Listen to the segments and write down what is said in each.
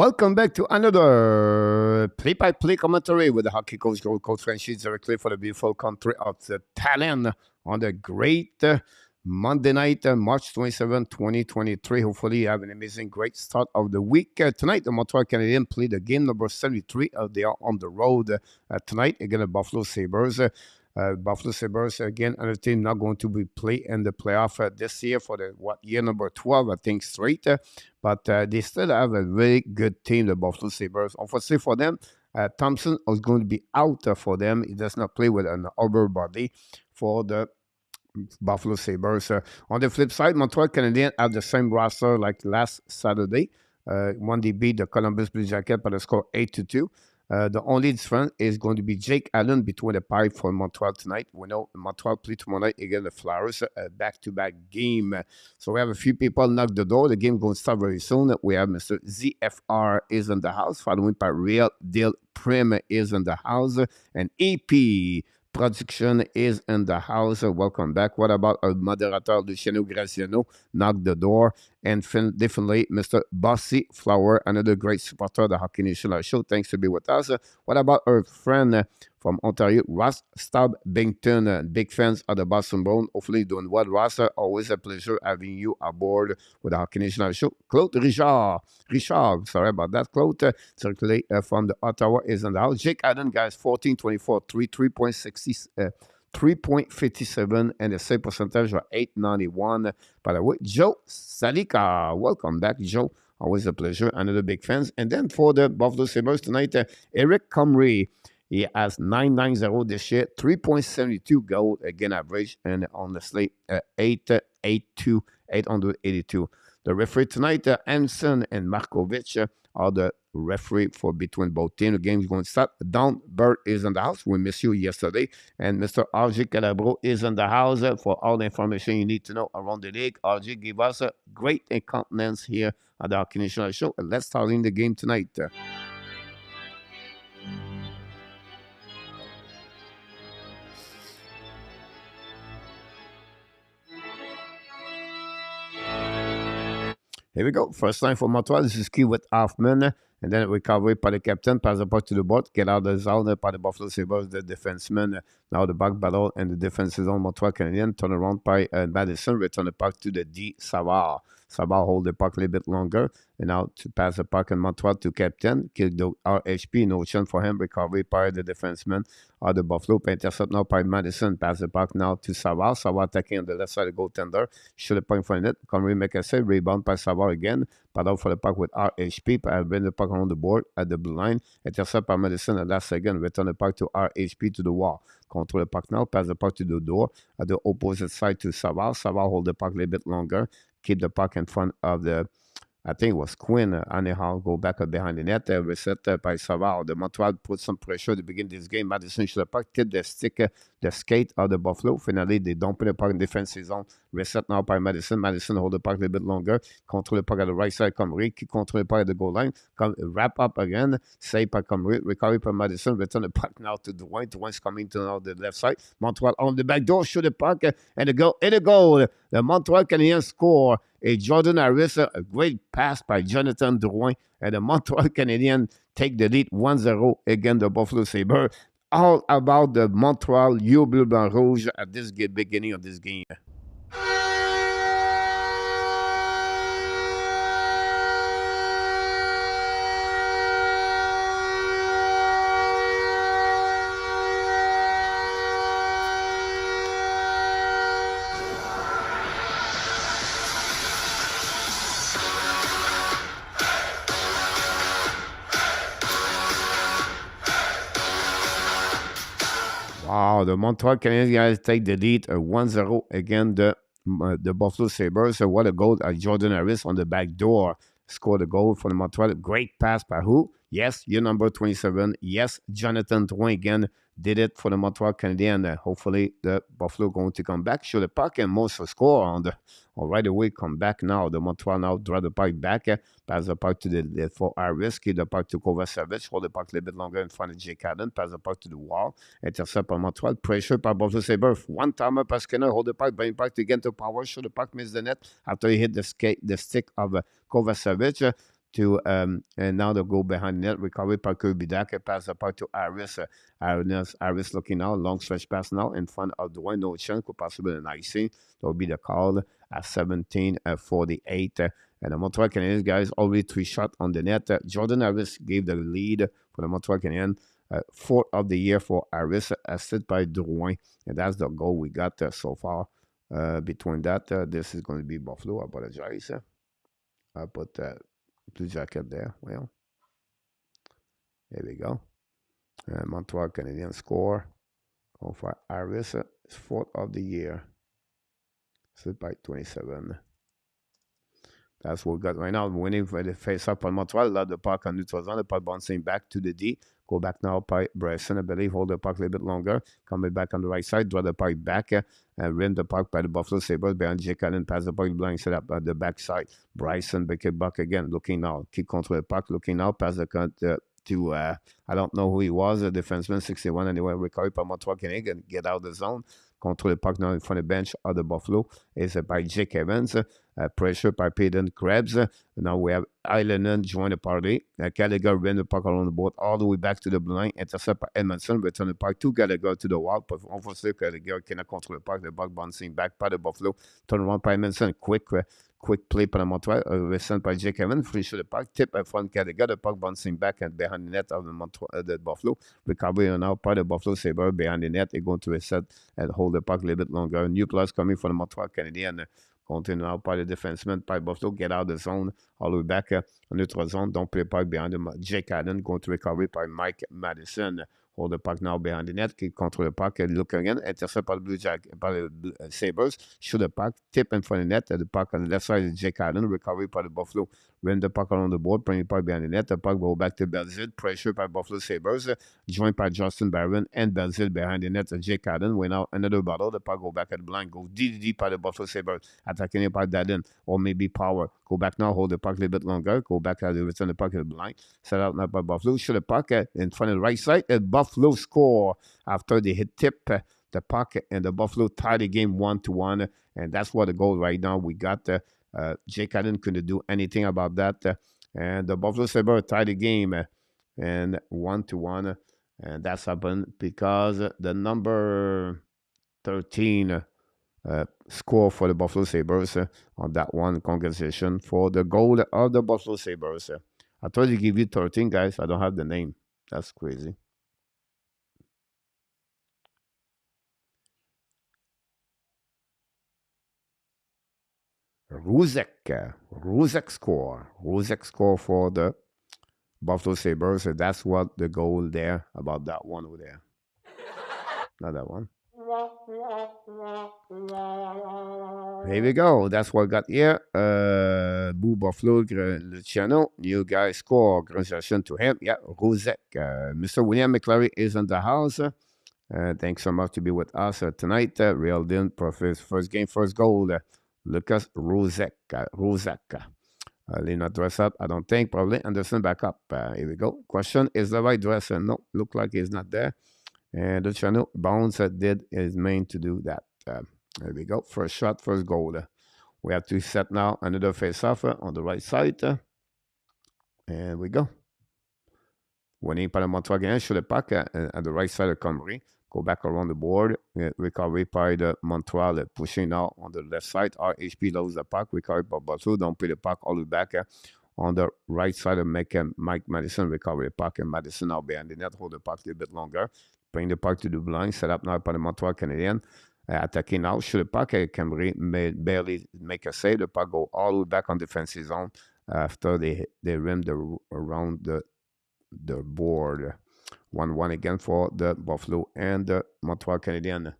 Welcome back to another play-by-play commentary with the hockey coach, goal coach Francis directly for the beautiful country of the Talent on the great Monday night, March 27, 2023. Hopefully you have an amazing, great start of the week. Tonight, the Montreal Canadiens play the game number 73. They are on the road tonight against the Buffalo Sabres. Buffalo Sabres, again, another team not going to be played in the playoff this year for the year number 12, I think, straight. But they still have a very good team, the Buffalo Sabres. Unfortunately for them, Thompson is going to be out for them. He does not play with an upper body for the Buffalo Sabres. On the flip side, Montreal Canadiens have the same roster like last Saturday. When they beat the Columbus Blue Jackets by the score 8-2. The only difference is going to be Jake Allen between the pipe for Montreal tonight. We know Montreal play tomorrow night against the Flyers, a back-to-back game. So we have a few people knock the door. The game going to start very soon. We have Mr. ZFR is in the house, following by Real Deal Prim is in the house, and EP Production is in the house. Welcome back. What about our moderator, Luciano Graziano, knock the door? And definitely Mr. Bossy Flower, another great supporter of the Hockey Nation Show. Thanks to be with us. What about our friend from Ontario, Ross Stubbington? Big fans of the Boston Bruins. Hopefully doing well, Ross. Always a pleasure having you aboard with the Hockey Nation Show. Claude Richard, sorry about that. Claude, circulate from the Ottawa is in the house. Jake Allen, guys, 14-24, 3.57, and the save percentage of 891. By the way, Joe Salika, welcome back, Joe. Always a pleasure. Another big fans. And then for the Buffalo Sabres tonight, Eric Comrie, he has 990 this year, 3.72 goal again average, and on the slate 882. The referee tonight, Anson and Markovic are the referee for between both teams. The game is going to start. Don Bird is in the house. We missed you yesterday. And Mr. RJ Calabro is in the house for all the information you need to know around the league. RJ gave us a great incontinence here at the Hockey National Show. And let's start in the game tonight. Here we go. First line for Montreal. This is key with Hoffman. And then recovery by the captain. Pass the puck to the board. Get out of the zone by the Buffalo Sabres. The defenseman. Now the back battle. And the defense is on Montreal Canadiens. Turn around by Madison. Return the puck to the D. Savard. Savard hold the puck a little bit longer. And now to pass the puck in Montreal to captain. Kill the RHP. No chance for him. Recovery by the defenseman of the Buffalo. Intercept now by Madison. Pass the puck now to Savard. Savard attacking on the left side of the goaltender. Shoot the puck in front of it. Connery make a save. Rebound by Savard again. Battle for the puck with RHP. Bring the puck on the board at the blue line. Intercept by Madison at last second. Return the puck to RHP to the wall. Control the puck now. Pass the puck to the door. At the opposite side to Savard. Savard hold the puck a little bit longer. Keep the puck in front of the, I think it was Quinn. Anyhow, go back behind the net. Reset by Savard. The Montreal put some pressure to begin this game. Madison shoot the puck. Tip the stick, the skate of the Buffalo. Finally, they dump the puck in defensive zone. Reset now by Madison. Madison hold the puck a little bit longer. Control the puck at the right side. Comrie. Control the puck at the goal line. Wrap up again. Save by Comrie. Recovery by Madison. Return the puck now to Dwayne. Dwayne's coming to now the left side. Montreal on the back door. Shoot the puck. And the goal. And the goal. The Montreal Canadiens score. A Jordan Harris, a great pass by Jonathan Drouin, and the Montreal Canadiens take the lead 1-0 against the Buffalo Sabres. All about the Montreal Bleu Blanc Rouge at this beginning of this game. Wow, the Montreal Canadiens guys take the lead 1-0 against the Buffalo Sabres. So what a goal at Jordan Harris on the back door. Scored a goal for the Montreal. Great pass by who? Yes, your number 27. Yes, Jonathan Drouin again did it for the Montreal Canadiens. Hopefully, the Buffalo going to come back, shoot the puck, and most score on the right away. Come back now. The Montreal now draw the puck back, pass the puck to the for Harris, give the puck to Kovacevic, hold the puck a little bit longer in front of Jake Allen, pass the puck to the wall, intercept by Montreal, pressure by Buffalo Sabres. One timer by Skinner, hold the puck, bring back to get to power, shoot the puck, miss the net after he hit the stick of Kovacevic. to, and now they'll go behind the net, recovery by Kirby Dak, pass the puck to Harris. Harris looking now, long stretch pass now in front of the one, no chance, could possibly an icing. That will be the call at 17:48. And the Montreal Canadiens, guys, already 3 shots on the net. Jordan Harris gave the lead for the Montreal Canadiens. 4th of the year for Harris, assisted by Drouin. And that's the goal we got so far. Between that, this is going to be Buffalo. I apologize. I put Blue Jacket there. Well, there we go. Montreal Canadiens score. Going for Harris, 4th of the year. Assisted by 27. That's what we got right now. Winning for the face-up on Montreal. Love the puck on neutral zone. The puck bouncing back to the D. Go back now by Bryson, I believe. Hold the puck a little bit longer. Coming back on the right side. Draw the puck back. And rim the puck by the Buffalo Sabres. Behind Jake Allen. Pass the puck blind. Set up at the backside. Bryson back it back again. Looking now. Keep control the puck. Looking now. Pass the to, I don't know who he was. A defenseman, 61. Anyway, recovery by Montreal Canadiens. Get out of the zone. Control the puck now in front of the bench of the Buffalo. Is by Jake Evans. Pressure by Peyton Krebs. Now we have Islanen join the party. Gallagher ran the puck along the board all the way back to the blue line. Intercept by Edmondson. Return the puck to Gallagher to the wall. But unfortunately, Gallagher cannot control the puck. The puck bouncing back by the Buffalo. Turn around by Edmondson. Quick play by the Montreal. Sent by Jake Evans. Free shot the puck. Tip in front Gallagher. The puck bouncing back and behind the net of the Buffalo. Recovery now by the Buffalo Sabres behind the net. They're going to reset and hold the puck a little bit longer. New plus coming from the Montreal Canadiens. Continue now by the defenseman, by Buffalo, get out of the zone, all the way back on neutral zone. Don't play puck behind him. Jake Allen going to recover by Mike Madison. Hold the puck now behind the net, keep control the puck, look again, intercept by the Blue Jacket, by the Sabres, shoot the puck, tip in front of the net, the puck on the left side is Jake Allen, recovery by the Buffalo, run the puck along the board, bring the puck behind the net, the puck go back to Belzile, pressure by Buffalo Sabres, joined by Justin Barron and Belzile behind the net, Jake Allen, went out another battle, the puck go back at the blind, go DDD by the Buffalo Sabres, attacking it by Dadden, or maybe Power, go back now, hold the puck a little bit longer, go back at the return the puck at the blind, set out now by Buffalo, shoot the puck in front of the right side, Buffalo score after they hit tip the puck, and the Buffalo tied the game 1-1, and that's what the goal right now. We got Jake Allen couldn't do anything about that, and the Buffalo Sabres tied the game and 1-1, and that's happened because the number 13 score for the Buffalo Sabres on that one. Congratulations for the goal of the Buffalo Sabres. I told you to give you 13, guys. I don't have the name. That's crazy. Ruzek score for the Buffalo Sabres. So that's what the goal there about that one over there. Not that one. Here we go. That's what I got here. Boo Buffalo, Luciano. New guy score. Congratulations to him. Yeah, Ruzek. Mr. William McClary is in the house. Thanks so much to be with us tonight. Real Deal Profits first game, first goal. Lucas Ruzek. Leave not dress up, I don't think. Probably Anderson back up. Here we go. Question, is the right dress? No, look like he's not there. And Luciano Bounce did his main to do that. There we go. First shot, first goal. We have to set now another face-off on the right side. And we go. Winning by the Montreal Canadiens, shoot the puck at the right side of Comrie. Go back around the board. Recovery by the Montreal, pushing now on the left side. RHP loads the puck. Recovery by Buffalo. Don't play the puck all the way back on the right side of Mike Madison. Recovery puck, and Madison now behind the net. Hold the puck a little bit longer. Bring the puck to the blind. Set up now by the Montreal Canadiens. Attacking now. Shoot the puck. Camry barely make a save. The puck go all the way back on defensive zone after they rimmed around the board. 1-1 again for the Buffalo and the Montreal Canadiens.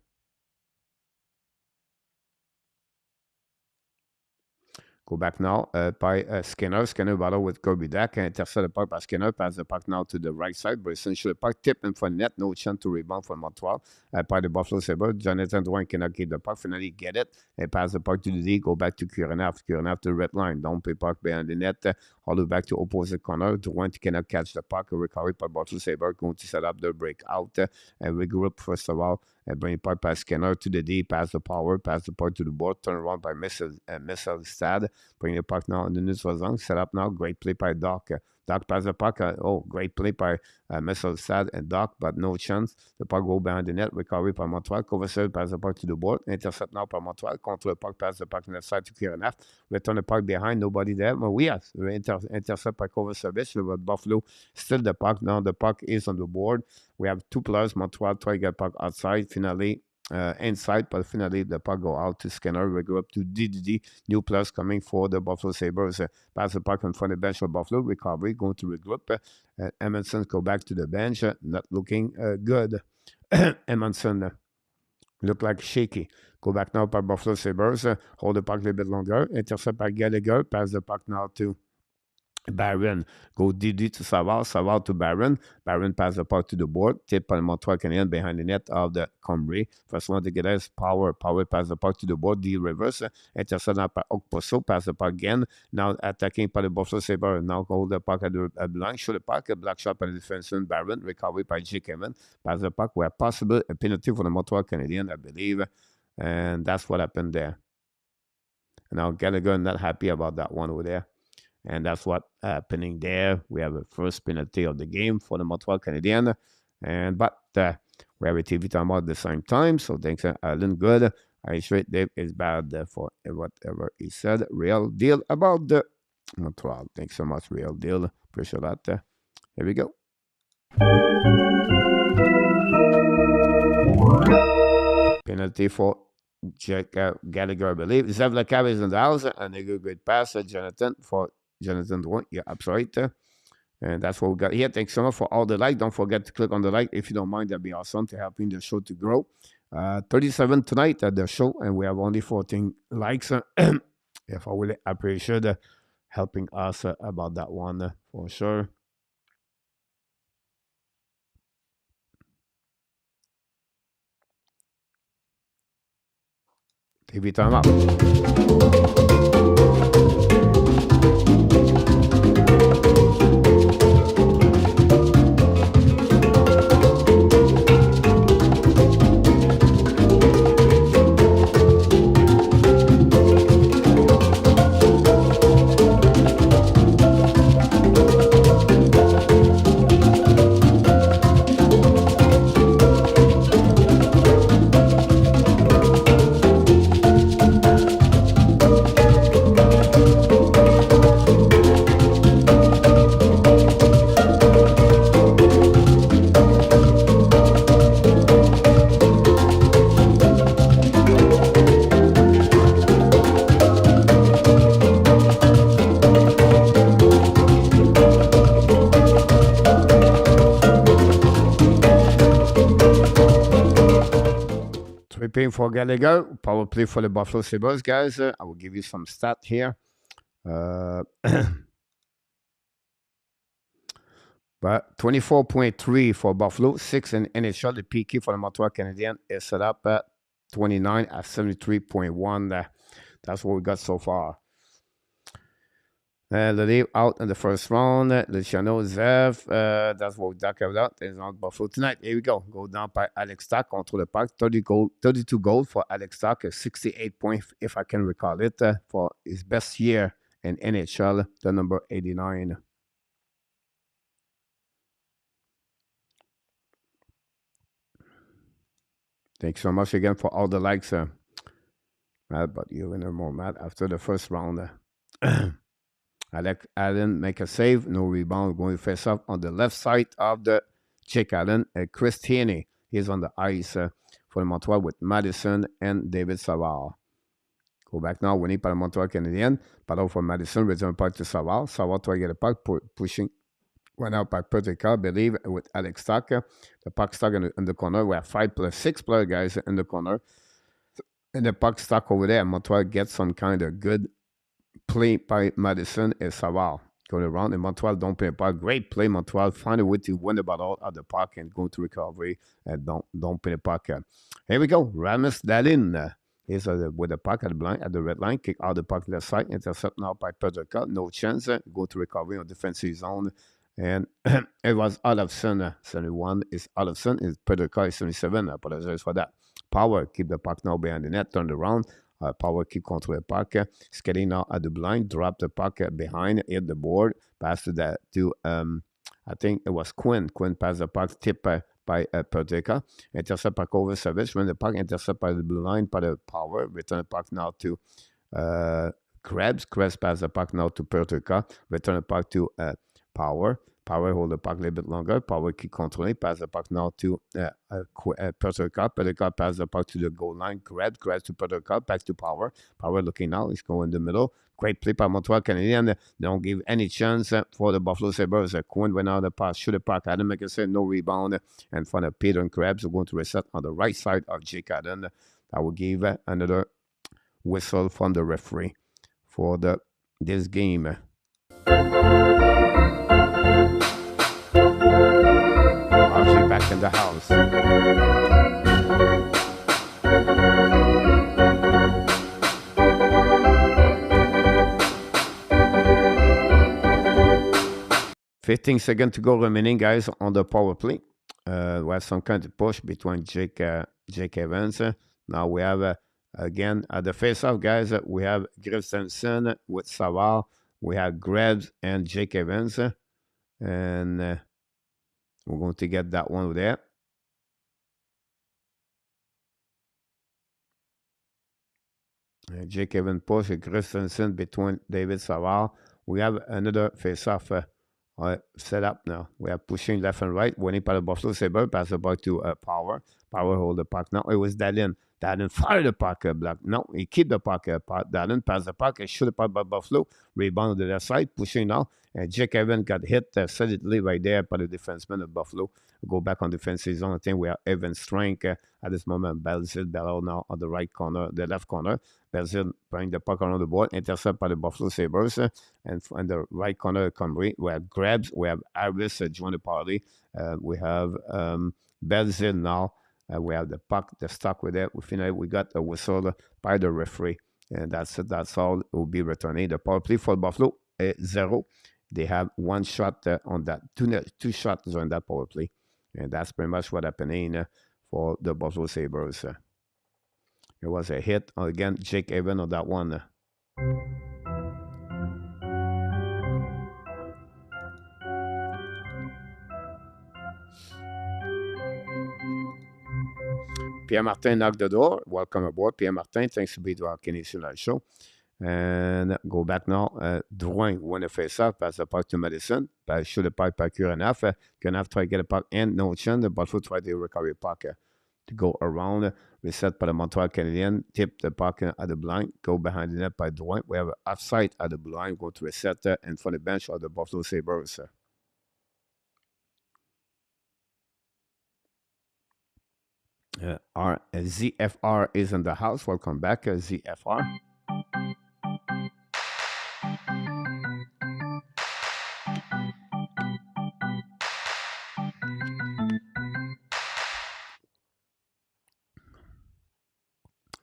Go back now by Skinner. Skinner battle with Kirby Dak. Intercept the puck by Skinner. Pass the puck now to the right side. Bryson shoot the puck. Tip in front of net. No chance to rebound from Montreal. By the Buffalo Sabres. Jonathan Drouin cannot keep the puck. Finally get it. And pass the puck to the D. Go back to Curneff. Curneff to the red line. Don't play puck behind the net. All the way back to opposite corner. Drouin cannot catch the puck. Recovery by Buffalo Sabres. Going to set up the breakout and regroup first of all. bring the puck by Skinner to the D, pass the puck to the board, turn around by Stad, bring the puck now in the neutral zone, set up now, great play by Doc. Doc pass the puck, great play by Stad and Doc, but no chance. The puck go behind the net, recovery by Montreal, Kovacevic pass the puck to the board, intercept now by Montreal, control the puck, pass the puck on the side to Kieranaf, return the puck behind, nobody there, but we have intercept by Kovacevic, but Buffalo still the puck, now the puck is on the board. We have two players, Montreal try to get puck outside, finally inside, but finally the puck go out to Skinner. We go up to DDD, new players coming for the Buffalo Sabres. Pass the puck in front of the bench of Buffalo, recovery, going to regroup. Edmondson go back to the bench, not looking good. Edmondson look like shaky. Go back now by Buffalo Sabres, hold the puck a little bit longer, intercept by Gallagher, pass the puck now to Barron, go DD to Savard to Barron. Barron pass the puck to the board, tip by Montreal Canadiens behind the net of the Comrie. First one to get us power pass the puck to the board, D reverse, intercept now by Okposo, pass the puck again. Now attacking by the Buffalo Sabres, now hold the puck at the blank, show the puck, a black shot by the defenseman Barron, recovery by J. Kevin, pass the puck where possible, a penalty for the Montreal Canadiens, I believe, and that's what happened there. Now Gallagher not happy about that one over there. And that's what happening there. We have a first penalty of the game for the Montreal Canadiens. But we have a TV timeout at the same time. So thanks, Alan. Good. I straight Dave is bad for whatever he said. Real deal about the Montreal. Thanks so much, Real deal. Appreciate that. Here we go. Penalty for Jack Gallagher, I believe. Zavlakov is in the house. And a good pass, Jonathan Drouin. Yeah, absolutely. And that's what we got here. Thanks so much for all the like. Don't forget to click on the like if you don't mind. That'd be awesome to helping the show to grow. 37 tonight at the show, and we have only 14 likes. If I really appreciate helping us about that one for sure. TV time out. 3 for Gallagher. Power play for the Buffalo Sabres, guys. I will give you some stat here. But 24.3 for Buffalo, 6 in NHL. The PK for the Montreal Canadiens is set up at 29 at 73.1. That's what we got so far. Leave out in the first round. Luciano, Zev. That's what we talked about. It's not Buffalo tonight. Here we go. Go down by Alex Stock, control the puck. 32 goals for Alex Stock. 68 points, if I can recall it, for his best year in NHL, the number 89. Thanks so much again for all the likes. Matt, but you're in a more mad after the first round. Allen make a save, no rebound, going face up on the left side of the Jake Allen. Chris Tierney is on the ice for the Montreal with Madison and David Savard. Go back now, winning by the Montreal Canadiens. Battle for Madison, return puck to Savard. Savard try to get a puck, pushing. Went out by Petrika, I believe, with Alex Stock. The puck stuck in the corner. We have 6 player guys in the corner. And the puck stuck over there. Montreal gets some kind of good play by Madison and Savard. Going around, and Montreal don't play a puck. Great play, Montreal. Find a way to win the battle at the puck and go to recovery. And don't play the puck. Here we go. Rasmus Dahlin is with the puck at the red line. Kick out the puck left side. Intercept now by Petrika. No chance. Go to recovery on defensive zone. And it was Olofsson, 71 is Olofsson, is Peterka is 77. I apologize for that. Power, keep the puck now behind the net, turn around. Power keep control the puck. Skating now at the blind, drop the puck behind, hit the board, pass to that to I think it was Quinn. Quinn passed the puck, tip by Peterka. Intercept puck over service. When the puck intercept by the blue line, by the Power, return the puck now to Krebs. Krebs pass the puck now to Peterka. Return the puck to Power. Power hold the puck a little bit longer. Power keep controlling. Pass the puck now to Peterka. Peterka pass the puck to the goal line. Krebs. Krebs to Peterka. Back to Power. Power looking now. He's going in the middle. Great play by Montreal Canadiens. Don't give any chance for the Buffalo Sabres. Quinn went out of the pass. Shoot the puck. Adam McKesson, no rebound. In front of Peter and Krebs. We're going to reset on the right side of Jake Allen. That will give another whistle from the referee for this game. RJ back in the house. $15 seconds to go remaining, guys, on the power play. We have some kind of push between Jake Evans. Now we have, again, at the face-off, guys, we have Gristensen with Savard. We have Grebs and Jake Evans. And we're going to get that one there. Jake Evans push, Gristensen between David Savard. We have another face-off set up now. We are pushing left and right. Winning by the Buffalo Sabres. Pass the puck to Power. Power hold the puck. Now it was Dallin. Dallin fire the puck. Black. No, he keep the puck. Dallin pass the puck. Shoot the puck by Buffalo. Rebound to the left side. Pushing now. And Jake Evans got hit solidly right there by the defenseman of Buffalo. Go back on defensive zone. I think we are even strength at this moment. Belzil now on the right corner, the left corner. Belzil bring the puck around the board. Intercept by the Buffalo Sabres. And on the right corner of Comrie, we have Krebs. We have Harris join the party. We have Belzil now. We have the puck, the stock with it. We got a whistle by the referee. And that's it. That's all. It will be returning. The power play for Buffalo is 0. They have one shot on that, two shots on that power play. And that's pretty much what happening for the Buffalo Sabres. It was a hit. Again, Jake Evans on that one. Pierre Martin knocked the door. Welcome aboard, Pierre Martin. Thanks to be to our Canadian Live Show. And go back now. Drouin won the face-off. Pass the puck to Madison. Shoot the puck by Currenoff. Currenoff try to get a puck and no chance. The Buffalo try to recover the puck to go around. Reset by the Montreal Canadiens. Tip the puck at the blind. Go behind the net by Drouin. We have an offside at the blind. Go to reset in front of the bench of the Buffalo Sabres. Our ZFR is in the house. Welcome back, ZFR.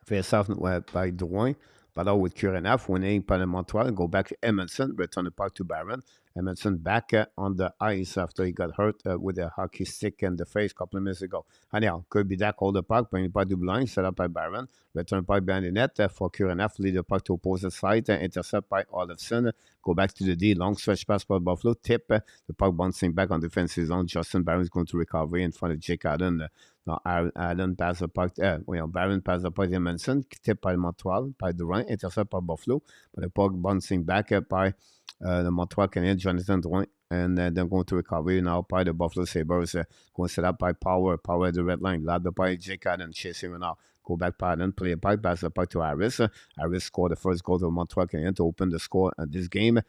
Face-off by Drouin. Battle with Currenoff, winning by the Montreal. Go back to Edmondson. Return the puck to Barron. Edmondson back on the ice after he got hurt with a hockey stick in the face a couple of minutes ago. Anyhow, Kirby Dak hold the puck, bring the puck to blind, set up by Barron. Return the puck behind the net for Currenoff. Lead the puck to opposite side. Intercept by Olofsson. Go back to the D. Long stretch pass by Buffalo. Tip. The puck bouncing back on defensive zone. Justin Barron is going to recover in front of Jake Allen. Now, Allen pass the puck. Barron pass the puck to Edmondson. Tip by Montreal, by Drouin. Intercept by Buffalo. But the puck bouncing back by the Montreal Canadiens, Jonathan Drouin. And then going to recover now by the Buffalo Sabres. Going set up by Power. Power at the red line. Led by Jake Allen. Chasing him now. Go back by Allen. Play a puck. Pass the puck to Harris. Harris scored the first goal to Montreal Canadiens to open the score at this game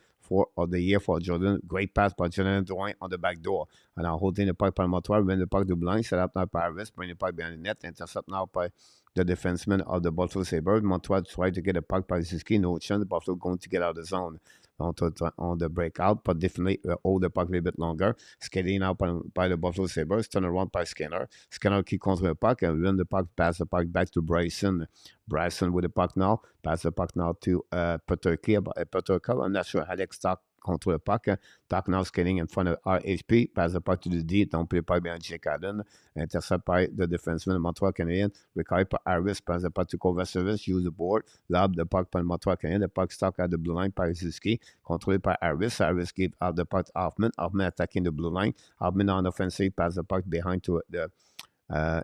of the year for Jordan. Great pass by Jonathan Drouin on the back door. And now holding the puck by Montreal. Win the puck to blind. Set up now by Harris. Bring the puck behind the net. Intercept now by the defenseman of the Buffalo Sabres. Montreal tried to get a puck by Ziski. No chance. The Buffalo going to get out of the zone on the breakout, but definitely hold the puck a little bit longer. Skating out by the Buffalo Sabres. Turn around by Skinner. Skinner keep control the puck and win the puck. Pass the puck back to Bryson. Bryson with the puck now. Pass the puck now to Peterka. I'm not sure. Alex Stock contre le puck. Talk now skating in front of RHP. Pass the puck to the D. Don't play puck behind Jake Allen. Intercept by the defenseman of Montreal Canadiens. Recovered by Harris. Pass the puck to Kovacevic. Use the board. Lob the puck by Montreal Canadiens. The puck stuck at the blue line by Ziski. Controlled by Harris. Harris gave out the puck to Hoffman. Hoffman attacking the blue line. Hoffman on offensive. Pass the puck behind to the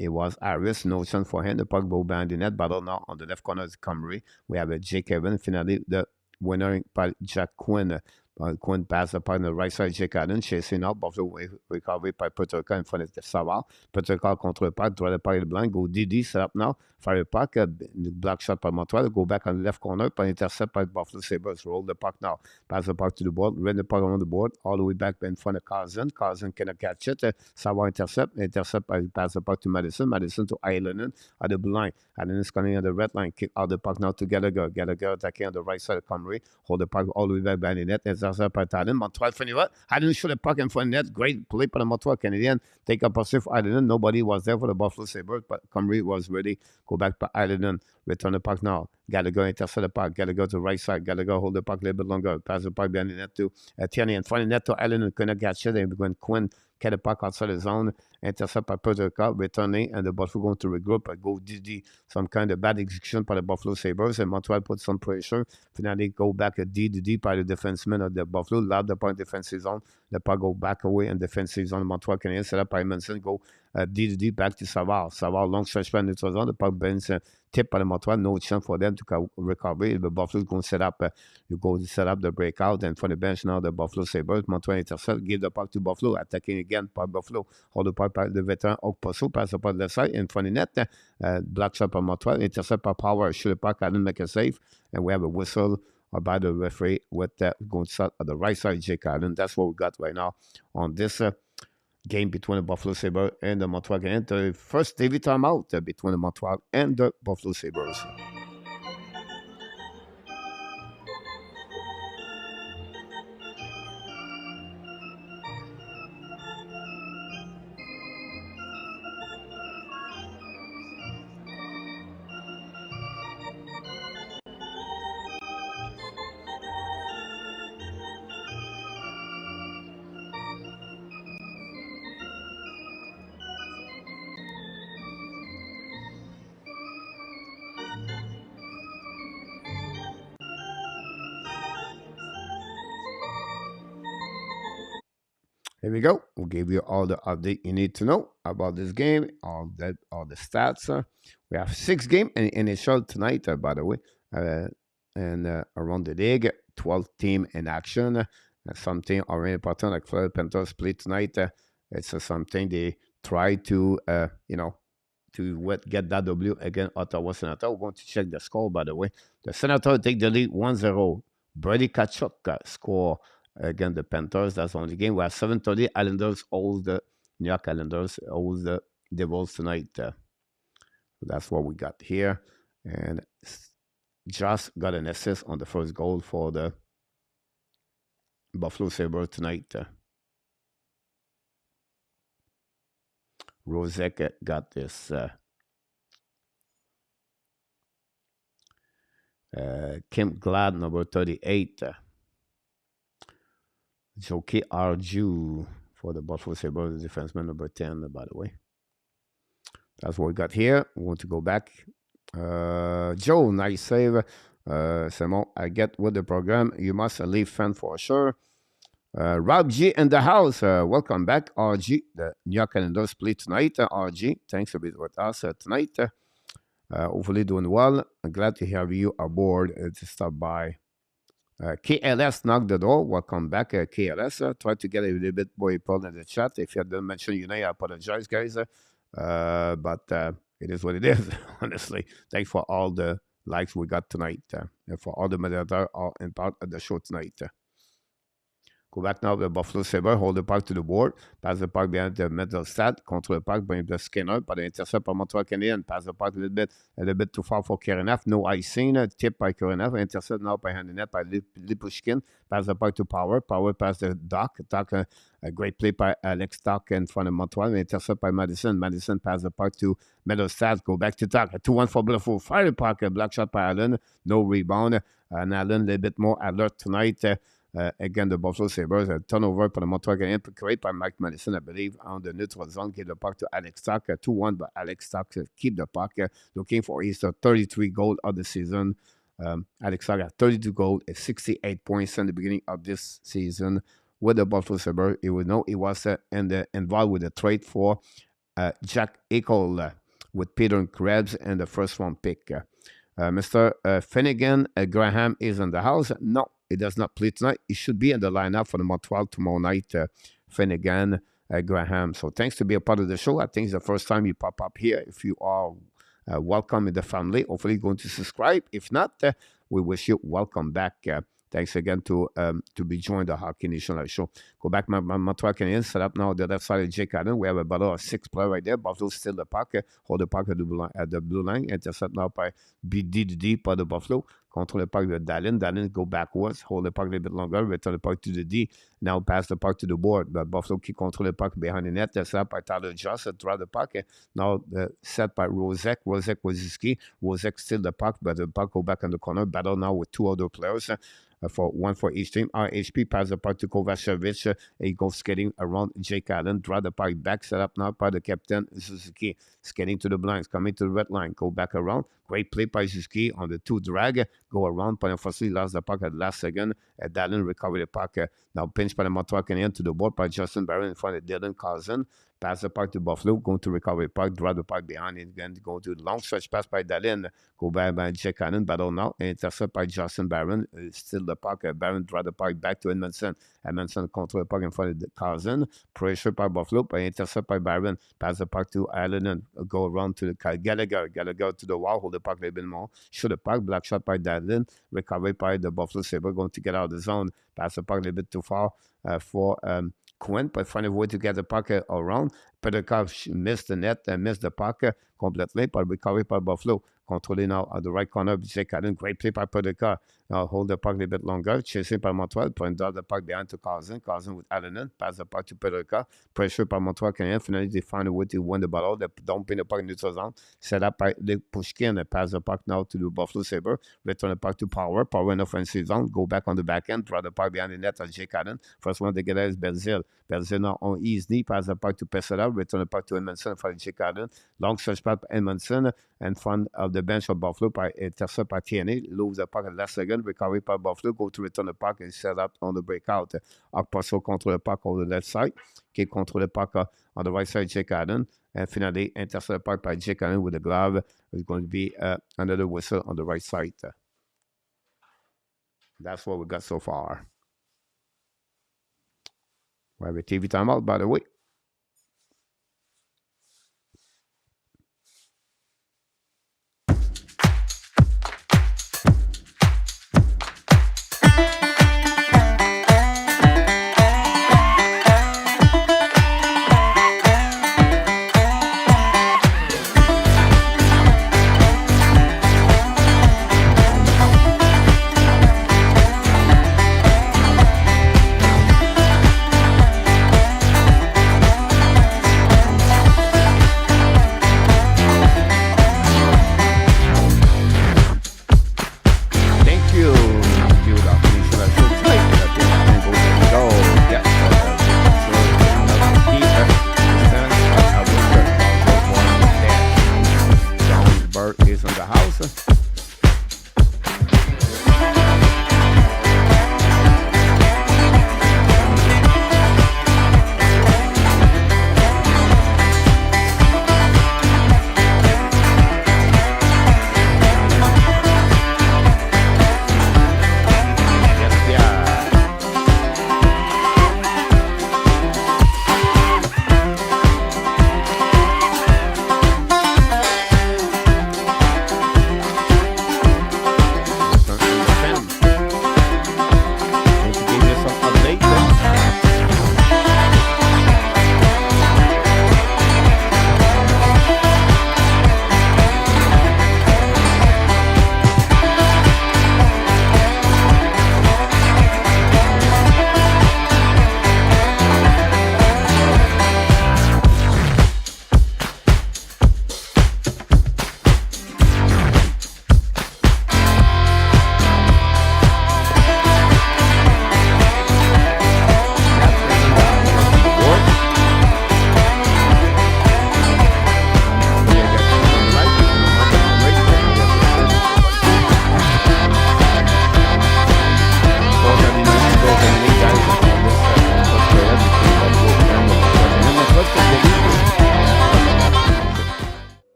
it was Harris, no chance for him. The puck go behind the net. Battle now on the left corner is Comrie. We have a Jake Evans. Finally, the winner by Jack Quinn. Quinn passed the puck on the right side. Jake Allen chasing up. Buffalo recovery by Petrka in front of the Savard. Petrka contre le puck. Draw the puck in the blind. Go DD. Set up now. Fire the puck. Block shot by Montreal. Go back on the left corner. By intercept by Buffalo Sabres. Roll the puck now. Pass the puck to the board. Run the puck on the board. All the way back in front of Carlson. Carlson cannot catch it. Savard intercept. Intercept by pass the puck to Madison. Madison to Islanen at the blue line. Islanen is coming on the red line. Kick out the puck now to Gallagher. Gallagher attacking on the right side of Comrie. Hold the puck all the way back behind the net. Intercept by Talon. Montreal finish what? Islanen shoot the puck in front of the net. Great play by the Montreal Canadiens. Take a passive Islanen. Nobody was there for the Buffalo Sabres, but Comrie was ready. Go back to Islanen. Return the puck now. Gallagher intercept the puck. Gallagher to the right side. Gallagher hold the puck a little bit longer. Pass the puck behind the net to Tierney. And finally, net to Allen. Couldn't catch it. And when Quinn get the puck outside the zone, intercept by Petrka, returning, and the Buffalo going to regroup. Go DD. Some kind of bad execution by the Buffalo Sabres. And Montreal put some pressure. Finally, go back at DD by the defenseman of the Buffalo. Loud the puck defensive zone. The puck go back away in defensive zone. Montreal Canadiens set up by Manson. Go DD back to Savard. Savard long stretch by neutral zone. The puck bends tip by the Montreal. No chance for them to recover. The Buffalo is going to set up. You go to set up the breakout. And for the bench now, the Buffalo Sabres. Montreal intercept. Give the puck to Buffalo. Attacking again by Buffalo. Hold the puck by the veteran Okposo. Pass the puck left side in front of the net. Block shot by Montreal. Intercept by Power. Shoot the puck. Allen make a save. And we have a whistle by the referee with that going to start at the right side, Jake Allen. That's what we got right now on this game between the Buffalo Sabres and the Montreal Canadiens. The first David timeout between the Montreal and the Buffalo Sabres. Here we go. We'll give you all the update you need to know about this game, all the stats. We have 6 games in NHL tonight, by the way, and around the league, 12 team in action. Something already important like Florida Panthers play tonight. It's something they try to, get that W against Ottawa Senator. We're going to check the score, by the way. The Senator take the lead 1-0. Brady Tkachuk score against the Panthers. That's on the game. We have 7:30. Islanders hold the New York Islanders hold the Devils tonight. That's what we got here. And Josh got an assist on the first goal for the Buffalo Sabres tonight. Rosek got this. Kim Glad, number 38. Joki Arju for the Buffalo Sabres, defenseman number 10, by the way. That's what we got here. We want to go back. Joe, nice save. Simon, I get with the program. You must leave fan for sure. Rob G in the house. Welcome back, RG. The New York Islanders play tonight. RG, thanks for being with us tonight. Hopefully doing well. I'm glad to have you aboard to stop by. KLS knocked the door. Welcome back, KLS. Try to get a little bit more people in the chat. If you didn't mention your name, I apologize, guys. But it is what it is, honestly. Thanks for all the likes we got tonight. And for all the moderators in part of the show tonight. Go back now to the Buffalo Sabres. Hold the puck to the board. Pass the puck behind the middle stat. Control the puck. Bring the Skinner. By the intercept by Montreal Canadiens. Pass the puck a little bit too far for Koronev. No icing. Tip by Koronev. Intercept now behind the net by Lipushkin. Pass the puck to Power. Power pass the Doc. Doc, a great play by Alex Doc in front of Montreal. Intercept by Madison. Madison pass the puck to middle stat. Go back to Doc. 2-1 for Buffalo. Fire the puck. Block shot by Allen. No rebound. And Allen a little bit more alert tonight. again, the Buffalo Sabres. A turnover pour the Montreal Canadiens, created by Mike Madison, I believe, on the neutral zone. Give the puck to Alex Stock, 2-1, but Alex Stock keep the puck, looking for his 33 goal of the season. Alex Stock got 32 goals and 68 points in the beginning of this season with the Buffalo Sabres. He would know he was involved with the trade for Jack Eichel with Peter Krebs and the first round pick. Mr. Finnegan Graham is in the house. No, he does not play tonight. He should be in the lineup for the Montreal tomorrow night. Finnegan Graham. So thanks to be a part of the show. I think it's the first time you pop up here. If you are welcome in the family, hopefully you're going to subscribe. If not, we wish you welcome back. Thanks again to be joined the Hockey National Show. Go back, my Montreal Canadiens set up now the left side of Jake Allen. We have a battle of 6 players right there. Buffalo still the puck, hold the puck at the blue line. Intercept now by BD par the Buffalo. Control the puck with Dallin. Dallin go backwards, hold the puck a little bit longer, return the puck to the D. Now pass the puck to the board. But Buffalo keep control the puck behind the net. Set up by Tyler Joss, draw the puck. Now set by Rozek. Rozek was his key. Rozek still the puck, but the puck go back in the corner. Battle now with 2 other players. For one for each team. RHP pass the puck to Kovacevic. He goes skating around Jake Allen. Draw the puck back. Set up now by the captain, Suzuki. Skating to the blinds. Coming to the red line. Go back around. Great play by Suzuki on the 2 drag. Go around. Unfortunately, lost the puck at the last second. Allen recovered the puck. Now pinch by the Montreal Canadiens to the board by Justin Barron in front of Dylan Cousin. Pass the puck to Buffalo. Going to recover the puck. Draw the puck behind it. Again, going to the long stretch pass by Dallin. Go back by Jake Allen. Battle now. Intercept by Justin Barron. Still the puck. Barron draw the puck back to Edmondson. Edmondson control the puck in front of the Cousin. Pressure by Buffalo. By intercept by Barron. Pass the puck to Allen. Go around to the Gallagher. Gallagher to the wall. Hold the puck a little bit more. Shoot the puck. Black shot by Dallin. Recovered by the Buffalo Sabres. Going to get out of the zone. Pass the puck a little bit too far for Quinn, but find a way to get the puck around. Pedekov missed the net and missed the puck completely, but recovered by Buffalo. Controlling now at the right corner, Jake Allen. Great play by Pedekov. Now hold the puck a little bit longer. Chasing by Montreal. Point down the puck behind to Cousin. Cousin with Allen. Pass the puck to Pedekov. Pressure by Montreal Canadiens. Finally, they find a way to win the battle. They don't pin the puck in neutral zone. Set up by the Pushkin. Pass the puck now to the Buffalo Sabres. Return the puck to Power. Power in offensive zone. Go back on the back end. Draw the puck behind the net of Jake Allen. First one they get is Belzil. Belzil now on his knee. Pass the puck to Pesera. Return the puck to Edmondson for Jake Allen. Long stretch pass by Edmondson in front of the bench of Buffalo by intercept by TNA. Lose the puck at the last second. Recovery by Buffalo. Go to return the puck and set up on the breakout. Okposo control the puck on the left side. Keep control the puck on the right side, Jake Allen. And finally, intercept the puck by Jake Allen with the glove. It's going to be another whistle on the right side. That's what we got so far. We have a TV timeout, by the way.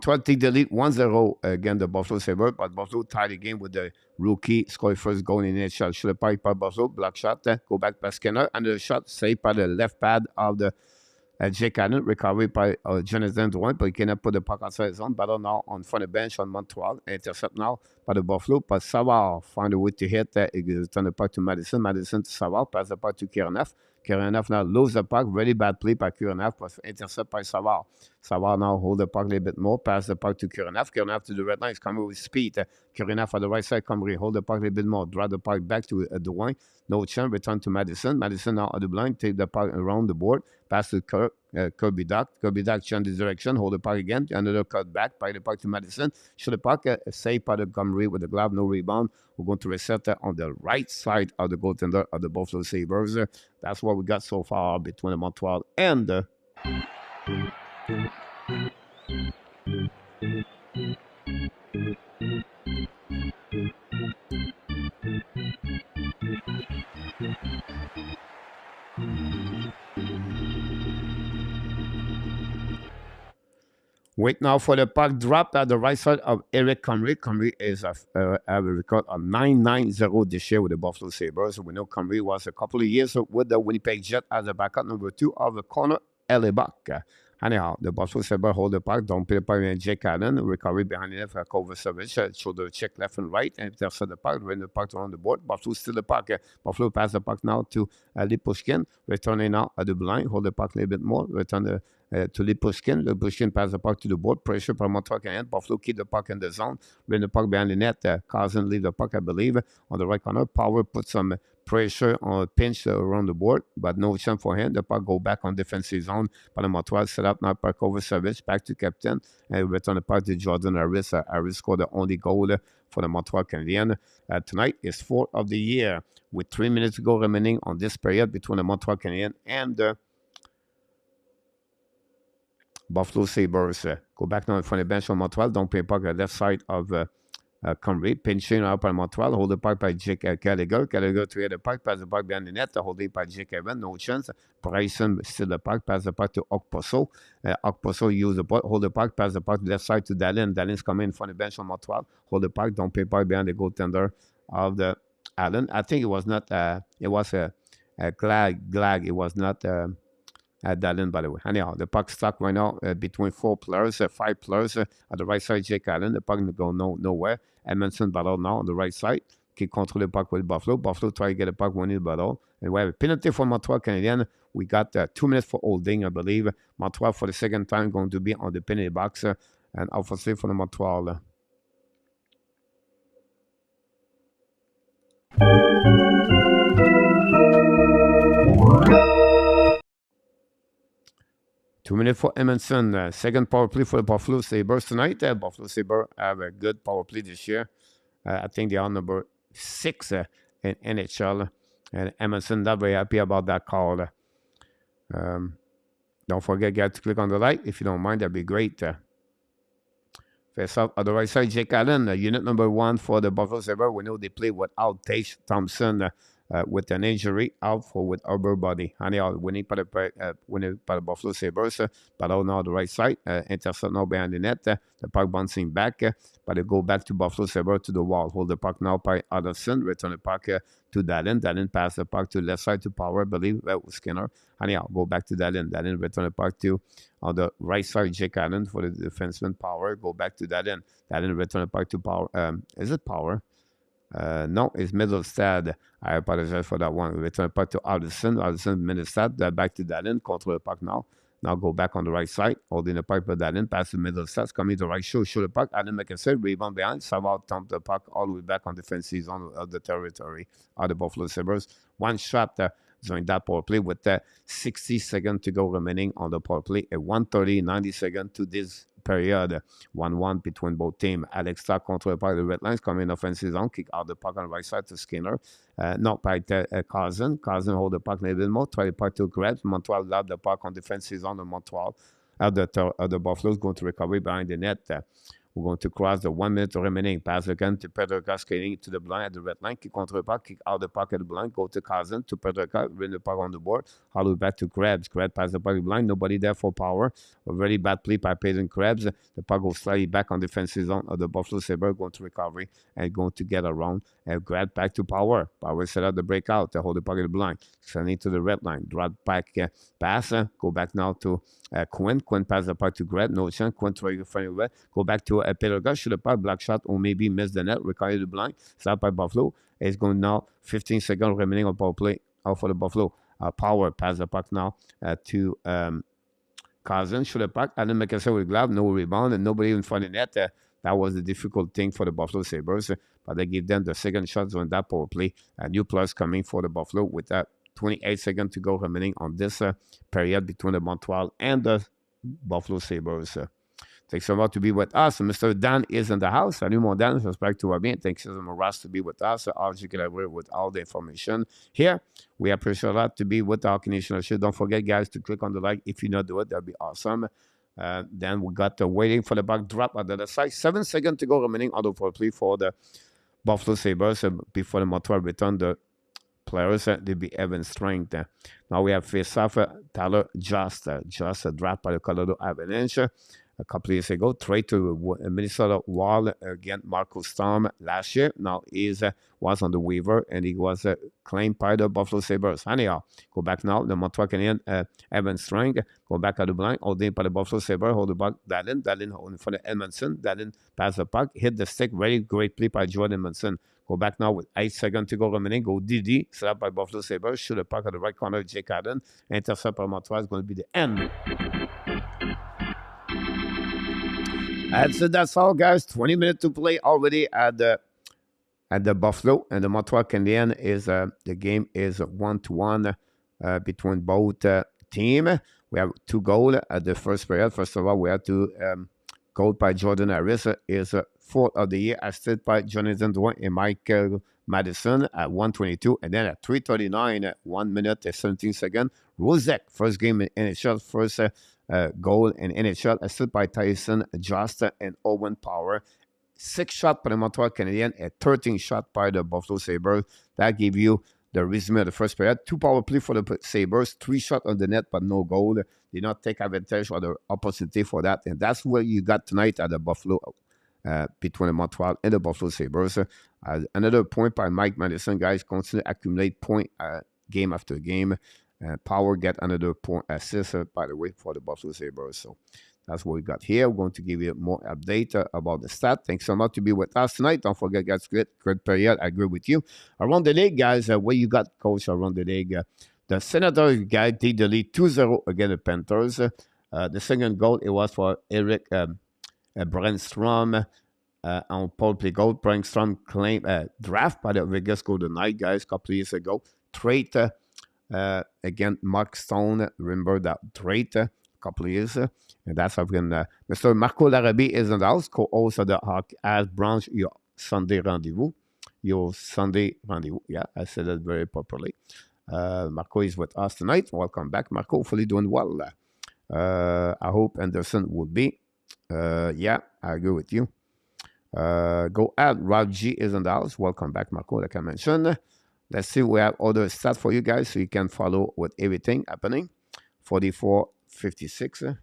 Montreal take the lead 1-0 against the Buffalo Sabres, but Buffalo tied the game with the rookie scored first goal in NHL. Sur le pas par Buffalo, block shot, go back par Skinner, and the shot saved by the left pad of the Jake Allen, recovery by Jonathan Drouin, but he cannot put the puck outside his zone. Battle now on front of the bench on Montreal. Intercept now by the Buffalo, but Savard find a way to hit. Return the puck to Madison. Madison to Savard, pass the puck to Kirneff. Kirneff now lose the puck. Really bad play by Kirneff, but intercept by Savard. Savard now hold the puck a little bit more, pass the puck to Kirneff. Kirneff to the red line, is coming with speed. Kirneff on the right side, come hold the puck a little bit more, drive the puck back to Drouin. No chance, return to Madison. Madison now on the blind, take the puck around the board, pass to Kirby Duck. Kirby Duck change the direction, hold the puck again, another cut back, by the puck to Madison. Show the puck, saved by the Montgomery with the glove, no rebound. We're going to reset that on the right side of the goaltender of the Buffalo Sabres. That's what we got so far between the Montreal and the wait now for the puck drop at the right side of Eric Comrie. Comrie is have a record of 9-9-0 this year with the Buffalo Sabres. We know Comrie was a couple of years with the Winnipeg Jet as a backup number 2 of the corner, Buck. Anyhow, the Buffalo Sabres hold the puck, don't play the puck in Jake Allen, recovery behind the net for Kovacevic, shoulder check left and right, and intercept the puck, bring the puck around the board. Buffalo still the puck. Buffalo pass the puck now to Lipushkin, returning now at the blind, hold the puck a little bit more, return to Lipushkin. Lipushkin pass the puck to the board, pressure from Montreal Canadiens. Buffalo keep the puck in the zone, bring the puck behind the net. Cousin leave the puck, I believe, on the right corner. Power put some pressure on pinch around the board, but no chance for him. The puck go back on defensive zone. But the Montreal set up now by Kovacevic, back to captain, and return the puck to Jordan Harris. Harris scored the only goal for the Montreal Canadiens. Tonight is 4th of the year, with 3 minutes to go remaining on this period between the Montreal Canadiens and the Buffalo Sabres. Go back now in front of the bench on Montreal. Don't play puck at the left side of Comrie, pinching out by Montreal, hold the puck by Jake Gallagher. Gallagher to the puck, pass the puck behind the net, holding by Jake Evans, no chance. Bryson still the puck, pass the puck to Okposo. Okposo use the puck, hold the puck, pass the puck left side to Dallin. Dallin's coming in front of the bench on Montreal, hold the puck, don't play puck behind the goaltender of the Allen. I think it was not, it was a Glag, it was not Dallin, by the way. Anyhow, the puck stuck right now between 4 players, 5 players at the right side, Jake Allen. The puck go nowhere. Edmondson battle now on the right side. Qui control the puck with Buffalo. Buffalo try to get the puck winning the battle. And we have a penalty for Montreal Canadiens. We got 2 minutes for holding, I believe. Montreal for the second time going to be on the penalty box. And obviously for the Montreal. 2 minutes for Edmondson. Second power play for the Buffalo Sabres tonight. Buffalo Sabres have a good power play this year. I think they are number 6 in NHL. And Edmondson not very happy about that call. Don't forget, guys, to click on the like. If you don't mind, that'd be great. Face off on the right side, Jake Allen, unit number 1 for the Buffalo Sabres. We know they play without Tage Thompson with an injury out for with upper body. Anyhow, winning by the Buffalo Sabres, but out now the right side, intercept now behind the net, the puck bouncing back, but they go back to Buffalo Sabres to the wall. Hold the puck now by Anderson, return the puck to Dallin. Dallin pass the puck to left side to Power, I believe, with Skinner. Anyhow, go back to Dallin. Dallin return the puck to on the right side, Jake Allen for the defenseman Power. Go back to Dallin. Dallin return the puck to Power. Is it Power? No, it's Middlestad. I apologize for that one. Return puck to Alderson. Alderson, Middlestad. Back to Dallin. Control the puck now. Now go back on the right side. Holding the puck for Dallin. Pass to Middlestad. Coming to the right show the puck. Allen make a save. Rebound behind. Savard dump the puck all the way back on defensive zone of the territory of the Buffalo Sabres. One shot during that power play with 60 seconds to go remaining on the power play. At 1:30, 90 seconds to this period. 1-1 between both teams. Alexandre control by the red lines, coming in offensive zone, kick out the puck on the right side to Skinner. Not by Cousin. Cousin hold the puck a little bit more, try the puck to grab. Montreal lob the puck on defensive zone of Montreal. The Buffaloes going to recover behind the net. We're going to cross the 1 minute remaining. Pass again to Peterka, skating to the blind at the red line. Kick contre the puck, kick out the puck at the blind. Go to Cousin, to Peterka, win the puck on the board. Hollow back to Krebs. Krebs pass the puck at the blind. Nobody there for power. A very bad play by Peyton Krebs. The puck goes slightly back on the defensive zone of the Buffalo Sabres. Going to recovery and going to get around. And grab back to Power. Power set up the breakout to hold the puck at the blind. Sending to the red line. Drop back pass. Go back now to Quinn. Quinn pass the puck to Grant. No chance. Quinn try to find it. Go back to Peterka. Shoot the puck. Block shot or maybe miss the net. Recover the blind. Stop by Buffalo. It's going now. 15 seconds remaining on power play out for the Buffalo. Power pass the puck now to Cousin. Shoot the puck. Adam McKesson with glove. No rebound and nobody even find the net. That was the difficult thing for the Buffalo Sabres. But they give them the second shots on that power play. A new plus coming for the Buffalo with that 28 seconds to go remaining on this period between the Montreal and the Buffalo Sabres. Thanks so much to be with us. Mr. Dan is in the house. Salut mon Dan, j'espère que tout va bien. Thanks so much to be with us. As you can agree with all the information here. We appreciate a lot to be with our Canadian show. Don't forget, guys, to click on the like. If you not do it, that'd be awesome. Then we got waiting for the back drop at the other side. 7 seconds to go remaining on the power play for the Buffalo Sabres before the Montreal return the players. They'll be Evan Strength. Now we have face-off Tyler Just a drop by the Colorado Avalanche a couple of years ago. Trade to Minnesota Wild again. Marco Storm last year. Now he was on the waiver and he was claimed by the Buffalo Sabres. Anyhow, go back now. The Montreal Canadiens, Evan Strang, go back at the blind. All day by the Buffalo Sabres. Hold the puck. Dallin holding for the Edmondson. Dallin pass the puck. Hit the stick. Very great play by Jordan Edmondson. Go back now with 8 seconds to go remaining. Go DD. Set up by Buffalo Sabres. Shoot the puck at the right corner of Jake Allen. Intercept by Montreal is going to be the end. That's all, guys. 20 minutes to play already at the Buffalo and the Montreal Canadiens. Is the game is 1-1 between both teams. We have 2 goals at the first period. First of all, we have 2 goals by Jordan Harris. Is 4th of the year, assisted by Jonathan Drouin and Michael Madison at 1:22, and then at 3:39, 1 minute and 17 seconds, Rosek, first game in NHL, first goal in NHL, assisted by Tyson Jost and Owen Power. 6 shots by the Montreal Canadiens and 13 shots by the Buffalo Sabres. That give you the resume of the first period. 2 power play for the Sabres, 3 shots on the net, but no goal. Did not take advantage of the opportunity for that, and that's what you got tonight at the Buffalo. Between the Montreal and the Buffalo Sabres. Another point by Mike Madison, guys. Continue to accumulate point game after game. Power get another point assist, by the way, for the Buffalo Sabres. So that's what we got here. We're going to give you more update about the stat. Thanks so much to be with us tonight. Don't forget, guys, great period. I agree with you. Around the league, guys, what you got, coach, around the league? The Senators, guys, did the lead 2-0 against the Panthers. The second goal, it was for Eric Brandstrom on Paul play goal. Brandstrom claimed draft by the Vegas Golden Knights, guys, a couple of years ago. Trade again, Mark Stone. Remember that trade a couple of years. And that's how Mr. Marco Larrabee is in the house, co-host of the HABS branch, your Sunday rendezvous. Yeah, I said that very properly. Marco is with us tonight. Welcome back, Marco. Hopefully doing well. I hope Anderson will be. Yeah, I agree with you. Go ahead. Rob G is in the house. Welcome back, Marco, like I mentioned. Let's see, we have other stats for you guys so you can follow with everything happening. 44-56.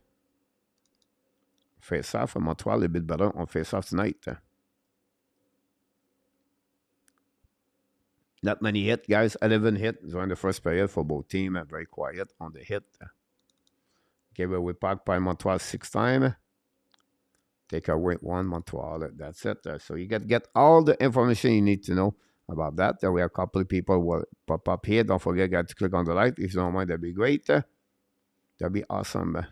Face-off. Montreal a little bit better on face-off tonight. Not many hits, guys. 11 hits during the first period for both teams. Very quiet on the hit. Gave away puck by Montreal 6 times. Take away 1 Montreal. That's it. So you get all the information you need to know about that. There we have a couple of people will pop up here. Don't forget, guys, to click on the like. If you don't mind, that'd be great. That'd be awesome.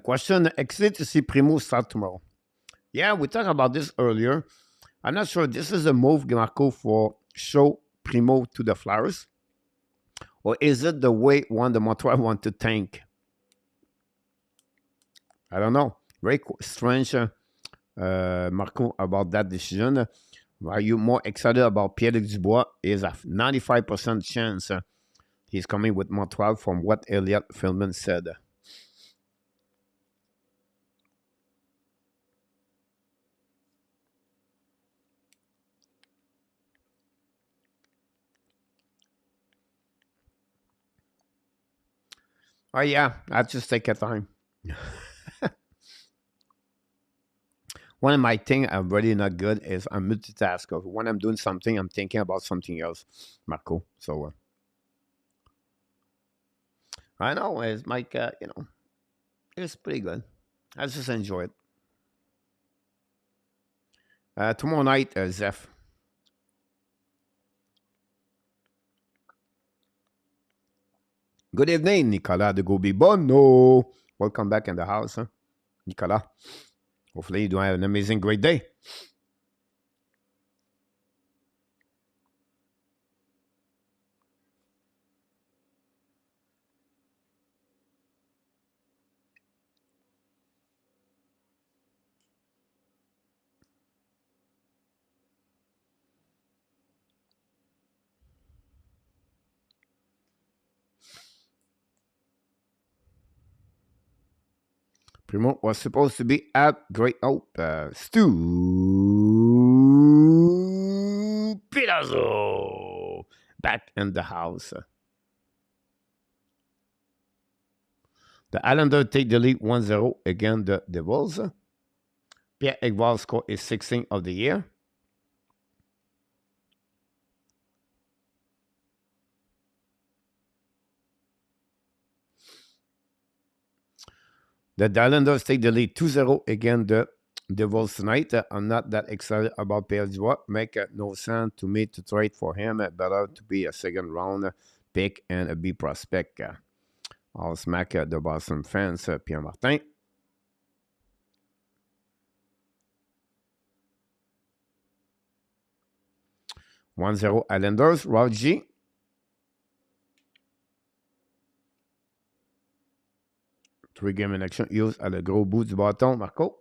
Question, excited to see Primo start tomorrow. Yeah, we talked about this earlier. I'm not sure this is a move, Marco, for show Primo to the Flyers, or is it the way one the Montreal want to tank? I don't know. Very strange, Marco, about that decision. Are you more excited about Pierre Dubois? Is a 95% chance he's coming with Montreal from what Elliot Philman said. Oh yeah, I just take a time. One of my things I'm really not good is I'm multitasker. When I'm doing something, I'm thinking about something else, Marco. So I know it's like it's pretty good. I just enjoy it. Tomorrow night, Zeph. Good evening, Nicolas de Gobi Bono. Welcome back in the house, huh? Nicolas. Hopefully you do have an amazing, great day. Primo was supposed to be at Great Hope. Stu Pilazzo back in the house. The Islanders take the lead 1-0 against the Devils. Pierre Ekval score is 16th of the year. The Islanders take the lead 2-0 against the Devils tonight. I'm not that excited about Pierre Dubois. Make no sense to me to trade for him. Better to be a second round pick and a B prospect. I'll smack the Boston fans, Pierre Martin. 1-0 Islanders. Rob G. Three-game in action. Use à le gros bout du bâton, Marco.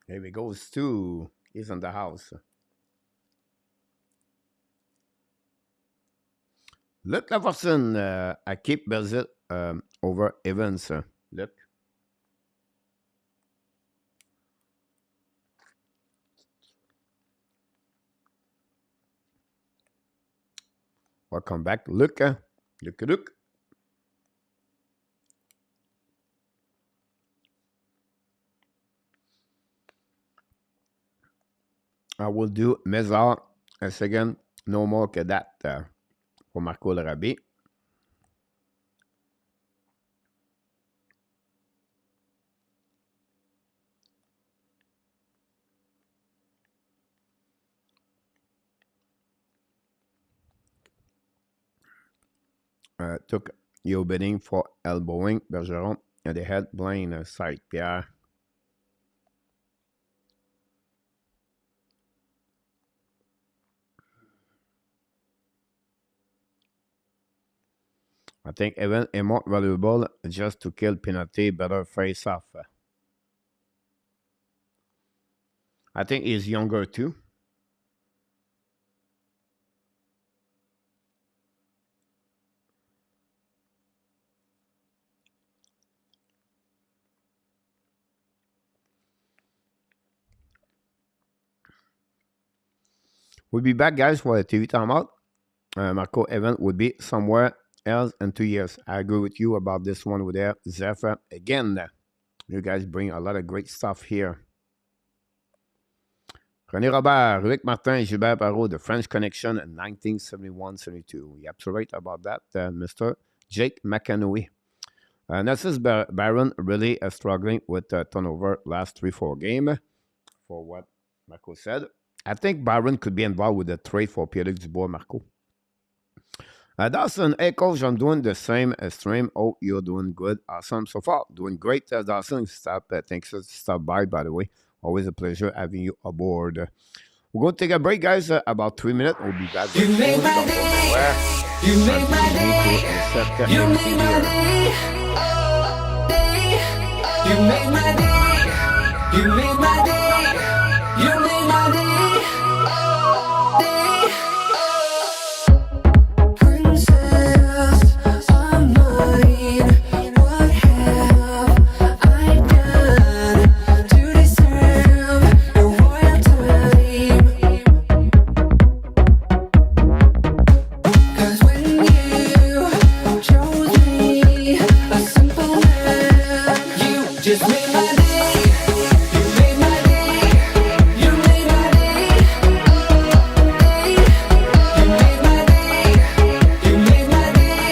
Here we go. Stu. He's in the house. Luc Lafortune, I keep Belzit over Evans. Luc. Welcome back, Luc. Luc. I will do Mézard a second. No more que that for Marco Larabi. Took your bidding for elbowing Bergeron and they had Blaine side Pierre. I think Evan is more valuable just to kill penalty, better face off. I think he's younger too. We'll be back, guys, for a TV timeout. Marco Evan would be somewhere else in 2 years. I agree with you about this one with Zephyr. Again, you guys bring a lot of great stuff here. René Robert, Rick Martin, Gilbert Parot, The French Connection in 1971-72. You're absolutely right about that, Mr. Jake McAnoy. Narcissus Baron really struggling with turnover last 3-4 game, for what Marco said. I think Baron could be involved with the trade for Pierre Dubois, Marco. Dawson, hey coach, I'm doing the same stream. Oh, you're doing good. Awesome. So far, doing great. Dawson, thanks for stop by the way. Always a pleasure having you aboard. We're going to take a break, guys. About 3 minutes. We'll be back. You make my day. You make my day. You make my day. You make my day. You make my day. You make my day. Princess of mine, what have I done to deserve your royalty? 'Cause when you chose me, a simple man, you just made my day. You made my day. You made my day. You made my day. You made my day.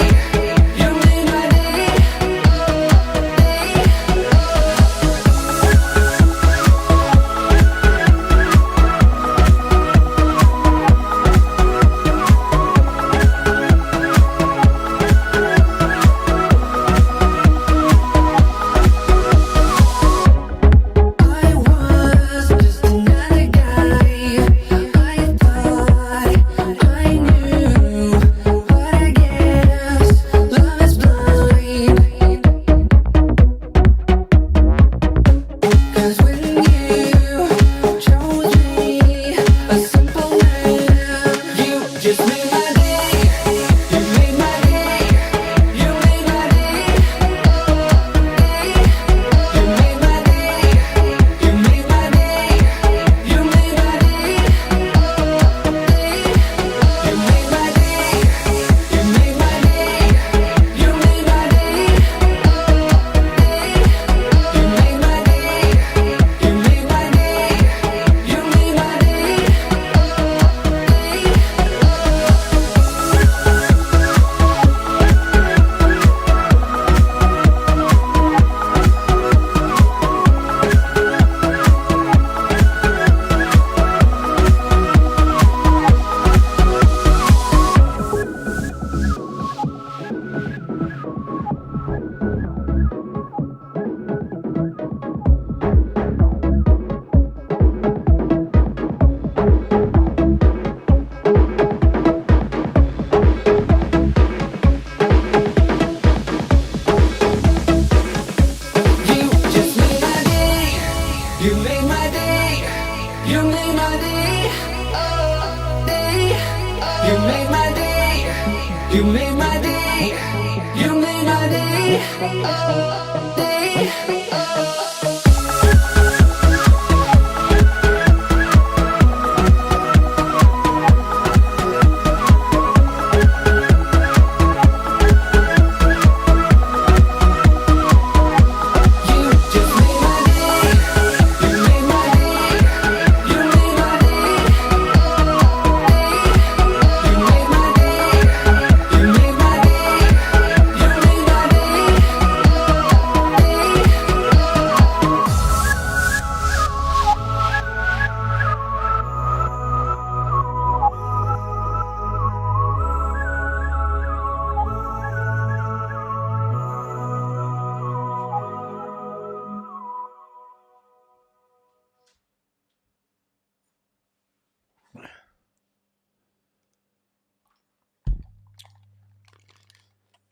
You made my day. I was just another guy. I thought I knew, but I guess love is blind. 'Cause when you chose me, a simple man, you just made my day. You made my day. You made my day. You made my day. You made my day. You made my day. You made my day. You made my day. You made my day. You made my day. You made my day. You made my day. You just made my day. You made my day. You made my day. You made my day. You made my day. You made my day. You just made my day. You made my day. You made my day. You made my day. You made my day. You made my day.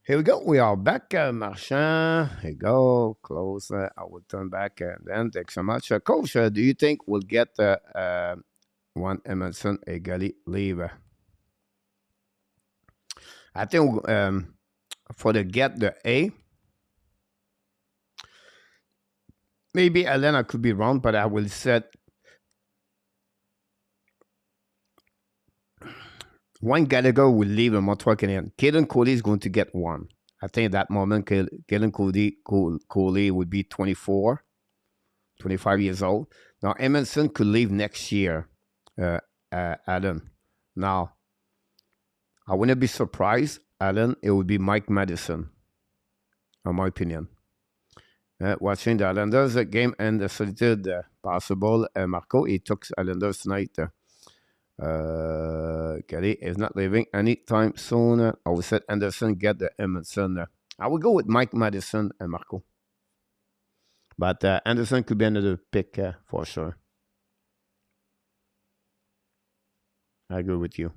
Here we go. We are back, Marchand. Here you go. Close. I will turn back and then thanks so much. Coach, do you think we'll get one Emerson Egali leave? I think for the get the A, maybe Elena could be wrong, but I will set one Gallagher will leave a Montreal Canadiens. Caden Coley is going to get one. I think at that moment, Caden Coley would be 24, 25 years old. Now, Emerson could leave next year. uh, Allen. Now, I wouldn't be surprised, Allen, it would be Mike Madison, in my opinion. Watching the Islanders game and the solitude possible. Marco, he took Islanders tonight. Kelly is not leaving anytime soon. I would say Anderson get the Edmondson. I would go with Mike Madison and Marco. But Anderson could be another pick for sure. I agree with you.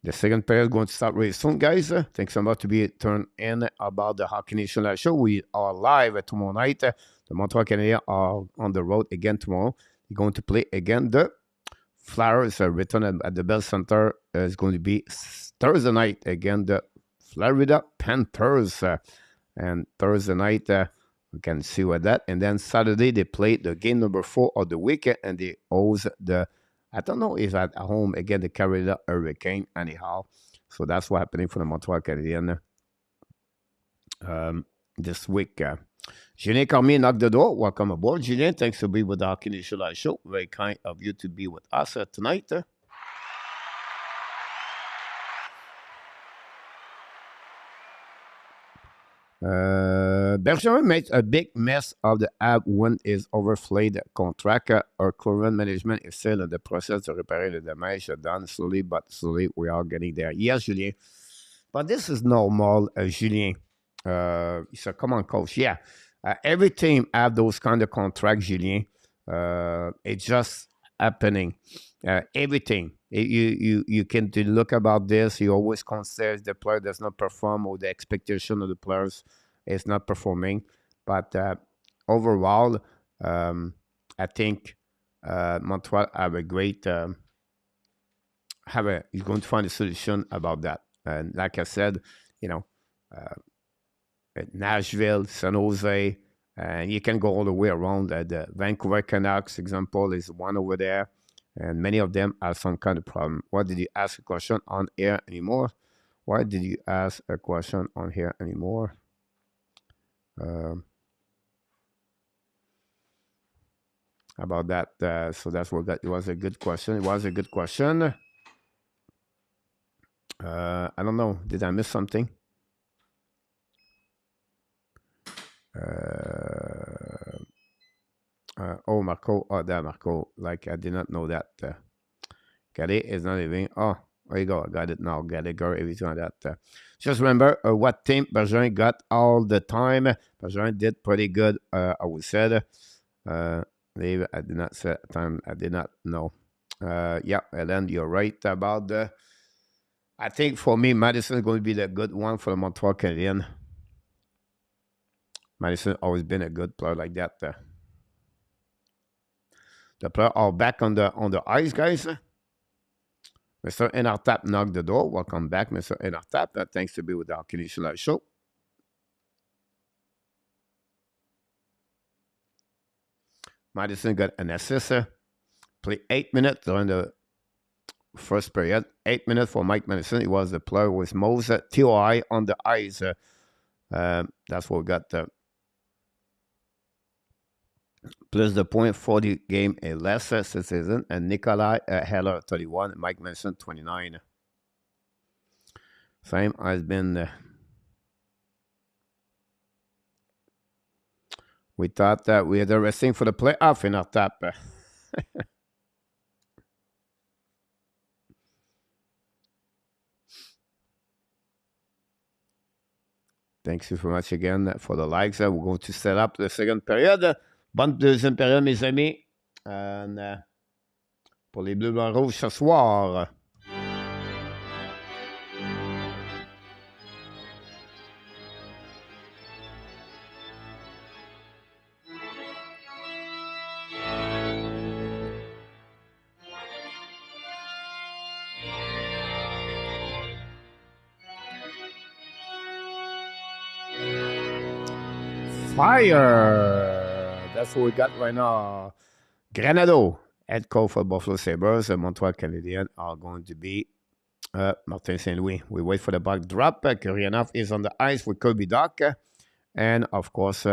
The second period is going to start really soon, guys. Thanks so much to be turned in about the Hockey Nation Live Show. We are live tomorrow night. The Montreal Canadiens are on the road again tomorrow. They're going to play again. The Flyers return at the Bell Center. Is going to be Thursday night again. The Florida Panthers. And Thursday night, we can see what that. And then Saturday, they play the game number 4 of the weekend. And they host the... I don't know if at home, again, the Carolina Hurricane, anyhow. So that's what's happening for the Montreal Canadiens this week. Julien Cormier knocked the door. Welcome aboard, Julien. Thanks for being with the Hockey Nation Live Show. Very kind of you to be with us tonight. Bergeron made a big mess of the HABS when his overflayed contract. Our current management is still in the process to repair the damage done. Slowly but slowly, we are getting there. Yes, Julien. But this is normal, Julien. He said, come on, coach. Yeah. Every team have those kind of contracts, Julien. It's just happening. Everything. You can look about this. You always consider the player does not perform or the expectation of the players is not performing. But overall, I think Montreal have a great he's going to find a solution about that. And like I said, Nashville, San Jose, and you can go all the way around. The Vancouver Canucks example is one over there. And many of them have some kind of problem. Why did you ask a question on air anymore? Why did you ask a question on here anymore? About that. So that's what that. It was a good question. It was a good question. I don't know. Did I miss something? Oh, Marco. Oh, there, Marco. Like, I did not know that. Gary is not leaving. Oh, there you go. I got it now. Gallagher, everything like that. Just remember what team Bergeron got all the time. Bergeron did pretty good, I would say. Leave, I did not say at the time. I did not know. Yeah, Ellen, you're right about the... I think for me, Madison is going to be the good one for the Montreal Canadiens. Madison always been a good player like that. The player are back on the ice, guys. Mr. Enartap knocked the door. Welcome back, Mr. Enartap. Thanks to be with the Hockey Nation Live Show. Madison got an assist. Played 8 minutes during the first period. 8 minutes for Mike Madison. He was the player with most TOI on the ice. That's what we got. Plus the point for the game a lesser season, and Nikolai Heller 31, Mike Madison 29. Same has been. We thought that we had the resting for the playoff in our tap. Thanks you very much again for the likes. We're going to set up the second period. Bonne deuxième période, mes amis. Pour les Bleus Blancs Rouges ce soir. Fire! That's what we got right now. Granado, head coach for Buffalo Sabres, and Montreal Canadiens are going to be Martin St. Louis. We wait for the puck drop. Kuryanov is on the ice with Kirby Doc. And, of course,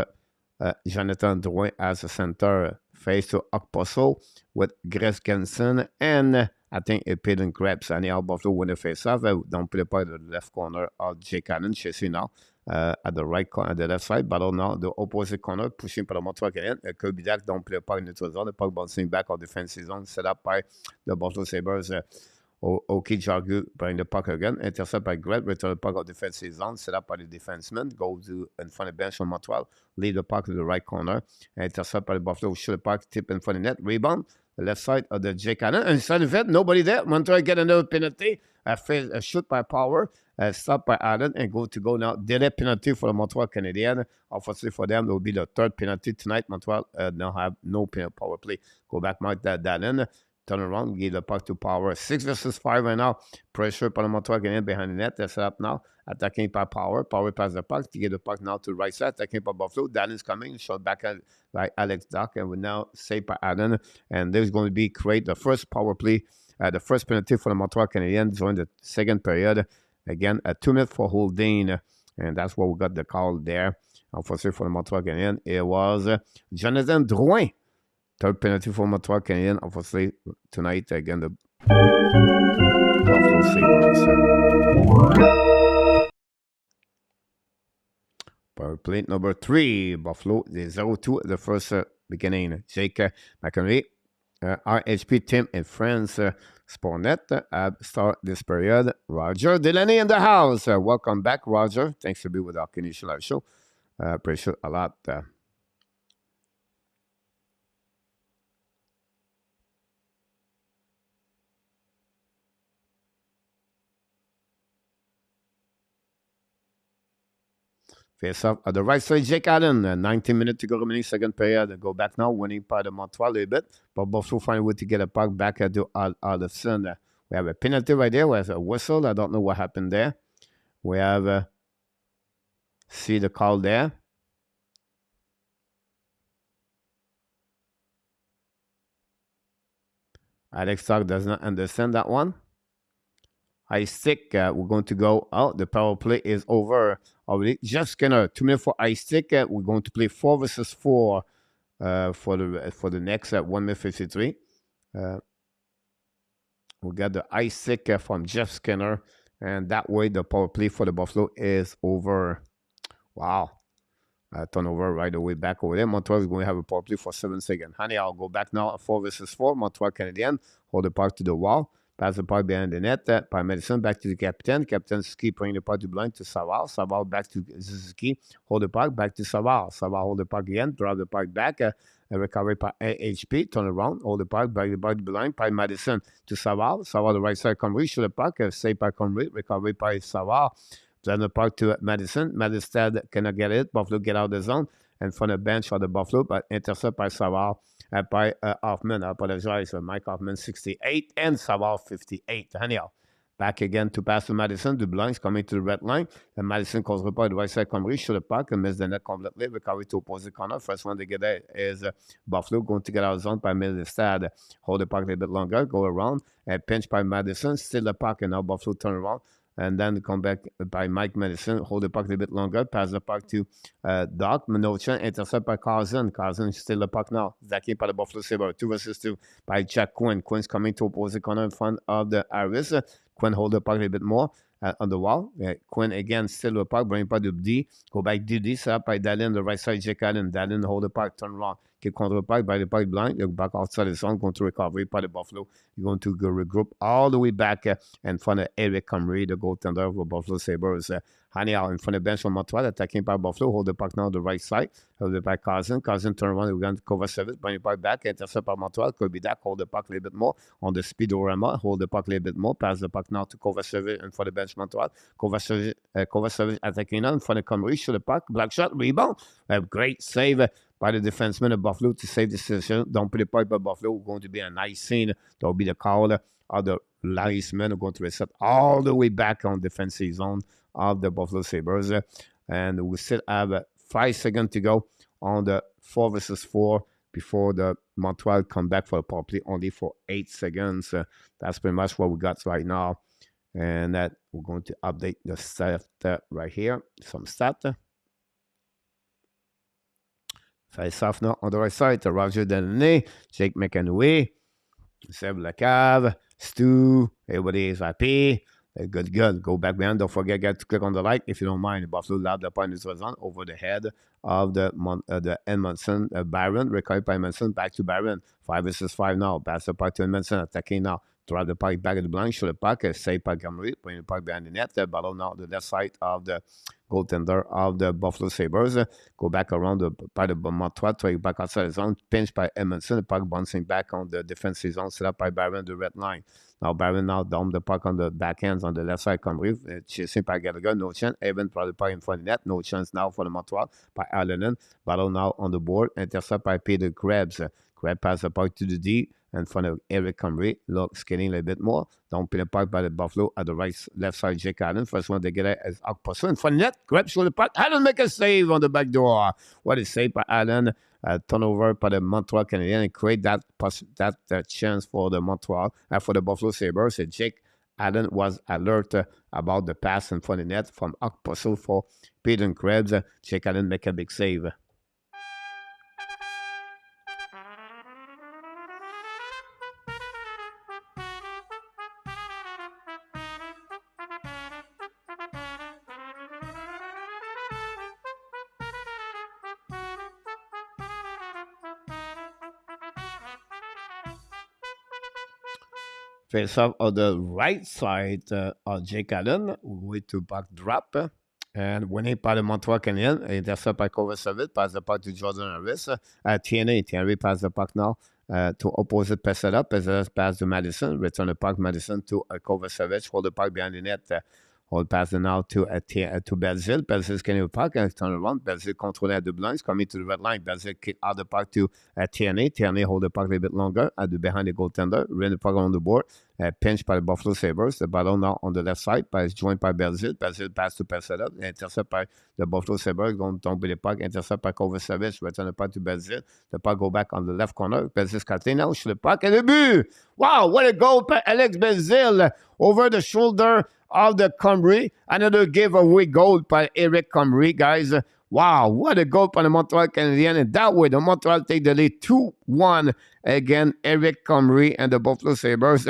Jonathan Drouin as a center, face to Okposo with Gresgensen and I think Epidon Krebs. Anyhow, Buffalo win the face-off. Don't play part of the left corner of Jake Cannon, Chessy now. At the right corner, at the left side, battle now the opposite corner, pushing par le Montreal Canadien. Kirby Dack don't play part in the zone. The puck bouncing back on defensive zone, set up by the Buffalo Sabres. Oki Jargu bring the puck again, intercept by Gret, return the puck on defensive zone, set up by the defenseman, go to in front of the bench from Montreal, lead the puck to the right corner, intercept by the Buffalo, shoot the puck, tip in front of the net, rebound, the left side of the Jake Cannon, and inside of it, nobody there. Montreal get another penalty, a shoot by Power, stop by Allen, and go now. Delay penalty for the Montreal Canadiens. Obviously for them, it will be the third penalty tonight. Montreal now have no power play. Go back, Mark that Allen. Turn around, give the puck to Power. 6 versus 5 right now. Pressure par le Montreal Canadien behind the net. They're set up now. Attacking by Power. Power pass the puck to get the puck now to the right side. Attacking by Buffalo. Danny's coming. Shot back by Alex Dock. And we now saved by Allen. And there's going to be create the first power play. The first penalty for the Montreal Canadiens during the second period. Again, a 2 minute for holding. And that's what we got the call there. Unfortunately for the Montreal Canadiens, it was Jonathan Drouin. Third penalty for Montreal Canadiens, obviously, tonight, again, the Buffalo Sabres. Power play number 3, Buffalo, the 0-2 at the first beginning. Jake McHenry, RHP team in France, Sportnet, start this period. Roger Delaney in the house. Welcome back, Roger. Thanks for being with our Canadian Live Show. Appreciate a lot. Face off at the right side, Jake Allen. 19 minutes to go remaining second period. Go back now, winning by the Montreal a little bit. But Buffalo find a way to get a puck back at the Alexandre. We have a penalty right there. We have a whistle. I don't know what happened there. We have see the call there. Alex Stark does not understand that one. High stick, we're going to go out. The power play is over already. Just gonna 2 minutes for high stick. We're going to play 4 versus 4 for the next 1 minute 53. We got the high stick from Jeff Skinner, and that way the power play for the Buffalo is over. Wow. Turnover right away back over there. Montreal is going to have a power play for 7 seconds. Honey, I'll go back now. 4 versus 4. Montreal Canadiens hold the puck to the wall. Pass the puck behind the net. By Madison back to the captain. Captain Suzuki bring the puck to blind to Savard. Savard back to Suzuki. Hold the puck back to Savard. Savard hold the puck again. Drop the puck back. Recovery by HP. Turn around. Hold the puck. Back the puck blind. By Madison to Savard. Savard the right side. Conry. Shoot the puck. Save by Conry. Recovery by Savard. Then the puck to Madison. Madison cannot get it. Buffalo get out of the zone. And from the bench for the Buffalo. But intercept by Savard. By Hoffman. I apologize. Mike Hoffman 68 and Savard 58. Anyhow, back again to pass to Madison. Dublin coming to the red line. And Madison calls the puck the right side. Conry shoot the puck and miss the net completely. Recovery to opposite corner. First one to get there is Buffalo going to get out of zone by Milestad. Hold the puck a little bit longer. Go around. And pinch by Madison. Still the puck. And now Buffalo turn around. And then come back by Mike Madison, hold the puck a little bit longer, pass the puck to Doc Minochan, intercept by Carlson. Carlson still the puck now. Zaki by the Buffalo Sabres, 2 versus 2 by Jack Quinn. Quinn's coming to opposite corner in front of the Harris. Quinn hold the puck a little bit more on the wall. Quinn again, still the puck, bring puck to D. Go back to D, set up by Dallin, the right side, Jack Allen. Dallin hold the puck, turn around. Get control the puck by the puck blind. Look back outside the zone, going to recovery by the Buffalo. You're going to go regroup all the way back in front of Eric Comrie, the goaltender of the Buffalo Sabres. Haniel in front of the bench from Montreal, attacking by Buffalo. Hold the puck now on the right side. Hold the puck Carson. Carson turn around. We're going to cover service. Bring the puck back. Intercept by Montreal. Could be that. Hold the puck a little bit more on the speedorama. Hold the puck a little bit more. Pass the puck now to cover service in front of the bench Montreal. Cover service attacking now in front of Comrie. Shoot the puck. Black shot. Rebound. A great save by the defenseman of Buffalo to save the situation. Don't put the puck by Buffalo. Going to be a nice scene. That will be the call of the linesmen are going to reset all the way back on defensive zone of the Buffalo Sabres. And we still have 5 seconds to go on the 4 versus 4 before the Montreal come back for the power play only for 8 seconds. That's pretty much what we got right now. And that we're going to update the stat right here. Some stat. Face off now on the right side to Roger DELANEY, Jake McEnway, Seb Lacave, Stu, everybody is happy. Good. Go back behind. Don't forget to click on the like if you don't mind. Buffalo loud the point is on over the head of the Edmondson Byron. Recovered by Edmondson. Back to Byron. 5 versus 5 now. Pass the puck to Edmondson. Attacking now. Drive the puck back at the blank. Show the puck. Save puck Gamry. Bring the puck behind the net. Battle now the left side of the goaltender of the Buffalo Sabres. Go back around by the Montreal. Try back outside the zone. Pinch by Edmondson. The puck bouncing back on the defensive zone. Set up by Byron, the red line. Now Byron now down the puck on the backhands on the left side. Comrie chasing by Gallagher. No chance. Evan brought the puck in front of the net. No chance now for the Montreal by Allen. Battle now on the board. Intercept by Peter Krebs. Krebs pass the puck to the D in front of Eric Comrie. Look, skating a little bit more. Down pin the puck by the Buffalo at the left side. Jake Allen. First one they get it is Okposo in front of the net. Krebs show the puck. Allen make a save on the back door. What a save by Allen. Turnover by the Montreal Canadiens and create that chance for the Montreal for the Buffalo Sabres. Jake Allen was alert about the pass in front of the net from Okposo for Peter Krebs. Jake Allen make a big save. Face off on the right side of Jake Allen, with to back drop. And winning by the Montreal Canadiens, intercept by Kovacevic, pass the puck to Jordan Harris. Thierry pass the puck now to opposite Pesera. Pesera pass to Madison, return the puck, Madison to Kovacevic, hold the puck behind the net. Hold pass now to Belzile. Belzile scanning the puck and turn around. Belzile controlling at the blinds, coming to the red line. Belzile kick out the puck to Tierney. Tierney hold the puck a little bit longer behind the goaltender. Ran the puck on the board. Pinched by the Buffalo Sabres. The battle now on the left side. Joined by Belzile. Belzile pass to Pesera. Intercept by the Buffalo Sabres. Don't be the puck. Intercept by Kovacevic. Return the puck to Belzile. The puck go back on the left corner. Belzile cutting now. Shoot the puck. And the but! Wow, what a goal by Alex Belzile over the shoulder of the Comrie. Another giveaway goal by Eric Comrie, guys. Wow, what a goal by the Montreal Canadiens. And that way, the Montreal take the lead 2-1 again. Eric Comrie and the Buffalo Sabres.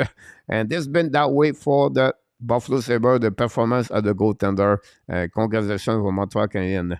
And this has been that way for the Buffalo Sabres, the performance of the goaltender. Congratulations for Montreal Canadiens.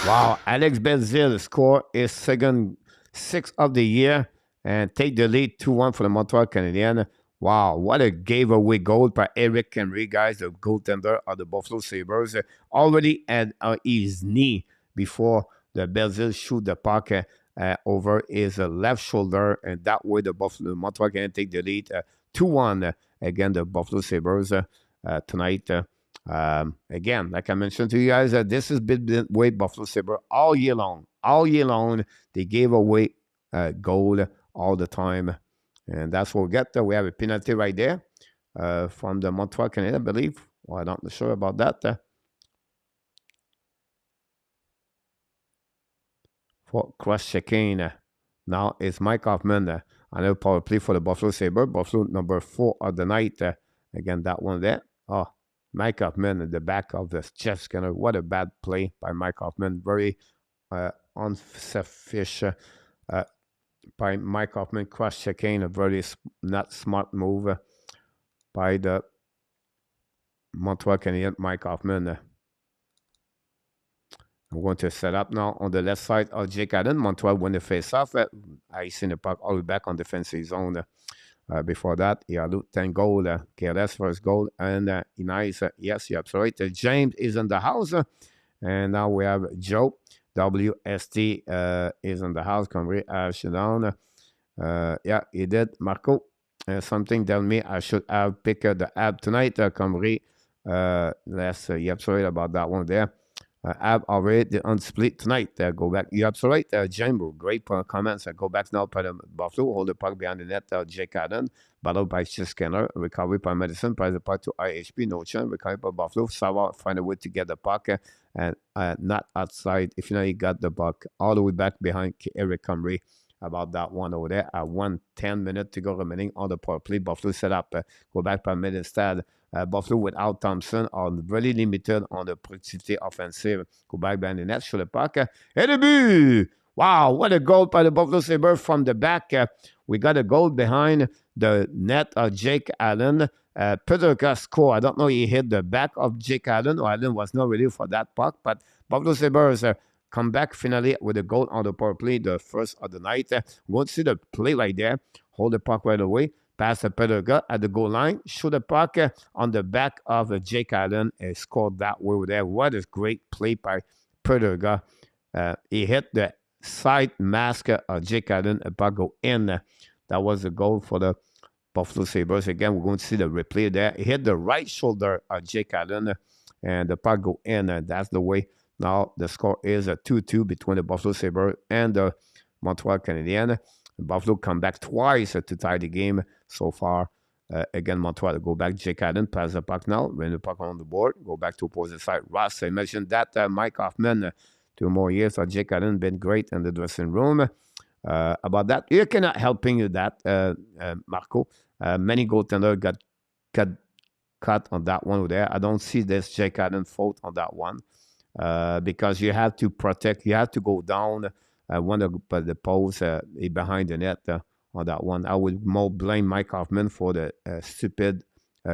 Wow, Alex Belzile score his second 6 of the year and take the lead 2-1 for the Montreal Canadiens. Wow, what a giveaway goal by Eric Henry, guys, the goaltender of the Buffalo Sabres. Already at his knee before the Belzile shoot the puck over his left shoulder, and that way the Montreal Canadiens take the lead 2-1 again, the Buffalo Sabres tonight. Again, like I mentioned to you guys, this has been the way Buffalo Sabres all year long. All year long, they gave away goal all the time. And that's what we get. We have a penalty right there from the Montreal Canadiens, I believe. Well, I'm not sure about that. For cross-checking. Now it's Mike Hoffman. Another power play for the Buffalo Sabres. Buffalo number 4 of the night. Again, that one there. Oh, Mike Hoffman at the back of the chest scanner. What a bad play by Mike Hoffman. Very unselfish by Mike Hoffman. Cross-checking. A very not smart move by the Montreal Canadiens, Mike Hoffman. I'm going to set up now on the left side of Jake Allen. Montreal win the face-off. I seen the puck all the way back on defensive zone. Before that, he had 10 goal. KLS first goal. And nice. Yes, you're absolutely right. James is in the house. And now we have Joe. WST is in the house. Comrie down. Yeah, he did. Marco. Something tell me I should have picked the app tonight. Comrie. You're absolutely right about that one there. Ab already the unsplit tonight. Go back. You're absolutely right. Jambo, great comments. Go back now by the Buffalo. Hold the puck behind the net. Jake Allen. Battled by Skinner. Recovery by Medicine. Pass the puck to IHP. No chance. Recovery by Buffalo. Sava find a way to get the puck. And not outside. If you know, he got the puck all the way back behind Eric Comrie. About that one over there. 1:10 minutes to go remaining on the power play. Buffalo set up. Go back by mid instead. Buffalo without Thompson are really limited on the productivity offensive. Go back behind the net, show the puck. Et the but! Wow, what a goal by the Buffalo Sabres from the back. We got a goal behind the net of Jake Allen. Peterka score. I don't know, he hit the back of Jake Allen, or Allen was not ready for that puck, but Buffalo Sabres come back finally with a goal on the power play, the first of the night. We're going to see the play right there. Hold the puck right away. Pass to Peterka at the goal line. Shoot the puck on the back of Jake Allen and scored that way over there. What a great play by Peterka. He hit the side mask of Jake Allen. The puck go in. That was the goal for the Buffalo Sabres. Again, we're going to see the replay there. He hit the right shoulder of Jake Allen and the puck go in. That's the way. Now the score is a 2-2 between the Buffalo Sabres and the Montreal Canadiens. Buffalo come back twice to tie the game so far. Again, Montreal go back. Jake Allen pass the puck now. Bring the puck on the board. Go back to opposite side. Ross, I mentioned that. Mike Hoffman, 2 more years. Jake Allen been great in the dressing room. About that, you cannot helping you that, Marco. Many goaltenders got cut on that one over there. I don't see this Jake Allen fault on that one because you have to protect. You have to go down. One of the posts behind the net on that one. I would more blame Mike Hoffman for the stupid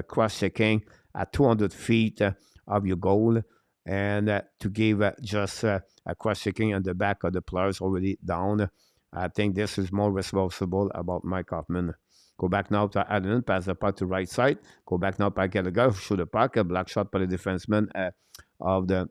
cross-checking at 200 feet of your goal and to give just a cross-checking on the back of the players already down. I think this is more responsible about Mike Hoffman. Go back now to Allen, pass the puck to right side. Go back now by Gallagher, shoot the puck, a black shot by the defenseman of the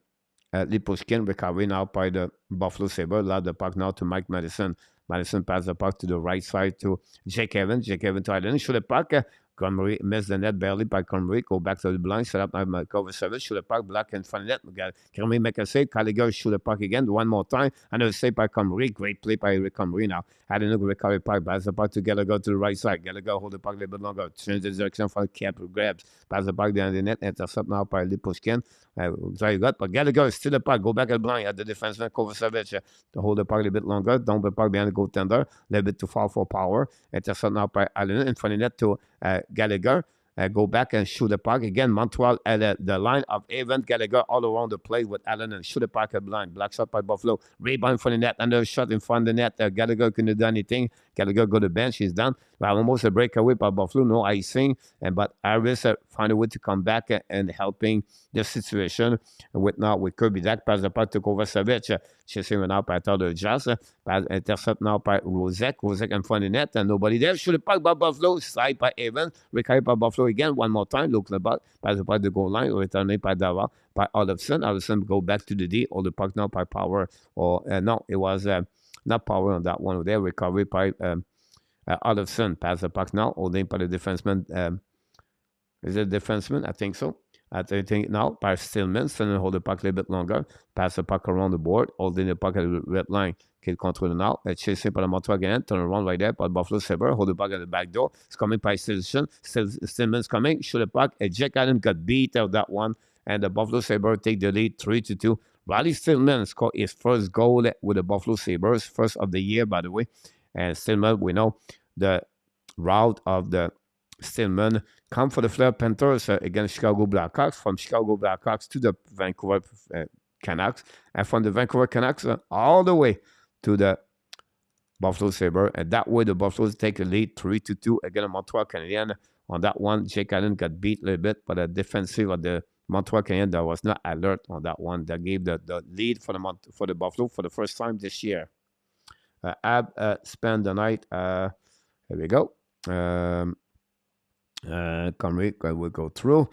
Lipushkin, recovery now by the Buffalo Sabres. Allow the puck now to Mike Madison. Madison pass the puck to the right side to Jake Evans. Jake Evans to Allen. Shoot the puck. Connery missed the net barely by Connery. Go back to the blind. Set up now cover service. Shoot the puck. Black in front of net. Connery make a save. Gallagher shoot the puck again. One more time. Another save by Connery. Great play by Connery now. Allen a recovery puck. Pass the puck to Gallagher to the right side. Gallagher hold the puck a little bit longer. Change the direction for the cap grabs. Pass the puck down the net. Intercept now by Lipushkin. Sorry, got, but Gallagher still the puck. Go back at blind at the defenseman Kovacevic to hold the puck a little bit longer. Dump the puck behind the goaltender. A little bit too far for power. Intercept now by Allen in front of net to Gallagher. Go back and shoot the puck again. Montreal at the line of Evans. Gallagher all around the play with Allen and shoot the puck at blind. Black shot by Buffalo. Rebound from the net. Another shot in front of the net. Gallagher couldn't do anything. Gallagher go to the bench. He's done. Well, almost a breakaway by Buffalo. No icing. But Harris find a way to come back and helping the situation with Kirby Dak. Pass the puck to Kovacevic. Chasing now by Tyler Jazz. Intercept now by Rosek. Rosek in front of the net. And nobody there. Shoot the puck by Buffalo. Slide by Evans. Recovery by Buffalo again. One more time. Look the puck. Pass the puck to the goal line. Returning by Dava. By Olofsson. Olofsson go back to the D. Or the puck now by Power. Or no, it was not Power on that one. There. Recovery by Olofsson. Pass the puck now. Holding by the defenseman. Is it defenseman? I think so. I think now by Stillman. Stillman hold the puck a little bit longer. Pass the puck around the board. Holding the puck at the red line. Kill control now. Chasing by the Montreal again. Turn around right there by Buffalo Sabres. Hold the puck at the back door. It's coming by Stillman. Stillman's coming. Shoot the puck. And Jack Allen got beat out that one. And the Buffalo Sabres take the lead 3-2. Riley Stillman scored his first goal with the Buffalo Sabres. First of the year, by the way. And Stillman, we know the route of the Stillman come for the Fleur Panthers against Chicago Blackhawks. From Chicago Blackhawks to the Vancouver Canucks. And from the Vancouver Canucks all the way to the Buffalo Sabres. And that way the Buffaloes take the lead 3-2 against the Montreal Canadiens. On that one, Jake Allen got beat a little bit, but the defensive of the Montreal Canadiens that was not alert on that one. That gave the lead for the Buffalo for the first time this year. Ab spend the night. Here we go. Connery will go through.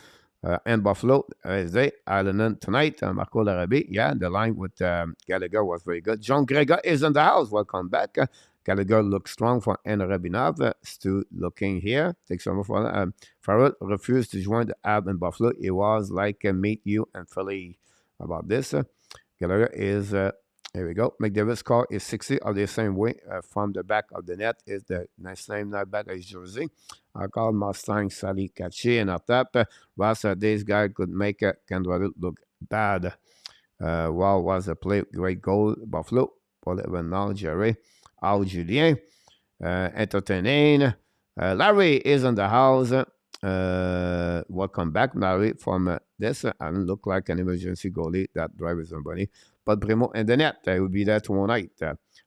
And Buffalo is there. Ireland tonight. Marco Larrabee. Yeah, the line with Gallagher was very good. John Gregor is in the house. Welcome back. Gallagher looks strong for Anna Rabinov. Stu looking here. Takes some for Farrell refused to join the Ab in Buffalo. It was like meet you and Philly about this. Gallagher is, here we go. McDavid's score is 60 of the same way from the back of the net is the nice name, not back of his jersey. Encore Mustang Sally Caché and up top. Ross, this guy could make Canada look bad. Wow, was a play, great goal. Buffalo, Paul Evan, Jerry, Al Julien, entertaining. Larry is in the house. Welcome back, Larry, from this. I don't look like an emergency goalie. That drives somebody. But Primo and the net, will be there tomorrow night.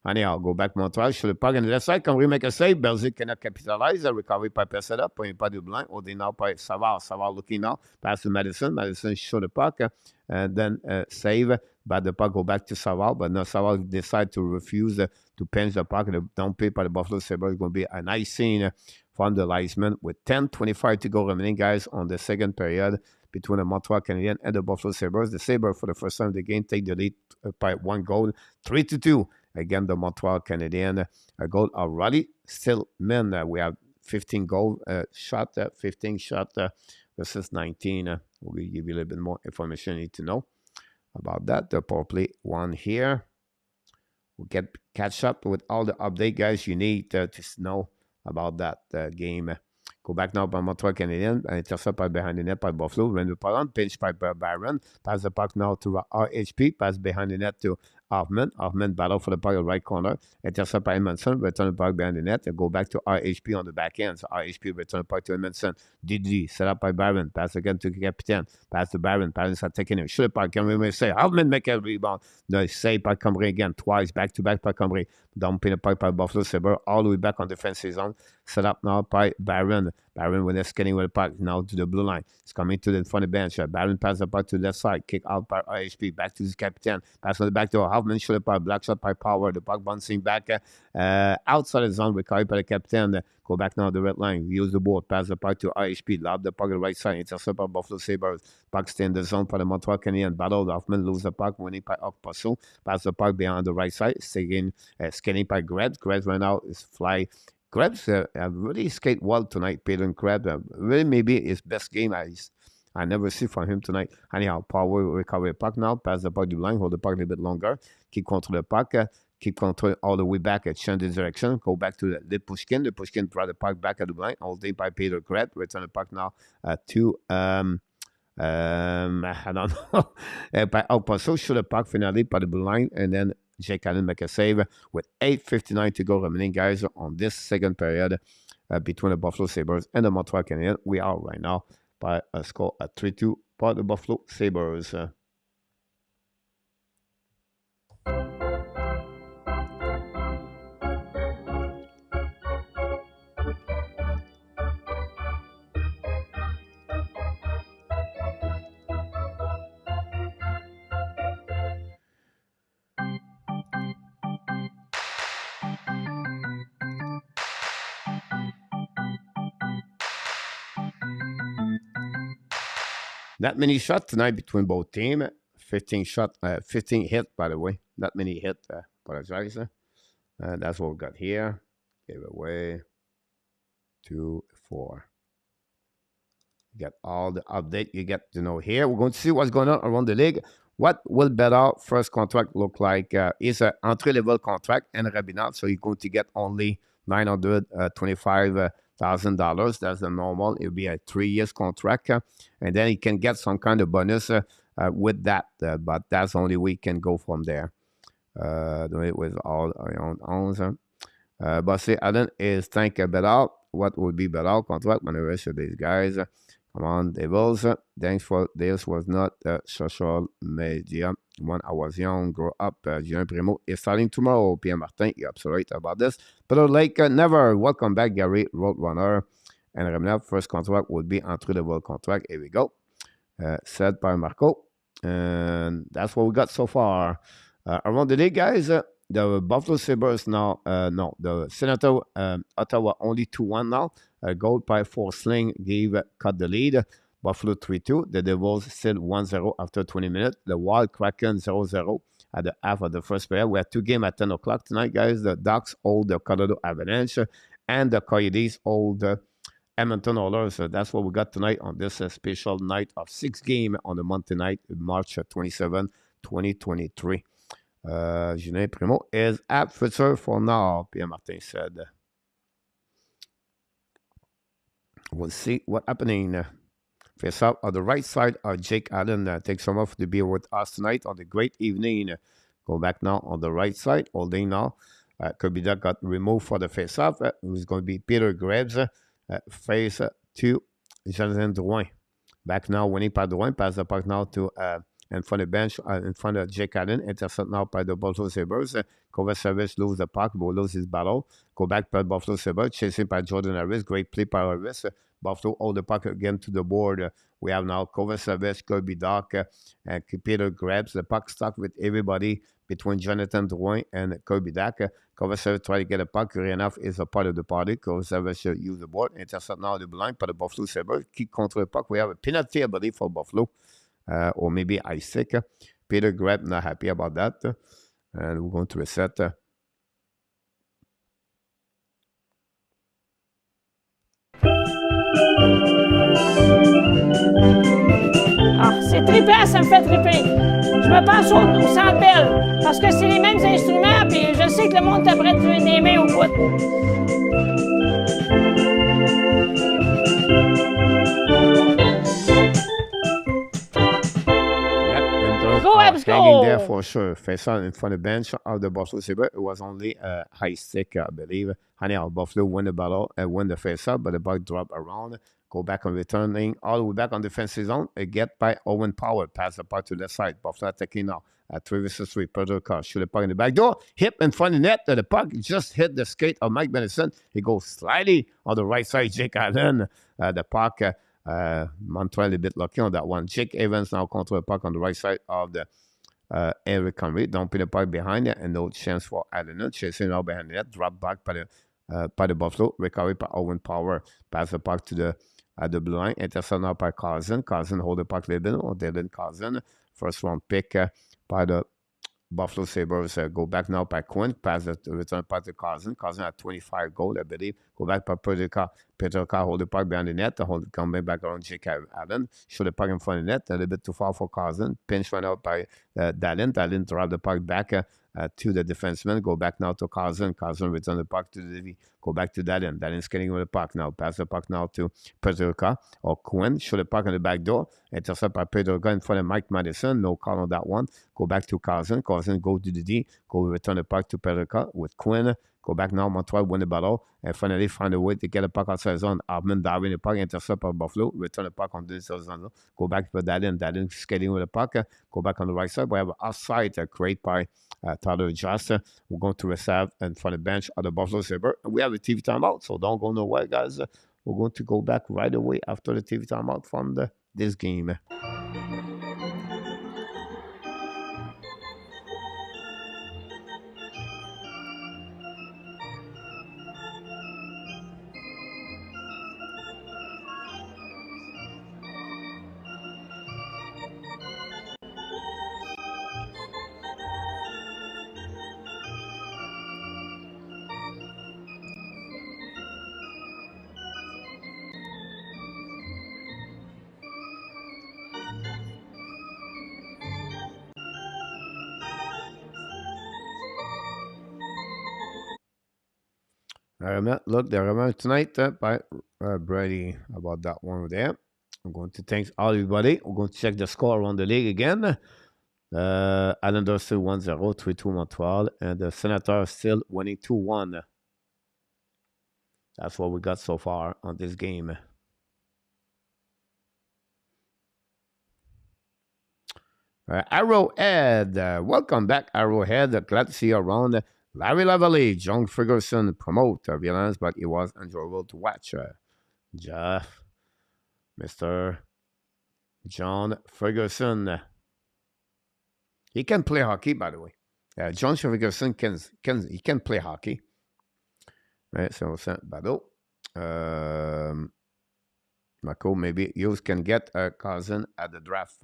Anyhow, go back Montreal sur le puck. And the left side, quand we make a save, Belgique cannot capitalize. Recovery by Peseda, point pas de blanc. Or they now by Savard looking now. Pass to Madison. Madison show the puck. And then save. But the puck go back to Savard. But now Savard decide to refuse to pinch the puck. The down pay by the Buffalo Sabres is going to be a nice scene from the linesman with 10:25 to go remaining, guys, on the second period between the Montreal Canadiens and the Buffalo Sabres. The Sabres, for the first time of the game, take the lead by 1 goal, 3-2. Again, the Montreal Canadiens, a goal already. Still, men, we have 15 goal shot, 15 shot versus 19. We'll give you a little bit more information you need to know about that. The power play 1 here. We'll catch up with all the update, guys, you need to know about that game. Go back now by Montreal Canadiens. Intercept by behind the net by Buffalo. Run the puck, pinch by Byron. Pass the puck now to RHP. Pass behind the net to Hoffman. Hoffman battle for the puck at right corner. Intercept by Edmondson. Return the puck behind the net. And go back to RHP on the back end. So RHP return the puck to Edmondson. Didi set up by Byron. Pass again to Capitaine. Pass to Byron. Byron start taking him. Shoot the puck. Can we say Hoffman make a rebound? No, save by Cambry again. Twice. Back to back by Cambry. Dumping the puck by Buffalo Sabres. All the way back on defensive zone. Set up now by Byron. Byron when they're scanning with the puck now to the blue line. It's coming to the front of the bench. Byron passes the puck to the left side. Kick out by RHP. Back to his captain. Pass on the back to Hoffman. Shoot the puck. Black shot by Power. The puck bouncing back outside the zone. Recovered by the captain. Go back now to the red line. Use the board. Pass the puck to RHP. Lob the puck on the right side. Intercept by Buffalo Sabres. Puck stay in the zone for the Montreal Canadiens. Battle. Hoffman lose the puck. Winning by Okpaso. Pass the puck behind the right side. Scanning by Grebs. Grebs right now is fly. Krebs really skate well tonight, Peter Krebs. Really maybe his best game I never see from him tonight. Anyhow, Power recover the puck now, pass the puck to the line, hold the puck a little bit longer, keep control the puck, keep control all the way back, change the direction, go back to the Pushkin. The Pushkin draw the puck back at the line, holding by Peter Krebs, return the puck now to I don't know. By Okpaso, shoot the puck finally by the blue line, and then Jake Allen make a save with 8:59 to go remaining, guys, on this second period between the Buffalo Sabres and the Montreal Canadiens. We are right now by a score at 3-2 for the Buffalo Sabres. Not many shots tonight between both teams. 15 hit, by the way. Not many hit. Apologize. That's what we got here. Give away 2, 4. You get all the update you get to know here. We're going to see what's going on around the league. What will better first contract look like? It's an entry-level contract and Rabinat, so you're going to get only $925,000. That's the normal. It'll be a 3 years contract, and then he can get some kind of bonus with that. But that's only we can go from there. Do it with all our own owns. But see, Allen is think better. What would be better contract when the rest of these guys? Come on, Devils. Thanks for this. Was not social media when I was young. Grow up. Julien Primo is starting tomorrow. Pierre Martin, you're absolutely right about this. But like never. Welcome back, Gary Roadrunner. And remember, first contract would be entry-level contract. Here we go. Said by Marco. And that's what we got so far. Around the day, guys, the Buffalo Sabres now, the Senator Ottawa only 2-1 now. Goal by Forsling cut the lead. Buffalo 3-2. The Devils still 1-0 after 20 minutes. The Wild Kraken 0-0 at the half of the first period. We have 2 games at 10 o'clock tonight, guys. The Ducks hold the Colorado Avalanche, and the Coyotes hold the Edmonton Oilers. So that's what we got tonight on this special night of 6 games on the Monday night, March 27, 2023. Julien Primo is at future for now, Pierre Martin said. We'll see what happening. Face up on the right side are Jake Allen. Takes some off to be with us tonight on the great evening. Go back now on the right side, holding now. Kirby Duck got removed for the face-off. Who's going to be Peter Graves. Face to Jonathan Drouin. Back now, winning by Drouin. Pass the puck now to in front of the bench, in front of Jake Allen. Intercept now by the Buffalo Sabres. Cover service, lose the puck, but lose his battle. Go back by Buffalo Sabres. Chasing by Jordan Harris. Great play by Harris. Buffalo hold the puck again to the board. We have now cover service, Kirby Doc, and Peter grabs the puck stuck with everybody between Jonathan Drouin and Kirby Doc. Cover service try to get a puck. Enough is a part of the party. Cover service use the board. Intercept now the blind by the Buffalo Sabres. Keep control the puck. We have a penalty, I believe, for Buffalo. Or maybe Isaac. Peter Grab not happy about that. And we're going to reset. Ah, c'est trippant, ça me fait tripper. Je me pense au Centre Bell, parce que c'est les mêmes instruments, puis je sais que le monde t'apprête des mains au bout. Go, Habs, go! Hanging there for sure. Face on in front of the bench of the Buffalo Sabres. It was only a high stick, I believe. Anyhow, Buffalo win the battle and win the face-up, but the puck drop around. Go back on returning all the way back on defensive zone. Get by Owen Power. Pass the puck to the side. Buffalo attacking now. 3 versus 3. Pedro Car. Shoot the puck in the back door. Hit in front of the net. The puck just hit the skate of Mike Benison. He goes slightly on the right side. Jake Allen. The puck. Montreal a bit lucky on that one. Jake Evans now control the puck on the right side of the Eric Henry. Dumping the puck behind it and no chance for Allen. Chasing out behind the net. Drop back by the Buffalo. Recovery by Owen Power. Pass the puck to the blue line. Intercept now by Carson. Carson hold the puck a little bit. Or Dylan Carson. First round pick by the Buffalo Sabres. Go back now by Quinn. Pass the return puck to Carson. Carson had 25 goals, I believe. Go back by Pedro Car. Pedro Car hold the puck behind the net. Coming back around Jake Allen. Shoot the puck in front of the net. A little bit too far for Carson. Pinch went out by Dallin. Dallin drop the puck back to the defenseman. Go back now to Carson. Carson return the puck to the DV. Go back to Dallin. Dallin skating with the puck now. Pass the puck now to Pedro Car or Quinn. Shoot the puck on the back door. Intercept by Pedro Car in front of Mike Madison. No call on that one. Go back to Carson. Carson go to the D. Go return the puck to Pedro Car with Quinn. Go back now. Montreal win the battle. And finally find a way to get the puck outside zone. Armand Darwin the puck. Intercept by Buffalo. Return the puck on the zone. Go back to Dallin. Dallin skating with the puck. Go back on the right side. We have an offside create by Tyler Just. We're going to reserve in front of the bench of the Buffalo Sabres. We have a TV timeout, so don't go nowhere, guys. We're going to go back right away after the TV timeout from this game. Look, the reminder tonight by Brady about that one over there. I'm going to thank everybody. We're going to check the score around the league again. Islanders still 1-0, 3-2 Montreal, and the Senators still winning 2-1. That's what we got so far on this game. Arrowhead, welcome back, Arrowhead. Glad to see you around. Larry Lavalley, John Ferguson promote violence, but it was enjoyable to watch. Jeff, Mr. John Ferguson. He can play hockey, by the way. John Ferguson can play hockey. Right, so Bado. Marco, maybe you can get a cousin at the draft.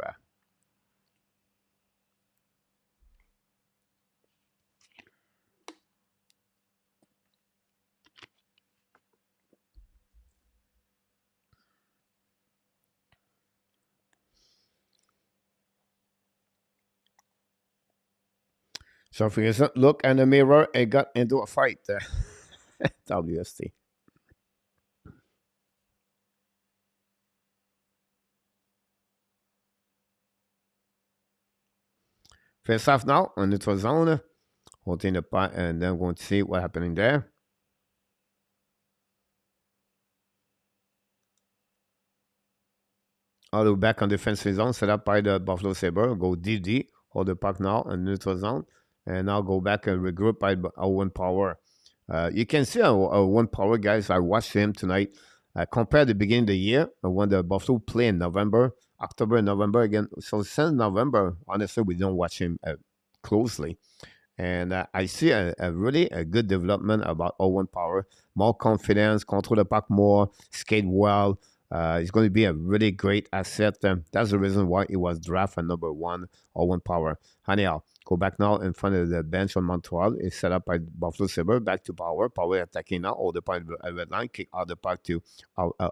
So if you doesn't look in the mirror and got into a fight, WST. Face off now on neutral zone. Holding the puck, and then we're going to see what's happening there. All the way back on defensive zone, set up by the Buffalo Sabres. Go DD, hold the puck now in neutral zone, and now go back and regroup by Owen Power. You can see Owen Power, guys. I watched him tonight. Compared to the beginning of the year, when the Buffalo play in November, October, November again. So since November, honestly, we don't watch him closely. And I see a really good development about Owen Power. More confidence, control the puck more, skate well. He's going to be a really great asset. That's the reason why he was drafted number 1, Owen Power. Anyhow, go back now in front of the bench on Montreal. It's set up by Buffalo Sabres. Back to Power. Power attacking now. All the puck at red line. Kick out the puck to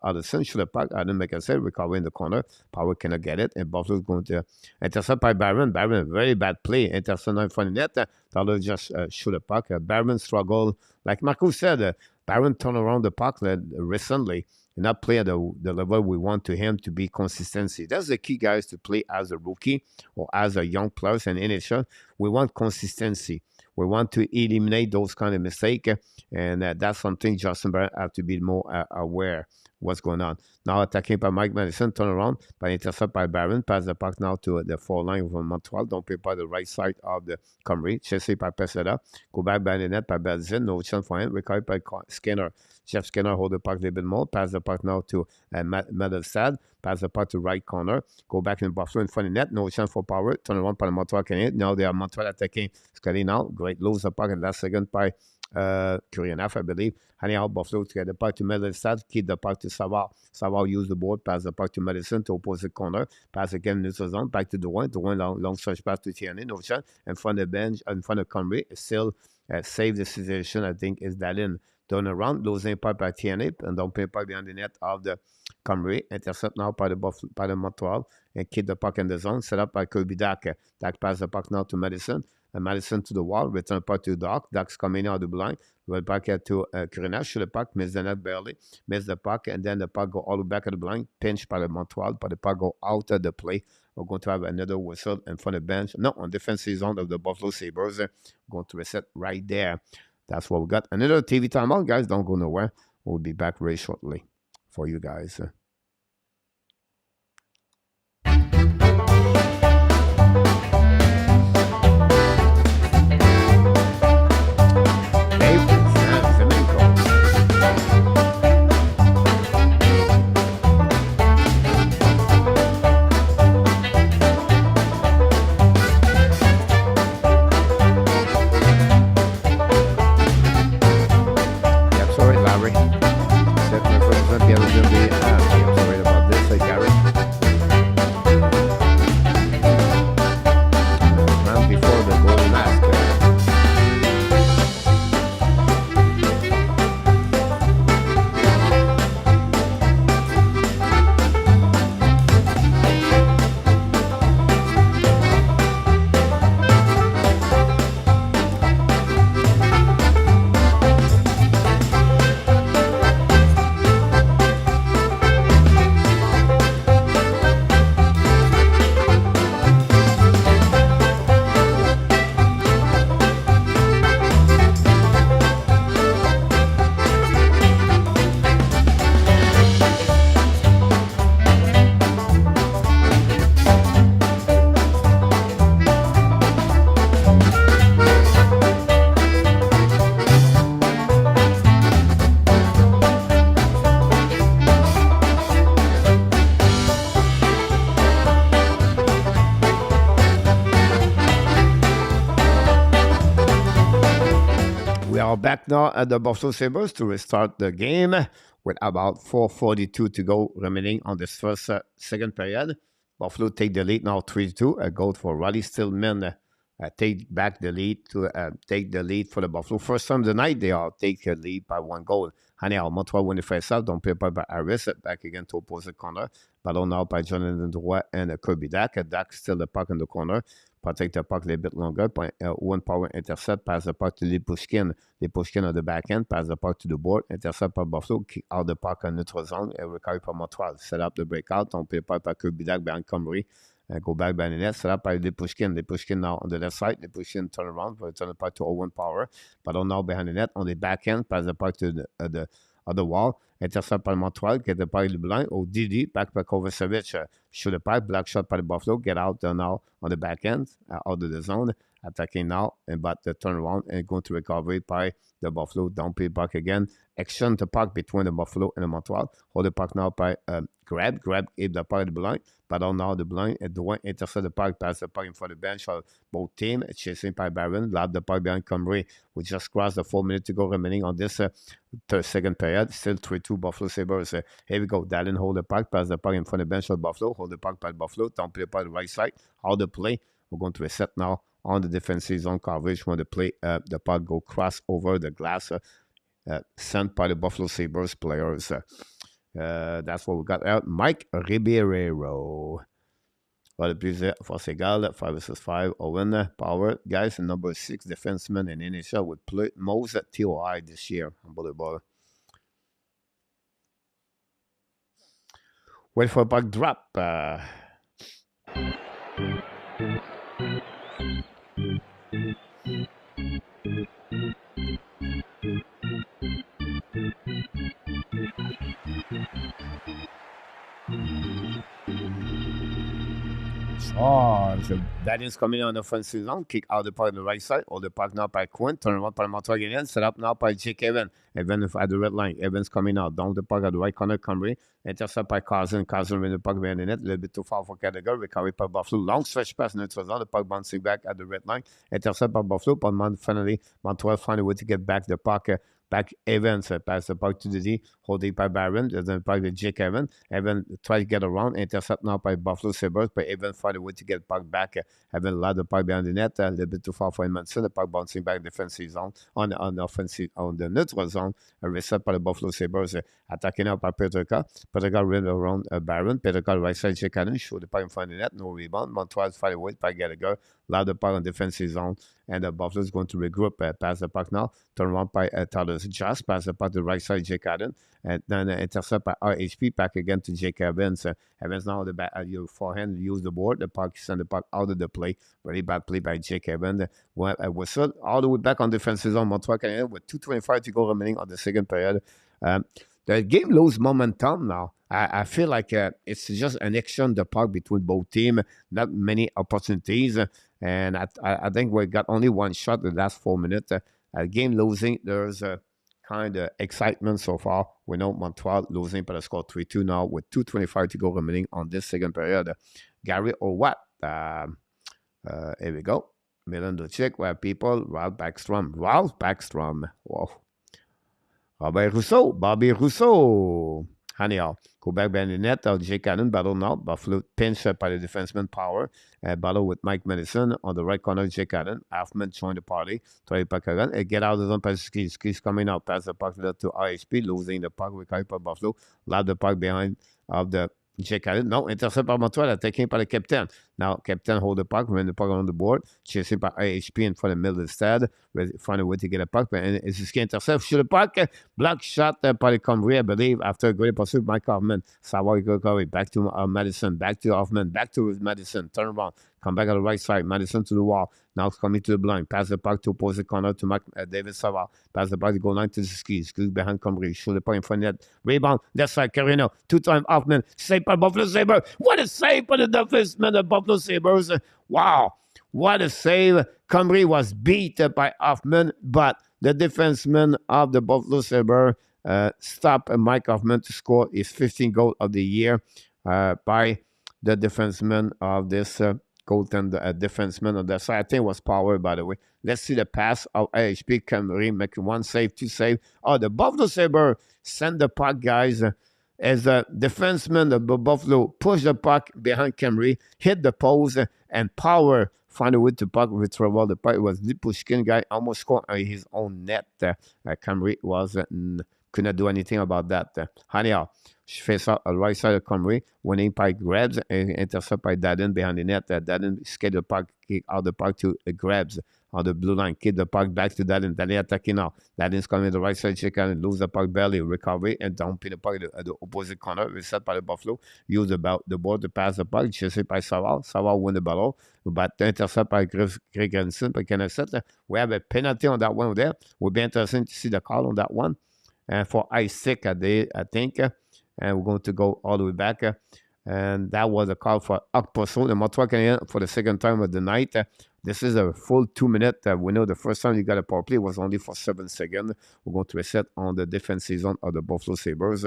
Allison. Shoot the puck. Adam McAsey recover in the corner. Power cannot get it. And Buffalo's going to intercept by Barron. Barron, very bad play. Intercept in front of net. Tyler just shoot the puck. Barron struggled. Like Marco said, Barron turned around the puck recently. Not play at the level we want to him to be consistency. That's the key, guys, to play as a rookie or as a young player in NHL. We want consistency. We want to eliminate those kind of mistakes, and that's something Justin Barrett have to be more aware what's going on. Now attacking by Mike Madison, turn around, by intercept by Barron, pass the puck now to the 4 line from Montreal. Don't play by the right side of the Comrie. Chase by Peseda. Go back by the net by Belzin. No chance for him. Recovered by Skinner. Jeff Skinner hold the puck a little bit more. Pass the puck now to Medelstad. Pass the puck to right corner. Go back in Buffalo in front of the net. No chance for Power. Turn around by the Montreal Canadiens. Now they are Montreal attacking Scotty now. Great lose the puck in last second by Kuryanov, I believe. Anyhow, Buffalo to get the puck to Medelstad. Keep the puck to Savard. Savard use the board. Pass the puck to Madison to opposite corner. Pass again neutral zone. Back to Drouin. Drouin long stretch pass to Tierney. No chance. In front of the bench. In front of Comrie. Still save the situation. I think is Dalin. Turn around, losing puck by Tierney, and don't pay puck behind the net of the Comrie. Intercept now by the Montreal, and keep the puck in the zone. Set up by Kirby Dak. Dak pass the puck now to Madison, and Madison to the wall. Return puck to Doc. Doc's coming out of the blind. Right back to Kuryanov. Shoot the puck, miss the net barely. Miss the puck, and then the puck go all the way back at the blind. Pinch by the Montreal, but the puck go out of the play. We're going to have another whistle in front of the bench. No, on defensive zone of the Buffalo Sabres. Going to reset right there. That's what we got. Another TV timeout, guys. Don't go nowhere. We'll be back very shortly for you guys. Back now at the Buffalo Sabres to restart the game with about 4:42 to go remaining on this second period. Buffalo take the lead now 3-2. A goal for Riley Stillman. Take back the lead to take the lead for the Buffalo. First time tonight, they all take a lead by 1 goal. Anyhow, Montreal win the face-off. Don't play by Harris. Back again to opposite corner. Ballon now by Jonathan Drouin and Kirby Dak. Dak still the puck in the corner. protect the puck a little bit longer. One power intercept, pass the puck to Lipushkin. Lipushkin on the back end, pass the puck to the board, intercept par Buffalo, kick out the puck en neutral zone, et recover par Montreal. Set up the breakout, on peut pas par Kirby-Dak behind Comrie. Go back by the net, set up by Lipushkin. Lipushkin now on the left side. Lipushkin turn around, turn the puck to 0-1 power. But now behind the net, on the back end, pass the puck to the other wall. Intercept par Montreal, get the puck blind. Oh, Didi, back by Kovacevic. Shoot the puck, black shot by the Buffalo. Get out now on the back end, out of the zone. Attacking now, but the turn around and going to recovery by the Buffalo. Don't play puck again. Exchange the puck between the Buffalo and the Montreal. Hold the puck now by grab, keep the puck blind. But now the blind, and the one intercept the puck, pass the puck in front of the bench of both teams. Chasing by Barron, lob the puck behind Comrie. We just crossed the 4 minutes to go remaining on this second period. Still 3-2 Buffalo Sabres. Here we go. Dallin hold the puck, pass the puck in front of the bench of Buffalo. Hold the puck by Buffalo. Don't play the puck the right side. How the play. We're going to reset now on the defensive zone coverage when the play, the puck go cross over the glass, sent by the Buffalo Sabres players. That's what we got out. Mike Ribeiro. Voilà, plus force égale, 5 versus 5. Owen Power, guys, number 6 defenseman in NHL would play most at TOI this year. Unbelievable. Wait for a puck drop. Oh, so that is coming on the offensive zone. Kick out the puck on the right side. All the puck now by Quinn. Turn around by Montreal again. Set up now by Jake Evans. Evans at the red line. Evans coming out. Down the puck at the right corner. Comrie. Intercept by Cousin. Cousin with the puck behind the net. A little bit too far for Gallagher. Recovery by Buffalo. Long stretch pass. Neutral zone. The puck bouncing back at the red line. Intercept by Buffalo. But finally, Montreal find a way to get back the puck. Back Evans, pass the puck to the D, holding by Barron, then the puck to Jake Evans. Evans try to get around, intercept now by Buffalo Sabres, but Evans find a way to get puck back. Evans allowed the puck behind the net, a little bit too far for Edmondson. The puck bouncing back defensive zone on the offensive on the neutral zone. A reset by the Buffalo Sabres, attacking out by Petrka. Petrka ran around Barron. Petrka right side Jake Evans, shoot the puck in front of the net, no rebound. Montreal find a way by Gallagher, allowed the puck on defensive zone, and the Buffalo is going to regroup, pass the puck now, turn around by Tyler. Just pass the puck to the right side, Jake Allen, and then intercept by RHP, back again to Jake Evans. Evans now the back, your forehand, use the board, the puck, send the puck out of the play. Very bad play by Jake Evans. Whistle all the way back on defensive zone. Montreal Canadiens with 2:25 to go remaining on the second period. The game loses momentum now. I feel like it's just an exchange the puck between both teams. Not many opportunities, and I think we got only one shot in the last 4 minutes. Game losing, there's a kind of excitement so far. We know Montreal losing by the score 3-2 now with 2:25 to go remaining on this second period. Gary or what? Here we go. Milan Duchek, where people, Ralph Backstrom. Wow. Bobby Rousseau. Anyhow, go back behind the net. Jake Allen battle now. Buffalo pinch by the defenseman Power. Battle with Mike Madison on the right corner. Jake Allen. Halfman joined the party. Try puck again. Get out of the zone. Pass skis. Skis coming out. Pass the puck to RHP. Losing the puck. Recovered by Buffalo. Loud the puck behind of the Jake Allen. No, intercept by Montreal. Taken by the captain. Now, captain hold the puck. Run the puck on the board. Chasing by RHP in front of the middle of the stade. Find a way to get a puck. And it's a ski intercept. Shoot the puck. Block shot by the Comrie, I believe, after a great pursuit by Hoffman. Savoy recovery. Back to Madison. Back to Hoffman. Back to Madison. Turn around. Come back on the right side. Madison to the wall. Now it's coming to the blind. Pass the puck to opposite corner to David Savard. Pass the puck to goal line to the skis. Skis behind Comrie. Shoot the puck in front of net. Rebound. Left side. Carino. Two-time Hoffman. Save by Buffalo Sabres. What a save by the defenseman of Buffalo Sabres. Wow. What a save. Comrie was beat by Hoffman, but the defenseman of the Buffalo Sabres stopped Mike Hoffman to score his 15th goal of the year by the defenseman of this goaltender, defenseman on that side. I think it was Power, by the way. Let's see the pass of AHP. Comrie making one save, two save. Oh, the Buffalo Sabres send the puck, guys. As a defenseman of Buffalo push the puck behind Comrie, hit the post, and Power find a way to puck retrieval. The puck was Lipushkin guy almost scored on his own net. Comrie was could not do anything about that. Anyhow, face out a right side of Conway, winning by grabs and intercept by Daden behind the net. Daden skate the puck, kick out the puck to grabs on the blue line, kick the puck back to Daden. Daden attacking now. Daden's coming to the right side, check out and lose the puck barely, recovery and dumping the puck at the opposite corner, reset by the Buffalo, use about the board to pass the puck, chased by Savard. Savard win the ball, but intercept by Greg Hansen by Kenneth. We have a penalty on that one there. Will be interesting to see the call on that one. And for I-6, I think. And we're going to go all the way back. And that was a call for Okposo, the Montreal Canadiens, for the second time of the night. This is a full 2 minutes. We know the first time you got a power play was only for 7 seconds. We're going to reset on the defensive zone of the Buffalo Sabres.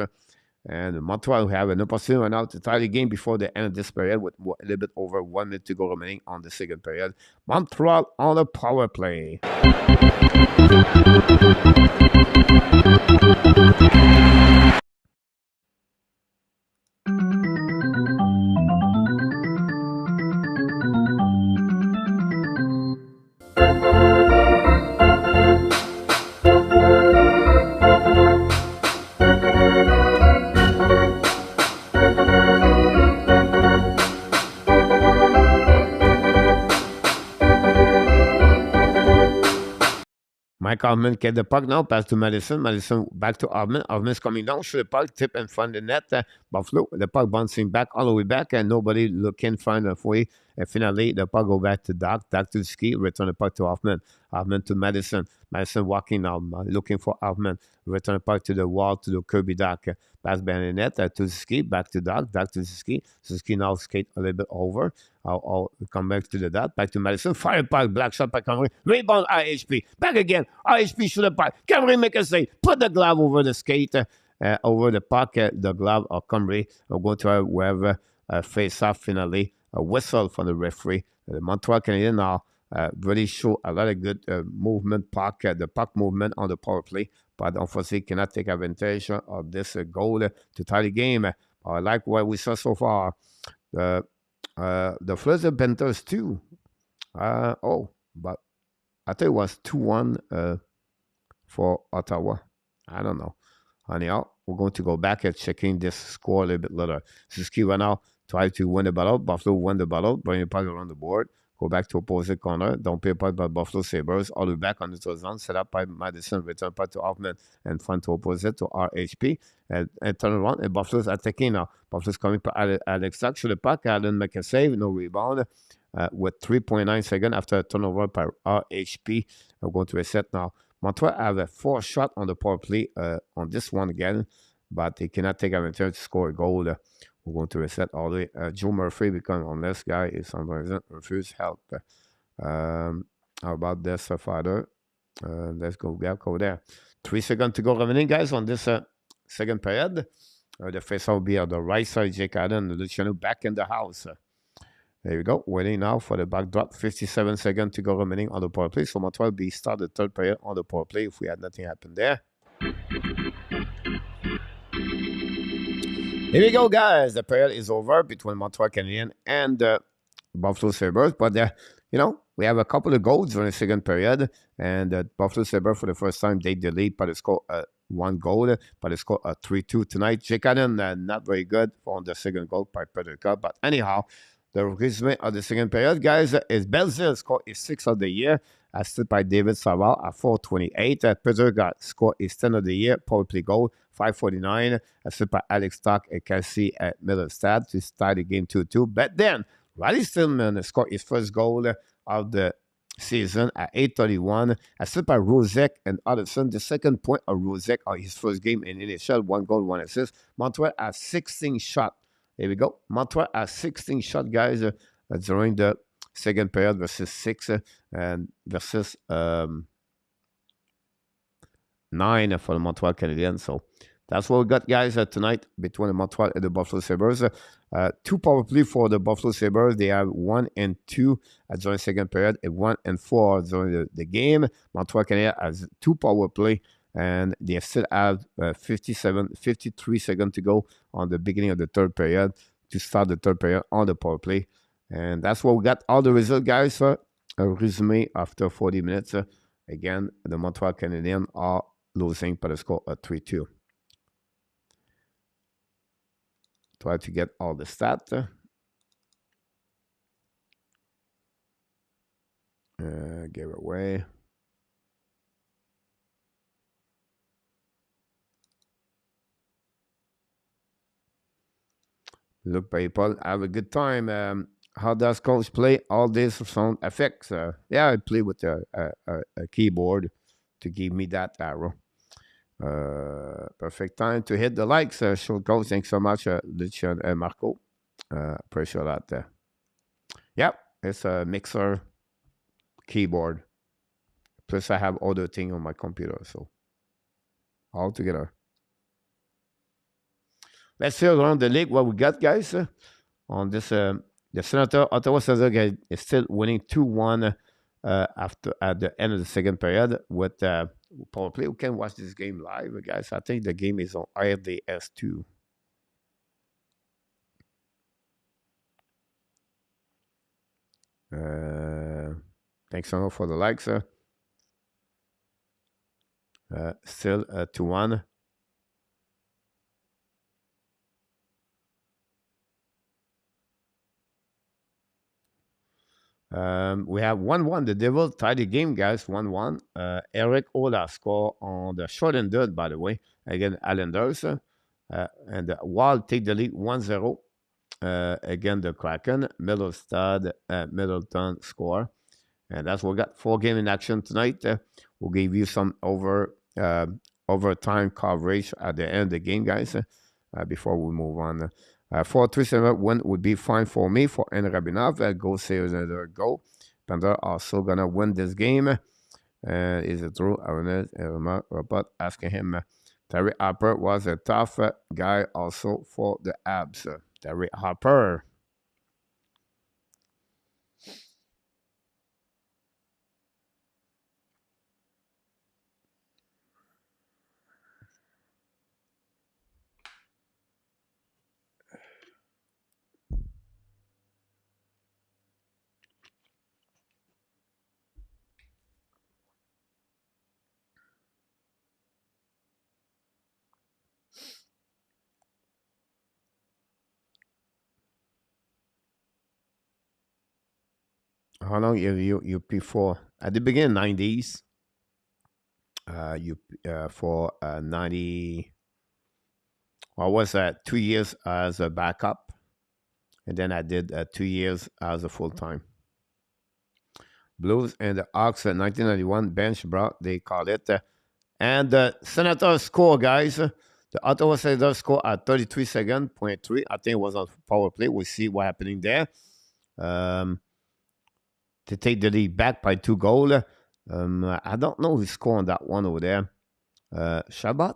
And Montreal have an opportunity right now to tie the game before the end of this period with a little bit over 1 minute to go remaining on the second period. Montreal on the power play. Mike Hoffman get the puck now, pass to Madison. Madison back to Hoffman. Hoffman's coming down, shoot the puck, tip in front of the net. Buffalo, the puck bouncing back all the way back, and nobody looking find a way. And finally, the puck go back to Doc. Doc to the ski, return the puck to Hoffman. Hoffman to Madison. Madison walking now, looking for Hoffman. Return the puck to the wall, to the Kirby Doc. Pass behind the net, to the ski, back to Doc. Doc to the ski. Ski now skate a little bit over. I'll come back to the dot. Back to Madison. Fire puck, black shot by Conway. Rebound, IHP. Back again. IHP shoot the puck. Conway make a save. Put the glove over the skate, over the puck. The glove of Conway. I'm going to have wherever face off finally. A whistle from the referee. The Montreal Canadiens now really show a lot of good movement, the puck movement on the power play, but unfortunately cannot take advantage of this goal to tie the game. I like what we saw so far. The Fleurs of Panthers too. But I think it was 2-1 for Ottawa. I don't know. Anyhow, we're going to go back and checking this score a little bit later. Suzuki right now try to win the battle. Buffalo won the battle, bring the puck around the board. Go back to opposite corner. Don't pay puck by Buffalo Sabres. All the way back on the third zone. Set up by Madison. Return puck to Hoffman. And front to opposite to RHP. And turn around. And Buffalo's attacking now. Buffalo's coming for Alexandre. Shoot the puck. Allen make a save. No rebound. With 3.9 seconds after a turnover by RHP. I'm going to reset now. Montreal have a 4 shot on the power play on this one again. But they cannot take advantage to score a goal. We're going to reset all the way. Joe Murphy, because on this guy is sometimes refuse help. How about this father? Let's go back over there. 3 seconds to go remaining, guys, on this second period. The face will be on the right side. Jake Allen and Luciano back in the house. There we go. Waiting now for the back drop. 57 seconds to go remaining on the power play. So Montreal will be start the third period on the power play if we had nothing happen there. Here we go, guys. The period is over between Montreal Canadiens and Buffalo Sabres. But, we have a couple of goals during the second period. And Buffalo Sabres, for the first time, they delayed by the score 1 goal. But the score 3-2 tonight. Jake Allen, not very good on the second goal by Peterka. But anyhow, the resume of the second period, guys, is Belzile score is 6th of the year. Assisted by David Savard at 4:28. Peterka score is 10th of the year. Power play goal. 5:49, assisted by Alex Stock and Kelsey at Milestad to start the game 2-2. But then, Riley Stillman scored his first goal of the season at 8:31, assisted by Rozek and Addison. The second point of Rozek on his first game in NHL, 1 goal, 1 assist. Montreal has 16 shots. There we go. Montreal has 16 shots, guys, during the second period versus 6 and versus 9 for the Montreal Canadiens. So that's what we got, guys, tonight between the Montreal and the Buffalo Sabres. 2 power play for the Buffalo Sabres. They have 1 and 2 during the second period and 1 and 4 during the game. Montreal Canadiens has 2 power play, and they still have 53 seconds to go on the beginning of the third period to start the third period on the power play. And that's what we got. All the results, guys. A resume after 40 minutes. Again, the Montreal Canadiens are losing by the score of 3-2. try to get all the stats. Give away. Look, people, have a good time. How does coach play all these sound effects? Yeah, I play with a keyboard to give me that arrow. Perfect time to hit the likes. Show coach, thanks so much, Lucian and Marco. Appreciate that. Yep, it's a mixer keyboard. Plus, I have other thing on my computer, so all together. Let's see around the league what we got, guys. On this, the Senator Ottawa Senator is still winning 2-1 after at the end of the second period with power play. We can watch this game live, guys. I think the game is on IRDS2. Thanks so much for the likes. Still 2-1. We have 1-1. The Devil tied the game, guys. 1-1. Eric Ola score on the shortened, by the way, again, Islanders. And Wild take the lead 1-0. Again, the Kraken. Middleton score. And that's what we got. 4 games in action tonight. We'll give you some overtime coverage at the end of the game, guys, before we move on. 4-3-7 win would be fine for me. For N. Rabinov, go save another goal. Panther also gonna win this game. Is it true? Robert asking him. Terry Harper was a tough guy also for the Habs. Terry Harper. How long you before? At the beginning 90s. You for 90. I was 2 years as a backup, and then I did 2 years as a full time. Blues and the Hawks 1991 bench brought they call it, and the Senators score, guys. The Ottawa Senators score at 33 seconds, .3. I think it was on power play. We'll see what happening there. To take the lead back by 2 goals. I don't know who scored on that one over there. Shabbat.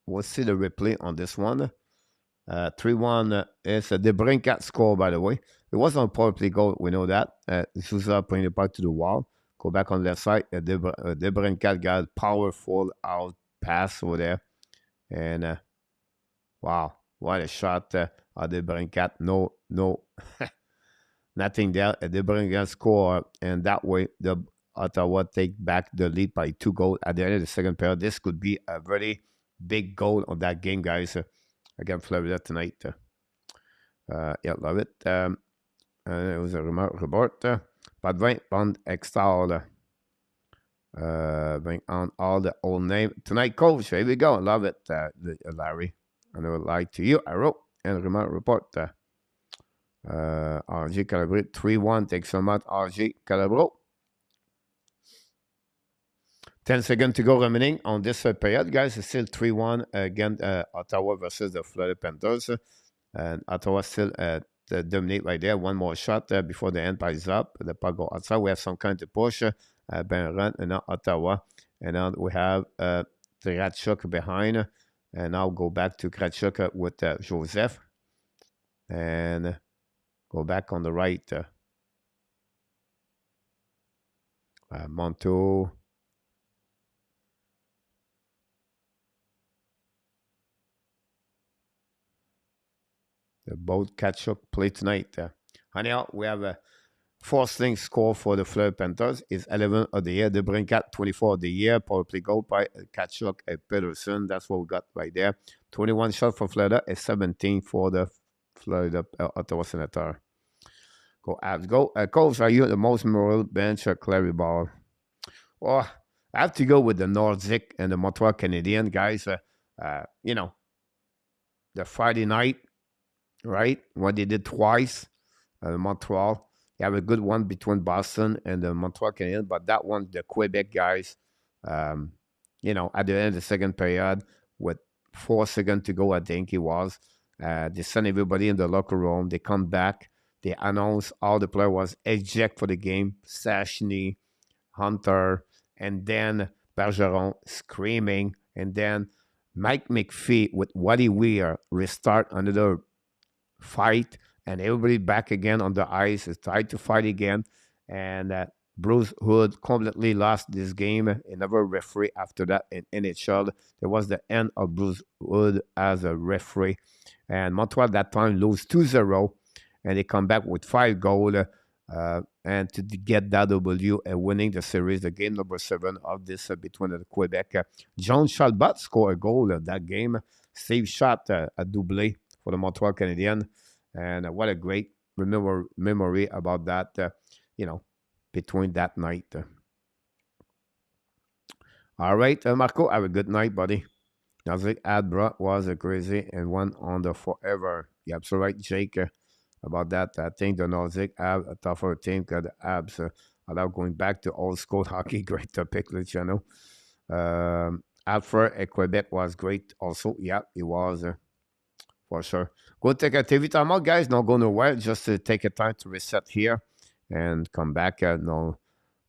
We'll see the replay on this one. 3-1 is a DeBrincat score, by the way. It wasn't a power play goal, we know that. Sousa putting the puck to the wall. Go back on the left side. DeBrincat got powerful out pass over there. And wow, what a shot of DeBrincat. No, nothing there. DeBrincat score, and that way the Ottawa take back the lead by 2 goals at the end of the second period. This could be a very big goal on that game, guys. Again, Florida tonight. Yeah, love it. It was a report. Pas de 20 pounds extra. 20 on all the old name. Tonight, coach. Here we go. Love it, Larry. And I would like to you, Arrow, and remote report. RG Calabre 3-1. Thanks so much, RG Calabro. 10 seconds to go remaining on this period, guys. It's still 3-1 against Ottawa versus the Florida Panthers. And Ottawa still dominate right there. One more shot before the end piles up. The puck go outside. We have some kind of push. Ben Run and now Ottawa. And now we have Kratchuk behind. And now go back to Kratchuk with Joseph. And go back on the right. Monto. The both catch-up play tonight. Anyhow, we have Forsling score for the Fleur Panthers is 11 of the year. DeBrincat, 24 of the year. Power play goal by Kachuk and Peterson. That's what we got right there. 21 shots for Florida and 17 for the Florida Ottawa Senator. Go Abs. Go. Coach, are you the most memorable bench at Clary Ball? Well, I have to go with the Nordic and the Montreal Canadiens, guys. You know, the Friday night, right? What they did twice, Montreal. You have a good one between Boston and the Montreal Canadiens, but that one, the Quebec guys, you know, at the end of the second period, with 4 seconds to go, I think it was, they sent everybody in the locker room. They come back. They announce all the players was ejected for the game. Sashny, Hunter, and then Bergeron screaming, and then Mike McPhee with Waddy Weir restart another fight, and everybody back again on the ice is tried to fight again, and Bruce Hood completely lost this game. Another referee after that in NHL. It was the end of Bruce Hood as a referee, and Montreal that time lose 2-0, and they come back with 5 goals. And to get that W and winning the series, the game number 7 of this between the Quebec. John Chalbot scored a goal that game. Steve shot a doublé for the Montreal Canadiens. And what a great memory about that, you know, between that night. All right, Marco, have a good night, buddy. Nazik Adbra was a crazy and one on the forever. You're absolutely right, Jake. About that, I think the Nordic have a tougher team because the Habs allow going back to old school hockey. Great topic, Luciano. Alfred at Quebec was great also. Yeah, it was for sure. Go take a TV time out, guys. Not go nowhere. Just to take a time to reset here and come back. No,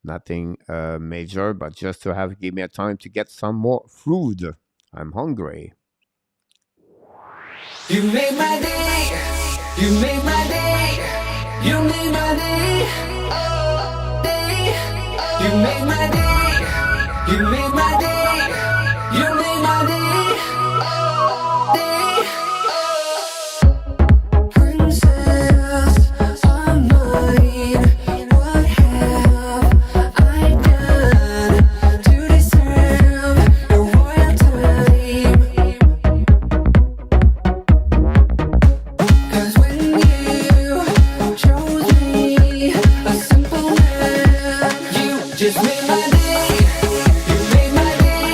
nothing major, but just to give me a time to get some more food. I'm hungry. You made my day. You made my day. You made my day. Oh, day. You made my day. You made my day. You made my day. Oh, day. Oh. Princess of mine, what have I done to deserve your royalty? 'Cause when you chose me, a simple man, you just made my day. You made my day.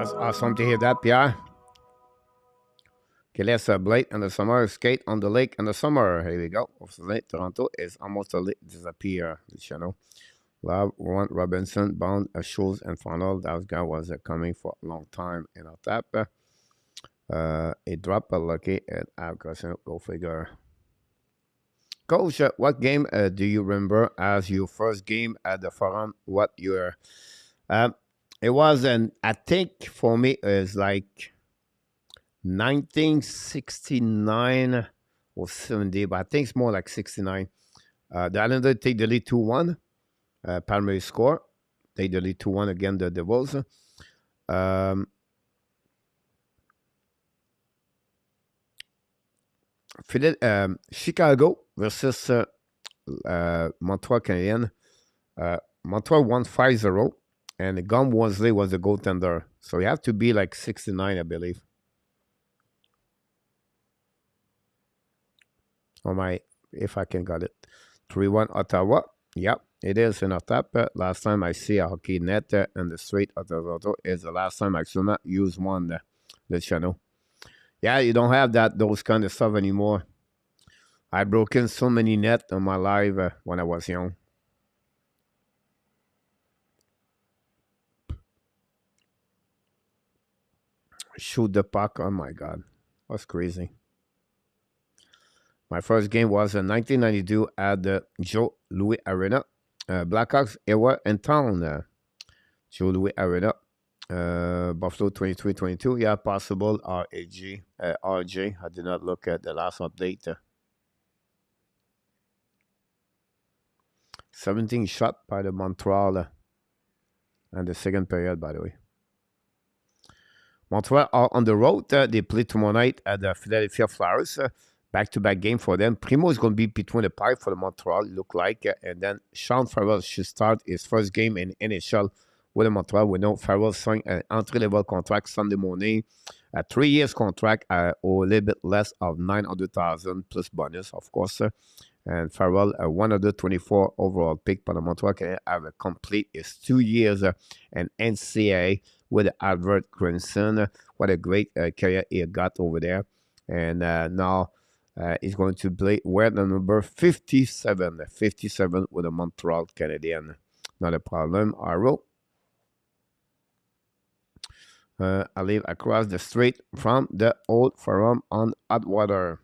That's awesome to hear that, Pierre. Okay, let's Blake in the summer, skate on the lake in the summer. Here we go. Toronto is almost a disappear, Luciano. Love, Warren Robinson, Bond, Schultz, and Funnel. That guy was coming for a long time in our tap. It dropped a lucky at Alexandre. Go figure. Coach, what game do you remember as your first game at the Forum? What year? It was I think for me, it's like 1969 or 70, but I think it's more like 69. The Islanders take the lead 2-1. Primary score. Take the lead 2-1 against the Devils. Chicago versus Montreal Canadiens. Montreal won 5-0, and Gum Worsley was the goaltender. So you have to be like 69, I believe. If I can get it. 3-1 Ottawa. Yep, it is in Ottawa. Last time I see a hockey net in the street of Toronto is the last time I actually used one, the channel. Yeah, you don't have those kind of stuff anymore. I broken so many net on my life when I was young. Shoot the puck. Oh my God. That's crazy. My first game was in 1992 at the Joe Louis Arena. Blackhawks era in town. Joe Louis Arena. Buffalo 23-22. Yeah, possible. RJ. I did not look at the last update. 17 shot by the Montreal. And the second period, by the way. Montreal are on the road. They play tomorrow night at the Philadelphia Flyers. Back-to-back game for them. Primo is going to be between the pipe for the Montreal, look like. And then Sean Farrell should start his first game in NHL with the Montreal. We know Farrell signed an entry-level contract Sunday morning. A 3 years contract or a little bit less of $900,000 plus bonus, of course. And Farrell, a 124 overall pick for the Montreal can have a complete his 2 years and NCAA with the Albert Grinson. What a great career he got over there. And now he's going to play wear the number 57. 57 with the Montreal Canadiens. Not a problem. Arrow. I live across the street from the old Forum on Atwater.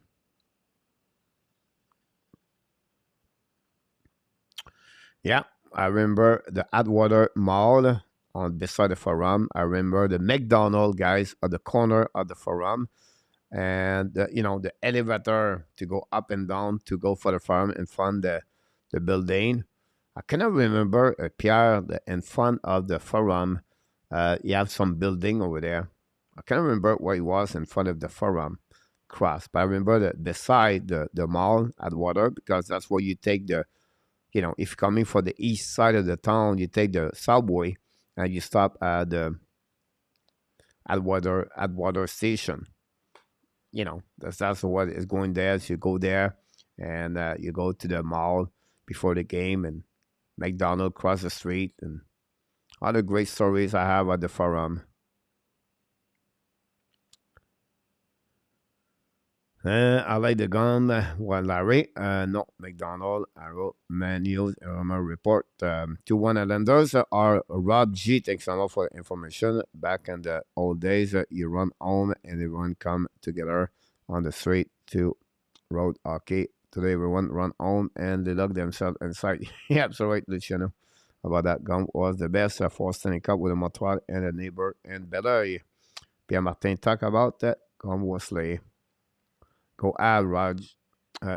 Yeah, I remember the Atwater Mall on beside the Forum. I remember the McDonald's guys at the corner of the Forum. And, the elevator to go up and down to go for the Forum in front of the building. I cannot remember, Pierre, in front of the Forum, you have some building over there. I can't remember what it was in front of the Forum cross, but I remember that beside the mall at Water, because that's where you take the, if you're coming for the east side of the town, you take the subway and you stop at the Water station. That's what is going there. So you go there and you go to the mall before the game and McDonald's across the street and other great stories I have at the Forum. I like the gun. Well, Larry, no, McDonald, Arrow, Manuel, report. 2-1 Islanders are Rob G. Thanks a lot for the information. Back in the old days, you run home and everyone come together on the street to road hockey. Today, everyone run home and they lock themselves inside. Yeah, so right, Luciano. about that. Gum was the best for Stanley Cup with the Montreal and a neighbor in Belleuil. Pierre-Martin talk about that. Gum Wesley. Go Al Raj.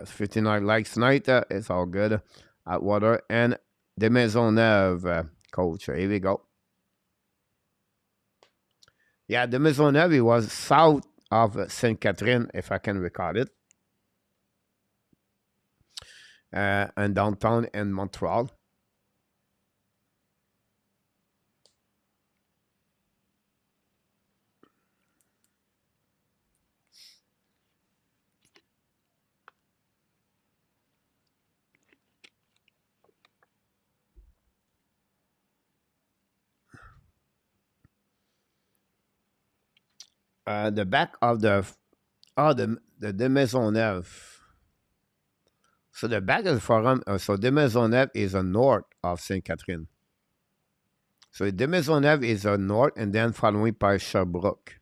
59 likes tonight. It's all good. Atwater and De Maisonneuve, coach. Here we go. Yeah, De Maisonneuve, he was south of Sainte Catherine, if I can recall it. And downtown in Montreal. The back of the De Maisonneuve. So the back of the forum, so De Maisonneuve is north of Sainte Catherine. So De Maisonneuve is north and then following by Sherbrooke.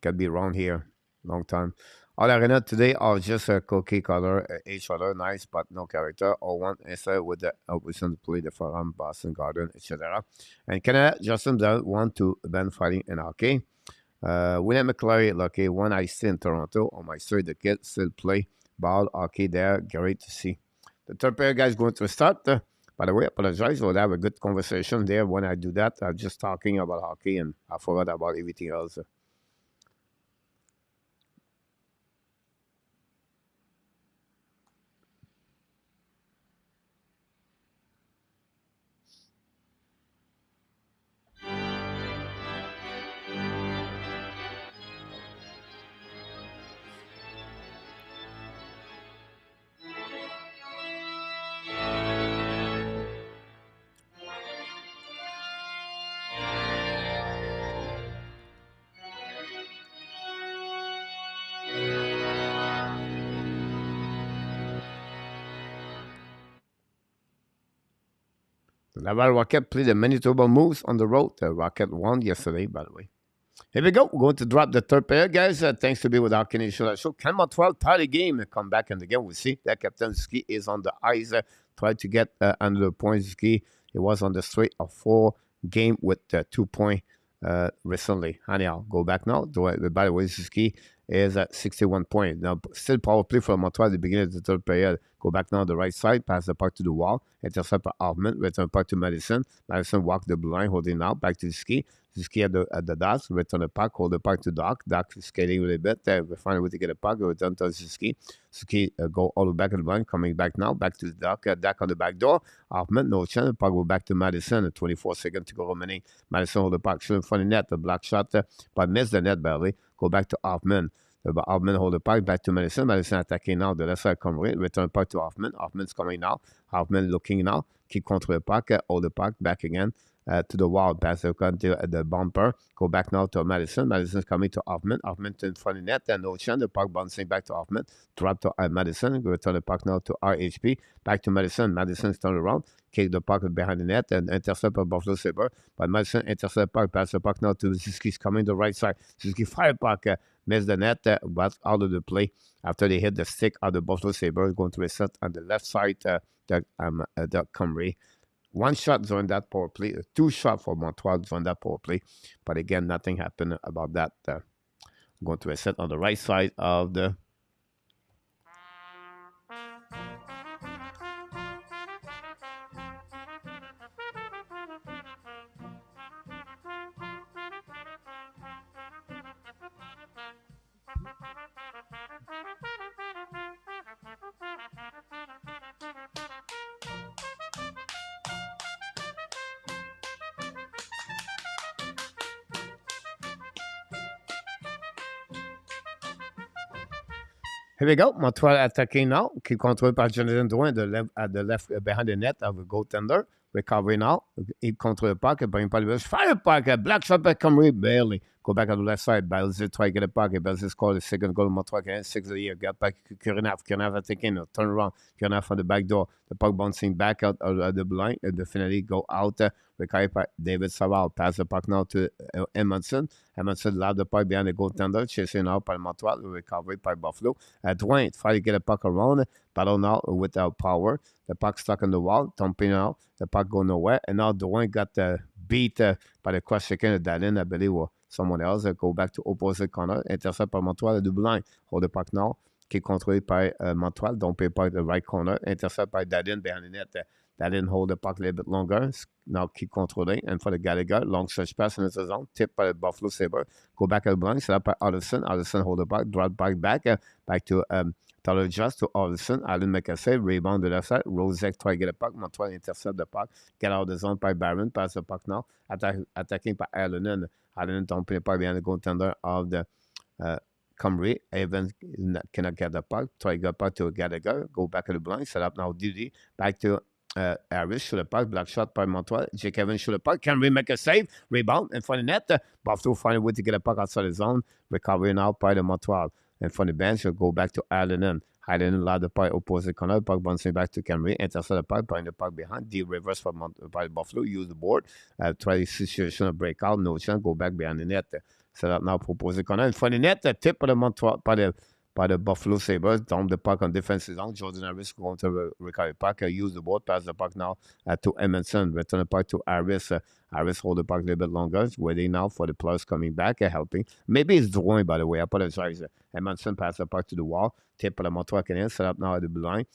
Could be wrong here. Long time. All arena today are just a cookie color, each other nice but no character. Or one instead with the opposition to play the forum, Boston Garden, etc. And Canada Justin does want to ban fighting in hockey. William McClary, lucky one I see in Toronto. On my story, the kids still play ball hockey there. Great to see. The third pair guys going to start. By the way, I apologize. We'll have a good conversation there when I do that. I'm just talking about hockey and I forgot about everything else. The Laval Rocket played the Manitoba Moose on the road. The Rocket won yesterday, by the way. Here we go. We're going to drop the third pair, guys. Thanks to be with our Canadian show. Can Montreal tie the game and come back in the game? We'll see. That Captain Ski is on the ice. Tried to get under the points. Ski. He was on the streak of 4 game with 2 points recently. Anyhow, go back now. By the way, Ski is at 61 points. Now, still power play for Montreal at the beginning of the third period. Go back now on the right side, pass the puck to the wall, intercept by Hoffman, return puck to Madison. Madison walk the blue line, holding out, back to Ski. Ski at the dots, return the puck, hold the puck to Doc. Doc skating a little bit. We find a way to get a puck, return to Ski. Ski go all the way back at the line, coming back now, back to Doc. Doc on the back door. Hoffman, no chance. The puck go back to Madison. 24 seconds to go remaining. Madison hold the puck, shoot in front of the net. The block shot, but missed the net barely. Go back to Hoffman. Hoffman hold the puck back to Madison. Madison attacking now. The left side come right. Return puck to Hoffman. Hoffman's coming now. Hoffman looking now. Keep control the puck. Hold the puck back again to the wall. Pass the puck to the bumper. Go back now to Madison. Madison's coming to Hoffman. Hoffman in front of the net. And no chance. The puck bouncing back to Hoffman. Drop to Madison. Return the puck now to RHP. Back to Madison. Madison's turned around. Kick the puck behind the net and intercept by Buffalo Sabre. But Madison intercept puck. Pass the puck now to Suzuki's coming the right side. Suzuki fire puck. Missed the net, but out of the play after they hit the stick of the Buffalo Sabres, going to reset on the left side, the Comrie. 1 shot during that power play, 2 shots for Montreal during that power play, but again, nothing happened about that. Going to reset on the right side of the Here we go. Montreal attacking now. Keep controlled by Jonathan Drouin at the left behind the net of the goaltender. Recovery now. He control the puck. Bring puck. Fire puck. Black shot by Comrie. Barely. Go back on the left side. Belzil try to get it back. Belzil scored the second goal of Montreal Canadiens, 6 of the year. Got back to Kurnav. Kurnav attacking, turn around. Kurnav on the back door. The puck bouncing back out of the blind. And the finally go out. Recovered by David Savard. Pass the puck now to Edmondson. Edmondson lobbed the puck behind the goaltender. Chasing out by Montreal. Recovered by Buffalo. Dwayne try to get a puck around. Battle now without power. The puck stuck on the wall. Thumping out. The puck go nowhere. And now Dwayne got beat by the cross checking of Dalin, I believe, or someone else. Go back to opposite corner. Intercept par Montreal, double line. Hold the puck now. Qui est contrôlé par Montreal. Don't pay by the right corner. Intercept by Dalin behind the net. Dalin hold the puck a little bit longer. Now keep controlling. And for the Gallagher, long stretch pass in the zone. Tip by the Buffalo Sabres. Go back at the blind. Set up by Alderson. Alderson hold the puck. Drop back to Tyler Just to Alderson. Allen make a save. Rebound to the left side. Rosek try to get a puck. Montreal intercept the puck. Get out of the zone by Barron. Pass the puck now. Attacking by Allen. Allen don't play the puck behind the goaltender of the Comrie. Evans cannot get the puck. Try to get puck to Gallagher. Go back to the blind. Set up now Duty. Back to Harris. Shoot the puck. Black shot by Montreal. Jake Evans shoot the puck. Can we make a save? Rebound in front of the net. Buffalo find a way to get a puck outside the zone. Recovery now by the Montreal. And from the bench, you'll go back to Allen. Allen allowed the puck opposite corner. Puck bouncing back to Camry. Intercept the puck, buying the puck behind. D reverse by Buffalo. Use the board. Try the situation of breakout. No chance. Go back behind the net. Set up now for opposite corner. And from the net, the tip of the Montreal by the Buffalo Sabres. Dump the puck on defensive zone. Jordan Harris going to recover the puck. Use the board. Pass the puck now to Edmondson. Return the puck to Harris. Harris hold the puck a little bit longer. Waiting now for the plus coming back helping. Maybe it's drawing, by the way. I apologize. Edmondson pass the puck to the wall. Tip of the Montreal Canadiens. Set up now at the blue line.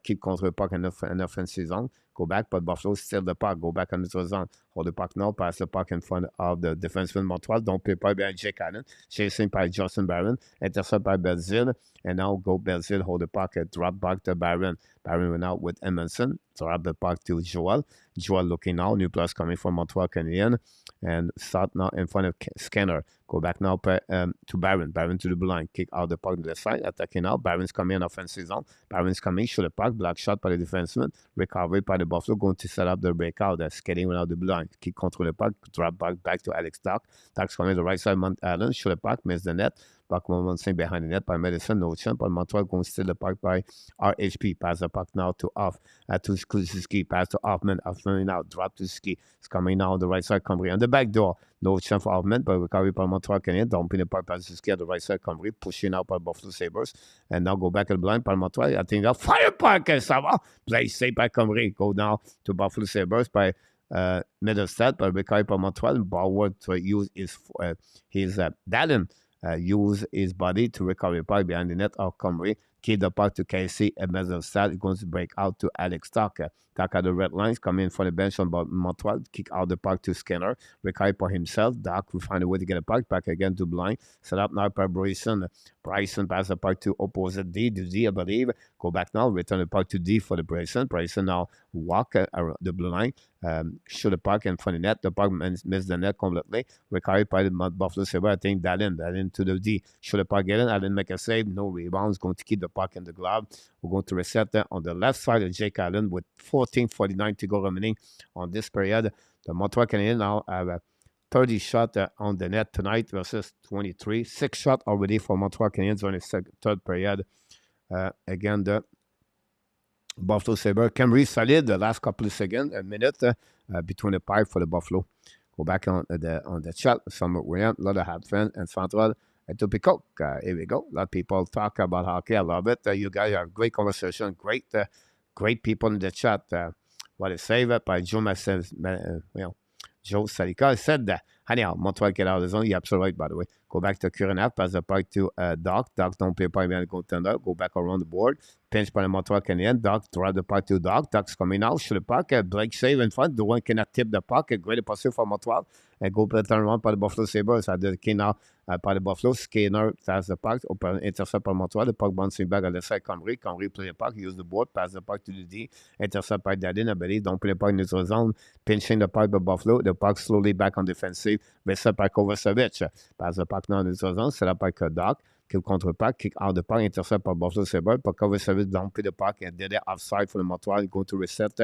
Keep control the puck in the offensive zone. Go back, but Buffalo steal the puck. Go back on the zone. Hold the puck now. Pass the puck in front of the defenseman Montreal. Don't play puck behind Jake Allen. Chasing by Justin Barron. Intercept by Belzil. And now go Belzil. Hold the puck. Drop back to Barron. Barron went out with Edmondson. Drop the puck to Joel. Joel looking now. New plus coming from Montreal Canadiens. And start now in front of Scanner. Go back now to Barron. Barron to the blue line. Kick out the puck to the side. Attacking now. Barron's coming in offensive zone. Barron's coming. Shoot the puck. Black shot by the defenseman. Recovery by the Buffalo. Going to set up the breakout. They're skating without the blue line. Keep control the puck. Drop back to Alex Dock. Dock's coming to the right side. Allen. Shoot the puck. Miss the net. Puck momentum behind the net by Medicine. No chance. But Montreal going to steal the puck by RHP. Pass the puck now to off. To Kuzinski. Pass to Hoffman. Hoffman now. Drop to Ski. It's coming now on the right side. Comrie on the back door. No chance for Hoffman. But recovery by Montreal Canadiens. Dumping the puck by Ski on the right side. Comrie. Pushing out by Buffalo Sabres. And now go back at the blind by Montreal. I think they'll fire puck. Ça va. Play safe by Comrie. Go now to Buffalo Sabres by Middlestat. But recovery by Montreal. Ballward to use his Dallin. Use his body to recover the puck behind the net of Comrie. Keep the puck to Casey and Middlestat. Going to break out to Alex Tucker. Tucker at the red lines. Coming in for the bench on Montreal. Kick out the puck to Skinner. Recover for himself. Doc will find a way to get a puck back again to blind. Set up now by Bryson. Bryson pass the puck to opposite D. To D, I believe. Go back now. Return the puck to D for the Bryson. Bryson now walk around the blue line. Shoot the puck in front of the net. The puck missed the net completely. Recovered by the Buffalo Sabres. I think Dallin to the D. Shoot the puck in. Allen make a save. No rebounds. Going to keep the puck in the glove. We're going to reset that on the left side of Jake Allen with 14:49 to go remaining on this period. The Montreal Canadiens now have a 30 shot on the net tonight versus 23. 6 shot already for Montreal Canadiens on the third period. Again, the Buffalo Sabres can solid the last couple of seconds, a minute between the pipe for the Buffalo. Go back on the chat. Some William, a lot of HABS fans and Central. Etopico. Here we go. A lot of people talk about hockey. I love it. You guys have great conversation. Great people in the chat. What is saved by Joe Joe Salika said that. Anyhow, Montreal get out of the zone. You're absolutely right, by the way. Go back to Kurnav. Pass the puck to Doc. Doc don't play by the goaltender. Go back around the board. Pinch by the Montreal Canadiens. Doc drive the puck to Doc. Doc's coming out. Shoot the puck. Break save in front. The one cannot tip the puck. A great pursuit for Montreal. And go turn around by the Buffalo Sabres. At the key now by the Buffalo. Skinner pass the puck. Open intercept by Montreal. The puck bouncing back on the side. Comrie play the puck. Use the board. Pass the puck to the D. Intercept by Dadin. I believe. Don't play the puck in neutral zone. Pinching the puck by Buffalo. The puck slowly back on defensive. Reset by Kovacevic. Pass the puck now in neutral zone. Set up by Doc. Kill contre puck, kick out the puck, intercept par Buffalo Sabres. Pour Kovacevic don't play the puck and did it offside for the Montreal. Going to reset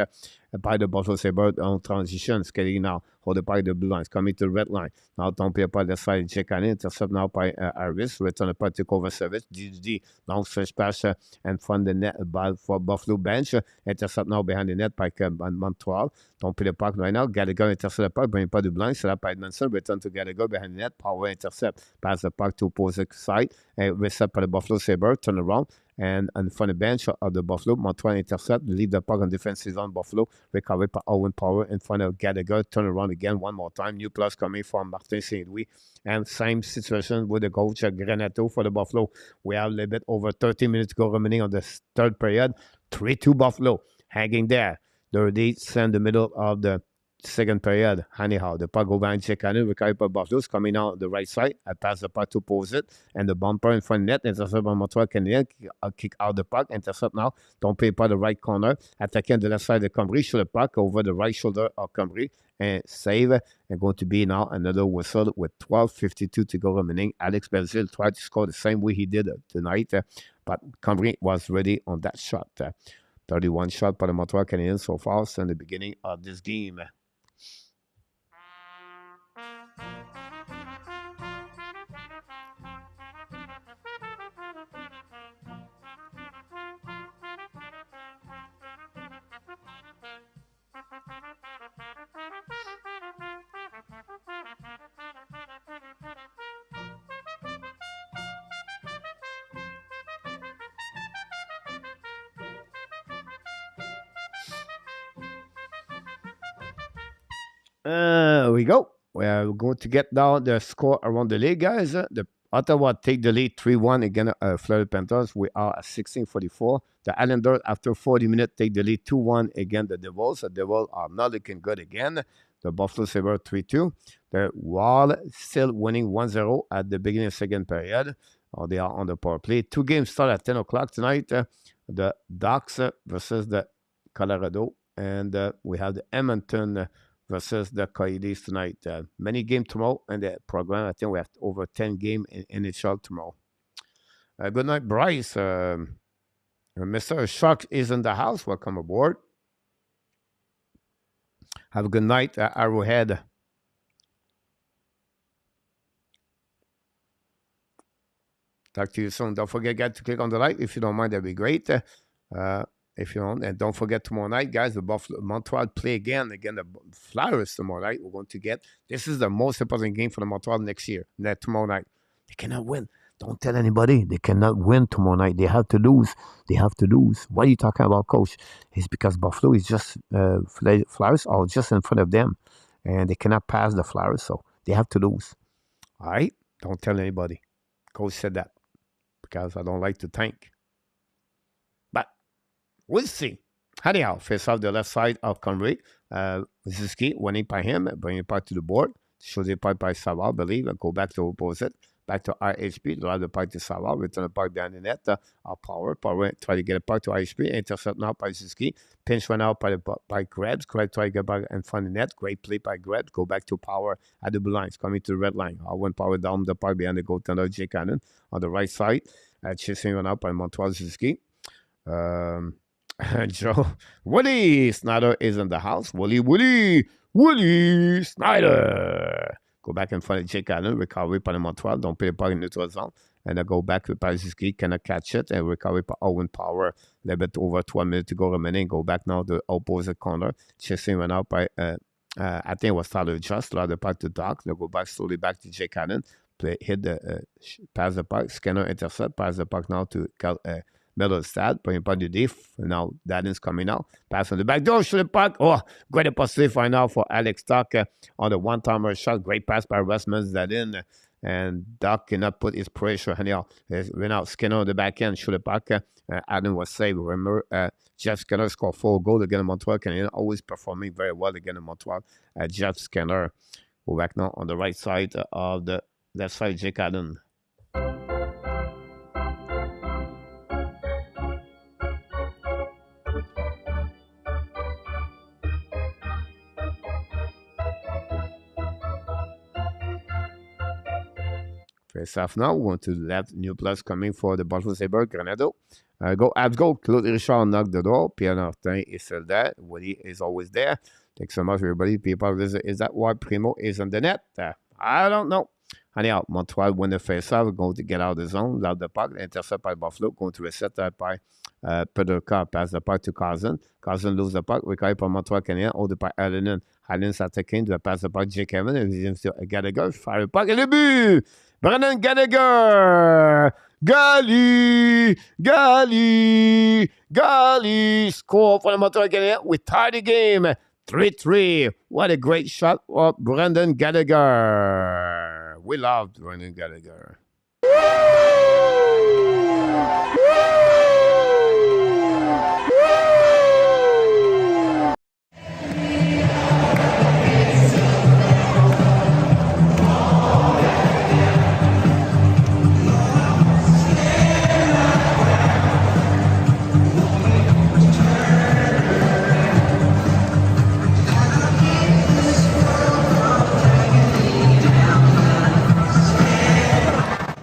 by the Buffalo Sabres en transition, skating now, hold by the blue lines, coming to the red line. Now, tombé par le side, Jekani, intercept now by Harris, return par takeover service, DD, long stretch pass in front of the net for Buffalo bench, intercept now behind the net by Montreal. Tombé le puck right now, Gallagher intercept the puck, bring pas du blanc, c'est là by Edmondson, return to Gallagher behind the net, power intercept, pass the puck to opposite side, and reset by the Buffalo Sabres, turn around, and in front of the bench of the Buffalo, Montreal intercept, leave the puck on defensive zone, Buffalo, recovered by Owen Power in front of Gallagher, turn around again one more time, new plus coming from Martin St-Louis, and same situation with the coach Granato for the Buffalo. We have a little bit over 30 minutes to go remaining on the third period, 3-2 Buffalo, hanging there. The lead in the middle of the second period. Anyhow, the puck go behind Chicano, recovered by Buffalo's coming out the right side. I pass the puck to pose it, and the bumper in front of net, intercept by Montreal Canadiens, kick out the puck, intercept now, don't pay by the right corner, attacking the left side of Cambry, shoot the puck over the right shoulder of Cambry, and save, and going to be now another whistle with 12:52 to go remaining. Alex Belzil tried to score the same way he did tonight, but Cambry was ready on that shot. 31 shot by the Montreal Canadiens so far since the beginning of this game. We go. We're going to get down the score around the league, guys. The Ottawa take the lead 3-1 against Florida Panthers. We are at 16:44. The Islanders, after 40 minutes, take the lead 2-1 against the Devils. The Devils are not looking good again. The Buffalo Sabres 3-2. The Wild still winning 1-0 at the beginning of the second period. They are on the power play. 2 games start at 10 o'clock tonight. The Ducks versus the Colorado. And we have the Edmonton versus the Coyotes tonight. Many games tomorrow in the program. I think we have over 10 games in NHL tomorrow. Good night, Bryce. Mr. Shark is in the house. Welcome aboard. Have a good night, Arrowhead. Talk to you soon. Don't forget, guys, to click on the like. If you don't mind, that'd be great. If you don't, and don't forget tomorrow night, guys, the Montreal play again the Flyers tomorrow night. We're going to get, this is the most important game for the Montreal tomorrow night. They cannot win. Don't tell anybody. They cannot win tomorrow night. They have to lose. They have to lose. What are you talking about, Coach? It's because Buffalo is just, Flyers are just in front of them, and they cannot pass the Flyers, so they have to lose. All right? Don't tell anybody. Coach said that because I don't like to tank. We'll see. Anyhow, face off the left side of Conway. Ziski winning by him, bringing it back to the board. Show the puck by Savard, I believe, and go back to opposite. Back to IHP, drive the puck to Savard, return the puck behind the net. Power try to get a puck to IHP, intercept now by Ziski. Pinch run out by Krebs. Krebs try to get back in front of the net. Great play by Krebs. Go back to Power at the blue lines, coming to the red line. When Power down the puck behind the goaltender, Jake Cannon on the right side. Chasing run out by Montreal Ziski. Joe, Woody Snyder is in the house. Woody Snyder. Go back in front of Jake Allen, recovery by Montreal. Don't play the puck in neutral zone. And then go back with Paziski, cannot catch it. And recovery by Owen Power. A little bit over 12 minutes to go remaining. Go back now to the opposite corner. Chasing went out by, I think it was Tyler Just. Allow the puck to Doc. They'll go back slowly back to Jake Allen. Pass the puck. Scanner intercept. Pass the puck now to Middle stat, bring pas du diff. Now, Danny's coming out. Pass on the back door, shoot the puck. Oh, great positive right now for Alex Doc on the one-timer shot. Great pass by Rasmus Zadin. And Doc cannot put his pressure. Anyhow, went out Skinner on the back end, shoot the puck. Adam was saved. Remember, Jeff Skinner scored 4 goals against Montreal. Canadiens always performing very well against Montreal. Jeff Skinner. Go back now on the right side of the left side, Jake Allen. Face off now. We want to left new plus coming for the Buffalo Sabres, Granado. Go Habs go. Claude Richard knocked the door. Pierre Nortin is still there. Woody is always there. Thanks so much, everybody. People visit. Is that why Primo is on the net? I don't know. Anyhow, Montreal win the face-off. Going to get out of the zone. Loud the puck. Intercept by Buffalo. Going to reset by Pederka. Pass the puck to Cousin. Cousin lose the puck. Recovery par Montreal Canadiens. Hold the puck. Allen. Allen s'attaquer. De passe the puck. Jake Evans. Deuxième sur Gallagher. Fire le puck. Et le but! Brendan Gallagher! Gali! Score for the Montreal Canadiens. We tie the game. 3-3. What a great shot of Brendan Gallagher. We love Brendan Gallagher.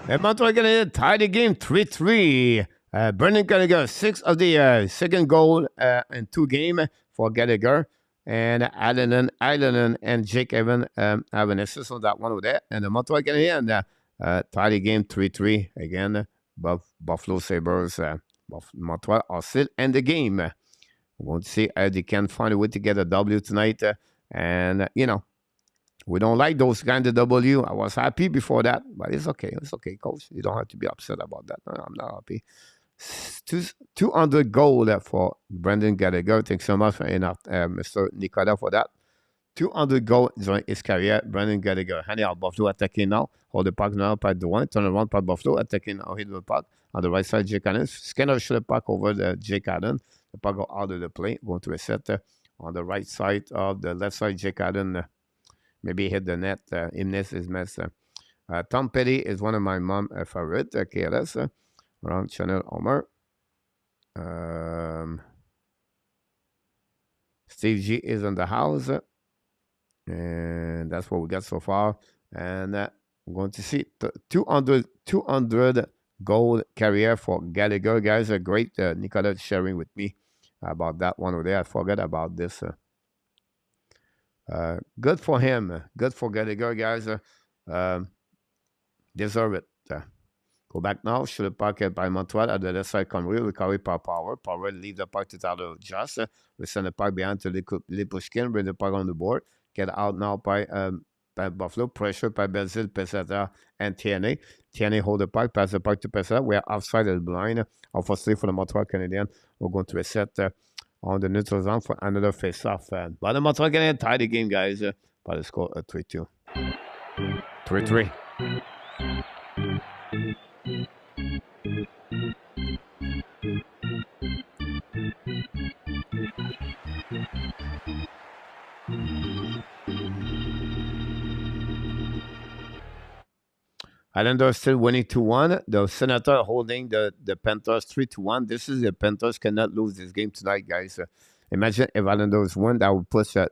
And Montreal Canadiens tied the game 3-3. Brendan Gallagher, 6 of the second goal in 2 games for Gallagher. And Allen and Jake Evans have an assist on that one over there. And the Montreal Canadiens tied the game 3-3. Again, Buffalo Sabres, Montreal are still in the game. We're going to see how they can find a way to get a W tonight. And, you know, we don't like those kind of W. I was happy before that, but it's okay. It's okay, coach. You don't have to be upset about that. No, I'm not happy. 200 goal for Brendan Gallagher. Thanks so much, Mr. Nicola, for that. 200 goal during his career. Brendan Gallagher. Anyhow, Buffalo attacking now. Hold the puck now by Dwayne. Turn around by Buffalo. Attacking now. Hit the puck. On the right side, Jake Allen. Skinner should have puck over the Jake Allen. The puck go out of the play. Going to reset on the right side of the left side, Jake Allen. Maybe hit the net. Imnes is messed. Tom Petty is one of my mom favorite. KLS. Around Channel Homer. Steve G is in the house. And that's what we got so far. And we're going to see 200 goal career for Gallagher. Guys, a great Nicola sharing with me about that one over there. I forgot about this. Good for him. Good for Gallagher, guys. Deserve it. Go back now. Shoot the puck by Montreal at the left side. Conway recovery by Power. Power leave the puck to Tyler Just. We send the puck behind to Lipushkin. Bring the puck on the board. Get out now by Buffalo. Pressure by Belzil, Peseta, and TNA. TNA hold the puck. Pass the puck to Peseta. We are outside of the blind. Obviously, for the Montreal Canadiens, we're going to reset on the neutral zone for another face-off. But the Montreal Canadiens tie the game, guys. By the score of 3-2. 3-3. Islanders still winning 2-1. The Senator holding the Panthers 3-1. This is the Panthers cannot lose this game tonight, guys. Imagine if Islanders win, that would push the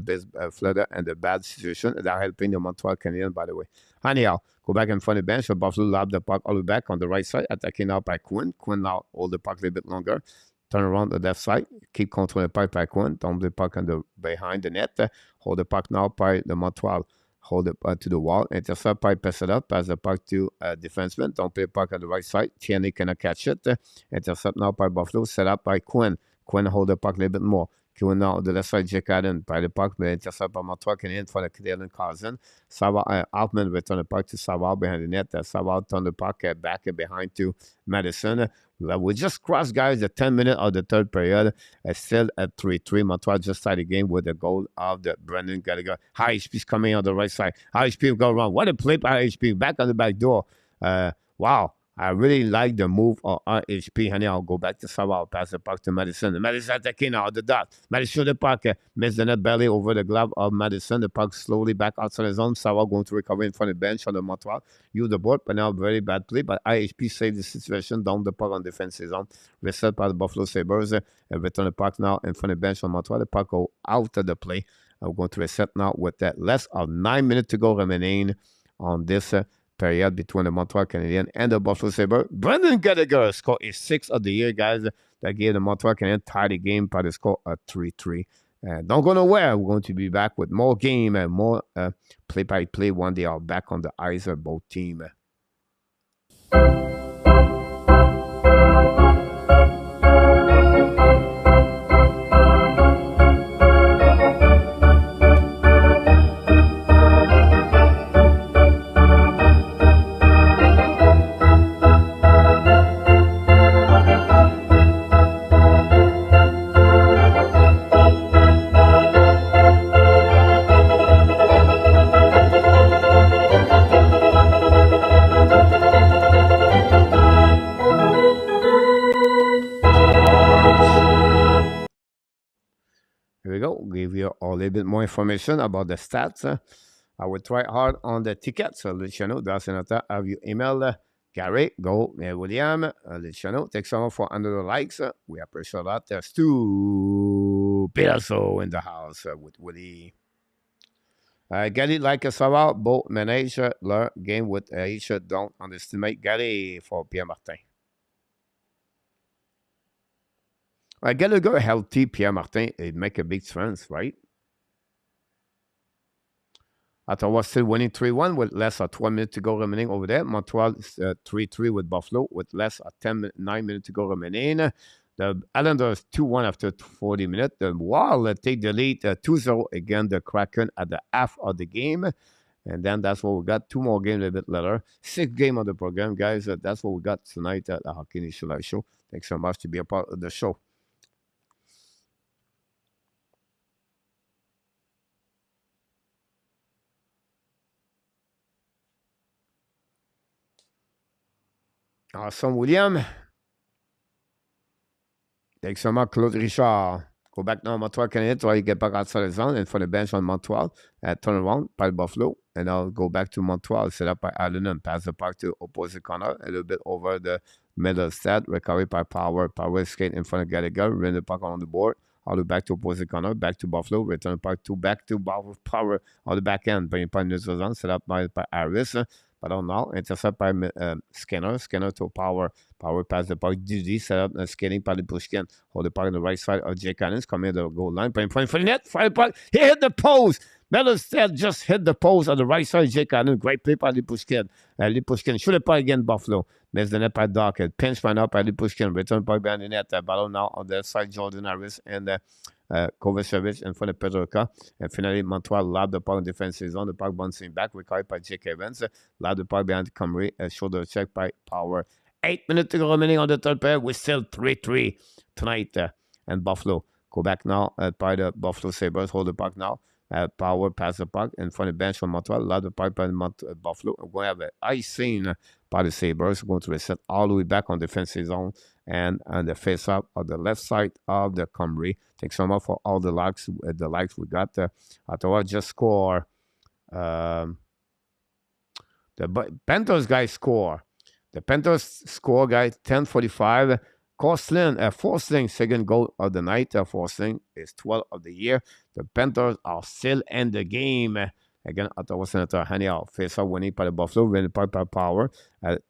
best Florida and the bad situation. They're helping the Montreal Canadiens, by the way. Anyhow, go back in front of the bench. So Buffalo lob the puck all the way back on the right side, attacking now by Quinn. Quinn now hold the puck a little bit longer. Turn around the left side. Keep controlling the puck by Quinn. Dump the puck on the behind the net. Hold the puck now by the Montreal. Hold it to the wall. Intercept by pass it up. Pass the puck to defenseman. Don't play the puck on the right side. Tierney cannot catch it. Intercept now by Buffalo. Set up by Quinn. Quinn hold the puck a little bit more. Quinn now the left side. Jake Allen by the puck. Intercept by Montreal. In for the Canadian Cousin. Altman return the puck to Savard behind the net. Savard turn the puck back behind to Madison. We just crossed, guys, the 10 minutes of the third period. Still at 3-3. Montreal just started the game with the goal of the Brendan Gallagher. High HP is coming on the right side. High HP will go around. What a play by HP. Back on the back door. Wow. I really like the move of RHP. Honey, I'll go back to Savard. I'll pass the puck to Madison. Madison attacking now the dot. Madison the puck. Missed the net belly over the glove of Madison. The puck slowly back outside the zone. Savard going to recover in front of the bench on the Montreal. Use the board, but now very bad play. But IHP saved the situation. Down the puck on defensive zone. Reset by the Buffalo Sabres. And return the puck now in front of the bench on Montreal. The puck go out of the play. I'm going to reset now with that less of 9 minutes to go remaining on this period between the Montreal Canadiens and the Buffalo Sabres. Brendan Gallagher scored his 6th of the year, guys. That gave the Montreal Canadiens tie the game by the score of 3-3. Don't go nowhere. We're going to be back with more game and more play-by-play when they are back on the ice of both teams. Here we go. Give you a little bit more information about the stats. I will try hard on the tickets. Luciano, Senator, have you email Gary, go, William, Luciano, thanks so much for 100 likes. We appreciate that. There's Stu Peterso in the house with Willie. Gary, like ça va, beau manage leur game with H. Don't underestimate Gary for Pierre Martin. Gallagher healthy, Pierre Martin, it make a big difference, right? Ottawa still winning 3-1 with less than 12 minutes to go remaining over there. Montreal is 3-3 with Buffalo with less than 9 minutes to go remaining. The Islanders 2-1 after 40 minutes. The Wild take the lead 2-0 against the Kraken at the half of the game. And then that's what we got. 2 more games a bit later. 6 games on the program, guys. That's what we got tonight at the Hockey Nation Live Show. Thanks so much to be a part of the show. Awesome, William. Thanks so much, Claude Richard. Go back now, Montreal Canadiens, try to get back outside the zone and for the bench on Montreal. Turn around by Buffalo, and I'll go back to Montreal, set up by Allen and pass the puck to opposite corner, a little bit over the middle stat, recovery by Power. Power skate in front of Gallagher, win the puck on the board. All the back to opposite corner, back to Buffalo, return puck to back to Power on the back end, bring puck neutral zone, set up by Harris. But on now, intercept by Skinner to Power. Power pass the puck, DD, set up skating by the Pushkin. Hold the puck on the right side of Jake Cannons, come in the goal line, put in front of the net, fire the puck, he hit the post. Melosted just hit the post on the right side of Jake Cannons, great play by the Pushkin. Pushkin shoot the puck again, Buffalo. Miss the net by Dockett, pinch man up by the Pushkin, return puck behind the net, battle now on the side, Jordan Harris and Kovacevic in front of Pedroka. And finally, Montreal lobbed the puck in defensive zone. The puck bouncing back, recovered by Jake Evans. Lobbed the puck behind Comrie, shoulder check by Power. 8 minutes to go remaining on the third pair. We're still 3-3 tonight. And Buffalo go back now by the Buffalo Sabres. Hold the puck now. Power pass the puck in front of the bench from Montreal. Lob the puck by Buffalo. We're going to have an ice scene by the Sabres. We're going to reset all the way back on defensive zone and on the face-up on the left side of the Comrie. Thanks so much for all the likes we got. Ottawa just score. The Panthers guys score. The Panthers score, guys, 10:45. Kostlin, Forsling, second goal of the night. Forsling is 12th of the year. The Panthers are still in the game. Again, Ottawa Senator Haniel, face-off winning by the Buffalo, winning by Power,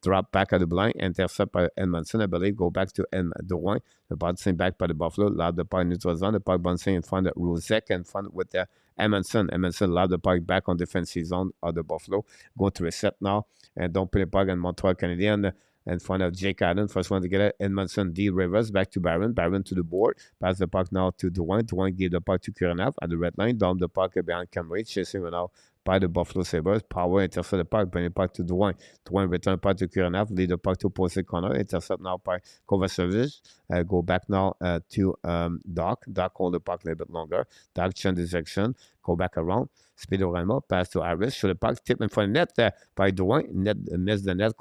drop back at the blind, intercept by Edmondson, I believe, go back to Drouin, the bouncing back by the Buffalo, loud the puck neutral zone, the puck bouncing in front of Rosek, in front with Edmondson. Edmondson loud the puck back on defensive zone of the Buffalo, go to reset now, and don't put the puck in Montreal Canadiens, in front of Jake Allen. First one to get it, Edmondson, D. Rivers, back to Barron. Barron to the board. Pass the puck now to Drouin. Drouin give the puck to Kurnev at the red line. Down the puck behind Camry. Chasing now by the Buffalo Sabres. Power intercept the puck. Bring the puck to Drouin. Drouin return the puck to Kurnev. Lead the puck to opposite corner. Intercept now by Kovacevic. Go back now to Doc. Doc hold the puck a little bit longer. Doc change direction. Go back around. Speedorama, pass to Harris, shoot the puck, tip in front of net by Drouin, net, miss the net,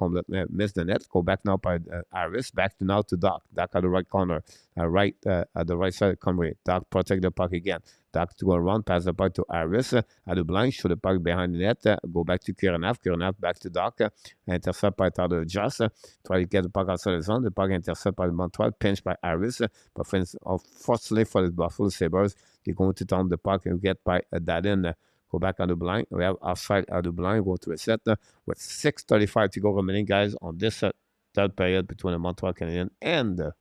miss the net, go back now by Harris, back to now to Doc. Doc at the right corner, right at the right side of Conway. Doc protect the puck again. Doc to go around, pass the puck to Harris, at the blind, shoot the puck behind the net, go back to Kurnev, Kurnev back to Doc, intercept by Tyler Joss, try to get the puck outside the zone, the puck intercept by Montreal, pinch by Harris, but unfortunately for the Buffalo Sabres, they're going to turn the puck and get by Dadin. Go back on the blind. We have offside on the blind. Go to a set with 6:35 to go remaining, guys, on this third period between the Montreal Canadiens and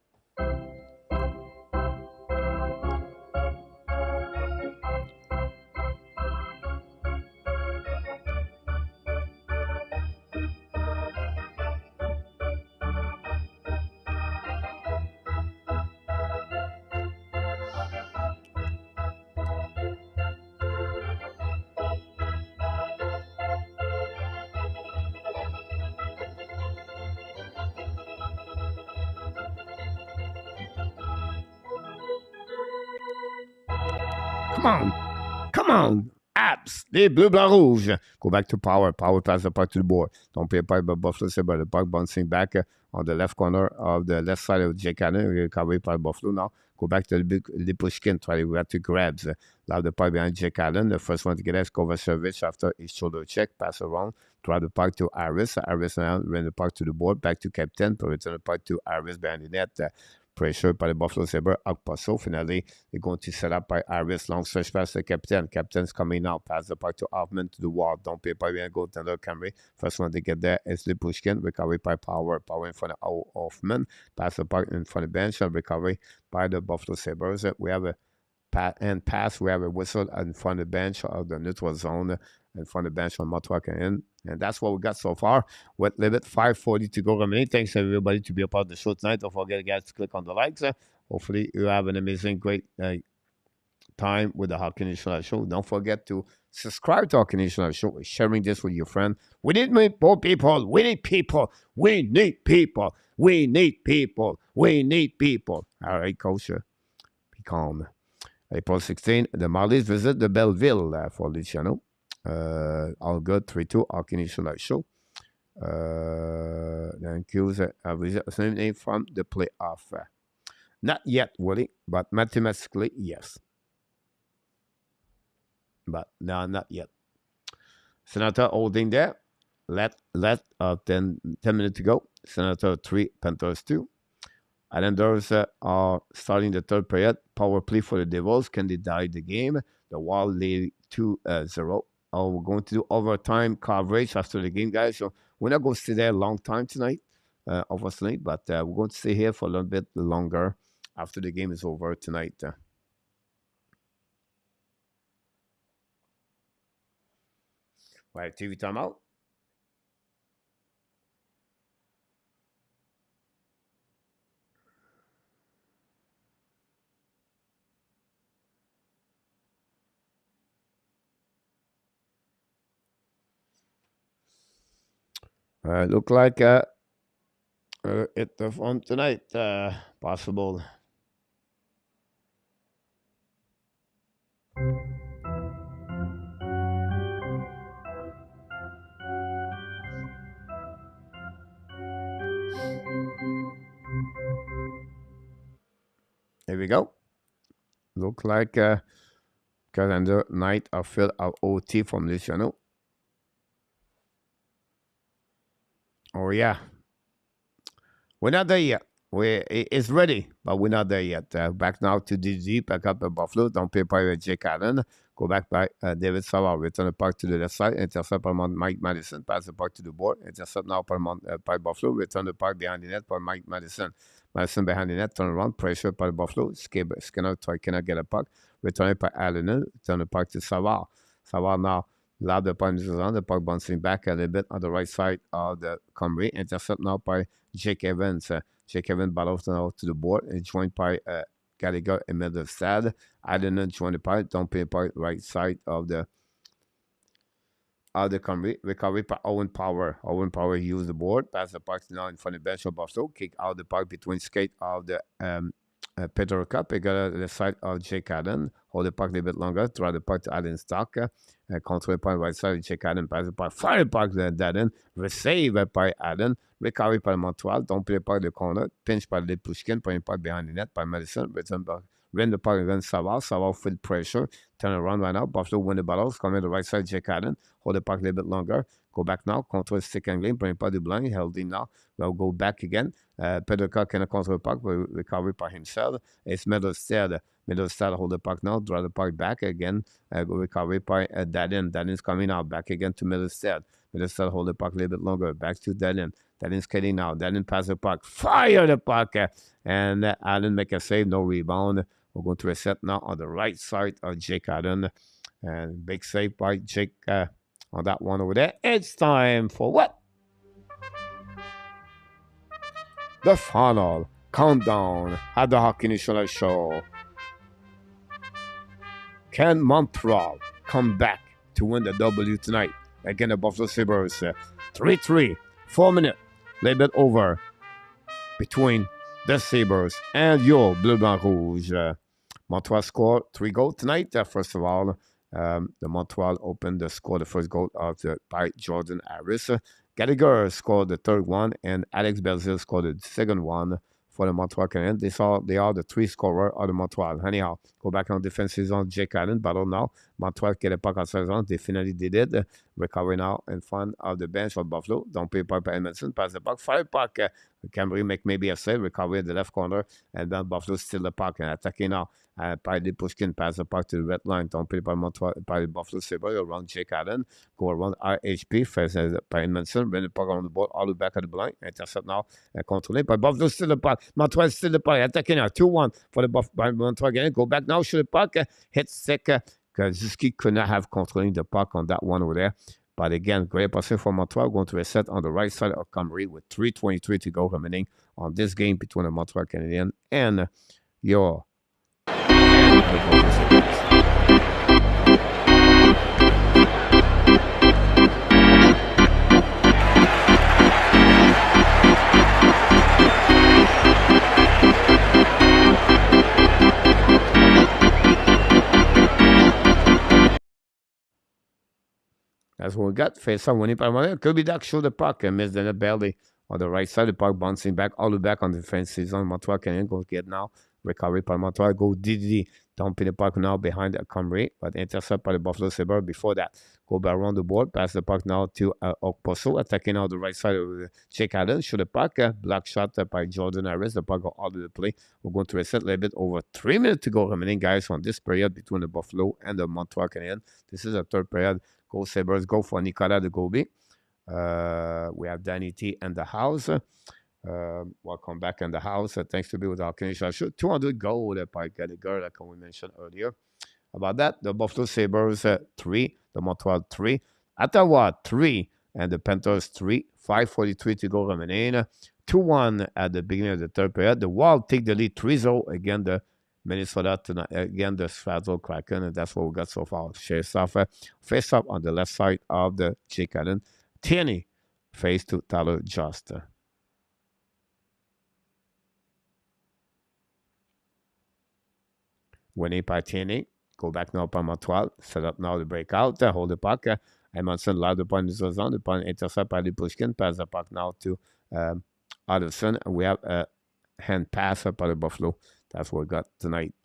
Come on. Come on. Abs. Les Bleus, Blancs, Rouges. Go back to Power. Power pass the puck to the board. Don't pay a puck by Buffalo Sabres. The puck bouncing back on the left corner of the left side of Jake Allen. Recovery by Buffalo now. Go back to the Pushkin. Try to grab. Love the puck behind Jake Allen. The first one to get is Kovacevic after his shoulder check. Pass around. Try the puck to Harris. Harris now ran the puck to the board. Back to Captain. Return the puck to Harris behind the net. Pressure par les Buffalo Sabres. Akpaso, finally, they're going to set up by Harris. Long stretch pass to Captain. Captain's coming out. Pass the puck to Hoffman to the wall. Don't pay by the goaltender Camry. First one to get there is the Pushkin. Recovery by Power. Power in front of Hoffman. Pass the puck in front of bench. Recovery by the Buffalo Sabres. We have a pass. We have a whistle in front of the bench of the neutral zone. In front of the bench on Montreal Canadiens. And that's what we got so far with limit 5:40 to go remaining. Thanks everybody to be a part of the show tonight. Don't forget, guys, to click on the likes. Hopefully you have an amazing, great time with the Hockey National Show. Don't forget to subscribe to Hockey National Show. Sharing this with your friend. We need more people. We need people. We need people. We need people. We need people. All right, Coach. Be calm. April 16, the Marlies visit the Belleville for Luciano. All good, 3-2, Hockey National Show. Thank you. Same name from the playoff. Not yet, Willie, but mathematically, yes. But no, not yet. Senator holding there. Let 10 minutes to go. Senator 3, Panthers 2. Islanders are starting the third period. Power play for the Devils. Can they die the game? The Wild lead 2-0. We're going to do overtime coverage after the game, guys. So we're not going to stay there a long time tonight, obviously, but we're going to stay here for a little bit longer after the game is over tonight. Right, TV timeout. Look like it's on tonight, possible. Here we go. Look like calendar night of fill of OT from Luciano. Oh, yeah. We're not there yet. It's ready, but we're not there yet. Back now to DG, back up at Buffalo. Don't pay by Jake Allen. Go back by David Savard. Return the puck to the left side. Intercept by Mike Madison. Pass the puck to the board. Intercept now by Buffalo. Return the puck behind the net by Mike Madison. Madison behind the net. Turn around. Pressure by Buffalo. Skinner cannot get a puck. Return it by Allen. Return the puck to Savard. Savard now. Loud the puck on the puck bouncing back a little bit on the right side of the Comrie. Intercept now by Jake Evans. Jake Evans battles now to the board and joined by Gallagher and Middlestad. Allen joined the puck. Don't pay by right side of the Comrie. Recovery by Owen Power. Owen Power used the board. Pass the puck now in front of the bench of Buffalo. Kick out the puck between skate of the Peter Cup. He got the side of Jake Allen. Hold the puck a little bit longer. Throw the puck to Allen Stock. Control the puck right side of Jake Allen. Pass the puck. Fire the puck to Allen. Receive by Allen. Recovery by Montreal. Don't play the puck the corner. Pinch by the Pushkin. Putting the puck behind the net by Madison. Return back. Run the puck against Savard. Savard full pressure. Turn around right now. Buffalo win the battles. Come in the right side. Jake Allen. Hold the puck a little bit longer. Go back now. Control stick angling. Bring puck the blind. Healthy now. We'll go back again. Peter Cook cannot control the puck. Recovery by himself. It's Middlestead. Middlestad hold the puck now, draw the puck back again. Recovery by Dalin. Dalin's coming out, back again to Middlestad. Middlestad hold the puck a little bit longer, back to Dalin. Dalin's getting now. Dalin pass the puck, fire the puck, and Allen make a save, no rebound. We're going to reset now on the right side of Jake Allen. And big save by Jake on that one over there. It's time for what? The final countdown at the Hockey National Show. Can Montreal come back to win the W tonight against the Buffalo Sabres? 3-3, 4 minutes, a little bit over between the Sabres and your Bleu Blanc Rouge. Montreal scored 3 goals tonight. First of all, the Montreal opened the score, the first goal by Jordan Harris. Gallagher scored the third one, and Alex Belzile scored the second one for the Montreal Canadiens. They are the 3 scorers of the Montreal. Anyhow, go back on defensive zone. Jake Allen, battle now. Montreal get a puck outside zone. They finally did it. Recovery now in front of the bench of Buffalo. Don't pay puck by Edmondson. Pass the puck. Fire puck. Cambry make maybe a save. Recovery at the left corner. And then Buffalo steal the puck and attacking now. Paddy Pushkin pass the puck to the red line. Don't pay by Montreal, by Buffalo Sabres around Jake Allen. Go around RHP. First by Edmondson. Bring the puck on the board. All the back of the blind. Intercept now. Controlé by Buffalo. Steal the puck. Montreal steal the puck. Attacking now. 2-1 for the by Montreal again. Go back now. Shoot the puck. Hit stick. Kaczynski could not have controlling the puck on that one over there. But again, great passing for Montreal. Going to reset on the right side of Comrie with 3:23 to go remaining on this game between the Montreal Canadiens and your. That's what we got. Face off winning by Montreal. Kirby Duck show the puck and missed the net barely on the right side. The puck bouncing back all the way back on the defensive zone. Montreal Canadiens go get now. Recovery by Montreal. Go DD. Dumping the puck now behind the Comrie, but intercept by the Buffalo Sabres before that. Go back around the board. Pass the puck now to Okposo. Attacking out the right side of Jake Allen. Shoot the puck. Block shot by Jordan Harris. The puck go all the play. We're going to reset a little bit over 3 minutes to go remaining, guys, on this period between the Buffalo and the Montreal Canadiens. This is a third period. Go Sabres. Go for Nicolas de Gobi. We have Danny T in the house. Welcome back in the house. Thanks to be with our Canadian shoot. 200 goal by Gallagher, like we mentioned earlier. About that, the Buffalo Sabres 3, the Montreal 3, Ottawa 3, and the Panthers 3. 5:43 to go remaining. 2-1 at the beginning of the third period. The Wild take the lead 3-0 against the Minnesota tonight, again the Seattle Kraken, and that's what we got so far. Face off on the left side of the Jake Allen. Tierney face to Tyler Just. Winning by Tierney. Go back now by Montreal. Set up now the breakout. Hold the puck. Edmondson loud the point in the zone. The point intercept by Pushkin. Pass the puck now to Addison. And we have a hand pass by the Buffalo. That's what we got tonight.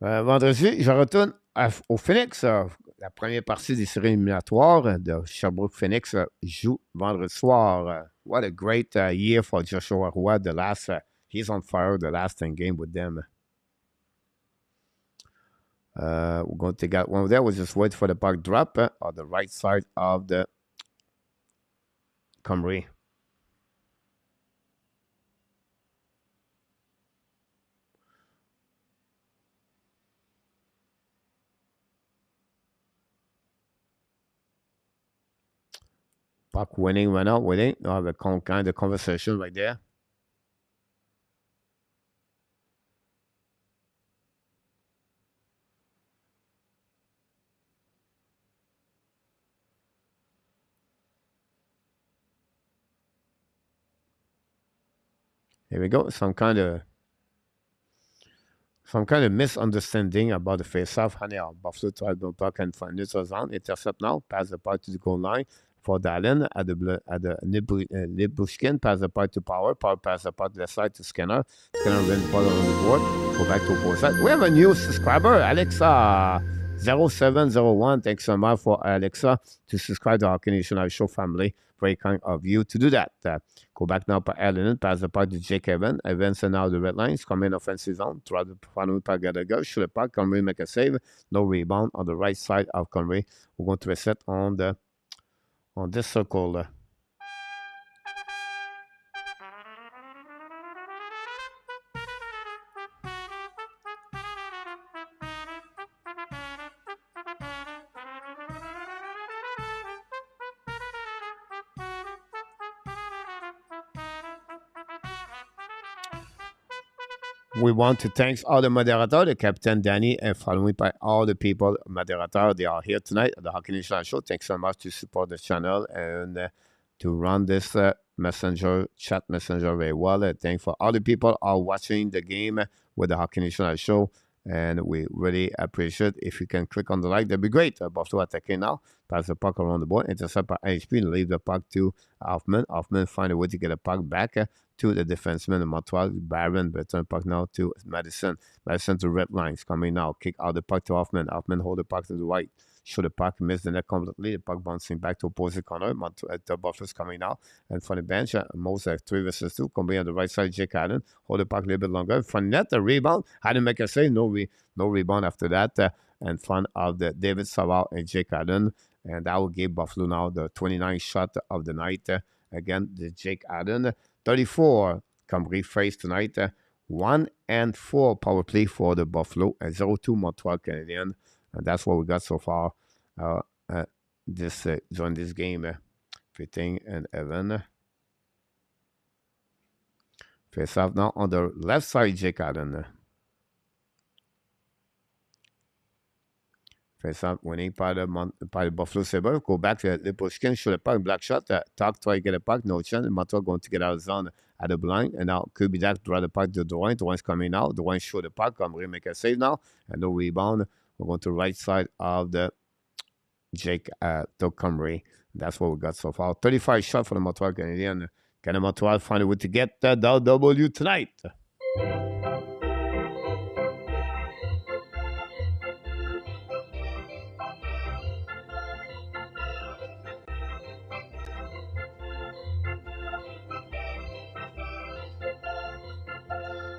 Vendredi, je retourne au Phoenix. La première partie des séries éliminatoires de Sherbrooke-Phoenix joue vendredi soir. What a great year for Joshua Roy. He's on fire the last 10 game with them. We're going to take out one there. We'll just wait for the puck drop on the right side of the Comrie. Puck winning right now, winning. I have a kind of conversation right there. Here we go. Some kind of misunderstanding about the face-off. Buffalo tried to puck and find it on. Intercept now. Pass the puck to the goal line for Dallin at the Libushkin. Pass the puck to Power. Power pass the puck to the side to Skinner. Skinner wins the ball on the board. Go back to both sides. We have a new subscriber, Alexa 0701. Thanks so much for Alexa to subscribe to our Canadian Show family Very kind of you to do that. Go back now by Allen, pass the puck to Jake Evans. Evans and now the red lines, come in offensive zone, try to follow puck at the go, shoot the puck, Conway make a save, no rebound on the right side of Conway. We're going to reset on this circle. We want to thank all the moderators, the Captain Danny, and following by all the people, moderators, they are here tonight at the Hockey Nation Show. Thanks so much to support the channel and to run this chat messenger very well. Thanks for all the people are watching the game with the Hockey Nation Show. And we really appreciate if you can click on the like, that'd be great. Buffalo attacking now. Pass the puck around the board. Intercept by HP and leave the puck to Hoffman. Hoffman find a way to get a puck back to the defenseman in Montreal. Barron return puck now to Madison. Madison to red lines. Coming now. Kick out the puck to Hoffman. Hoffman hold the puck to the right. Shoot the puck, miss the net completely. The puck bouncing back to opposite corner. The Buffalo's coming now. And from the bench, most 3 versus 2. Coming on the right side, Jake Allen. Hold the puck a little bit longer. From net, the rebound. Had to make a save. No rebound after that. In front of the David Savard and Jake Allen. And that will give Buffalo now the 29th shot of the night. Again, the Jake Allen. 34 Cambry face tonight. 1-4 power play for the Buffalo. 0-2 Montreal Canadiens. And that's what we got so far during this game. Fitting and Evan. Face off now on the left side, Jake Allen. Face off winning by the Buffalo Sabres. Go back to the Pushkin, shoot a puck, black shot. Talk, try to get a puck, no chance. Montreal going to get out of zone at the blind. And now could be that draw the puck to Drouin. Drouin's coming out. Drouin shoot the puck. Cambry make a save now. And no rebound. We're going to the right side of the Jake to Cambry. That's what we got so far. 35 shot for the Montreal Canadiens. Can Montreal find a way to get the W tonight?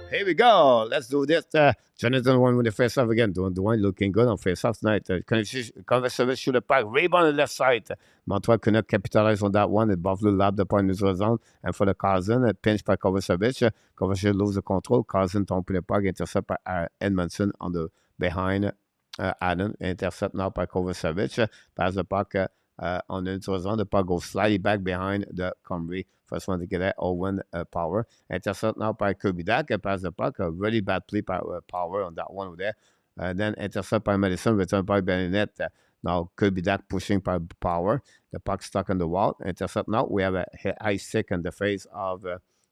Here we go. Let's do this. Jonathan won with the face off again. The one looking good on face off tonight. Converse shoot a puck. Rebound on the left side. Montreal could not capitalize on that one. The Buffalo lapped the point neutral zone. And for the Carlson, a pinch by Kovacevic. Kovacevic lose the control. Carlson tombe the puck. Intercept by Edmondson on the behind Allen. Intercept now by Kovacevic. Pass the puck on the neutral zone. The puck goes slightly back behind the Cambry. First one to get that Owen Power. Intercept now by Kirby Dak. Pass the puck. A really bad play by Power on that one over there. Then intercept by Madison. Return by Bennett. Now Kirby Dak pushing by Power. The puck stuck on the wall. Intercept now. We have a high stick in the face of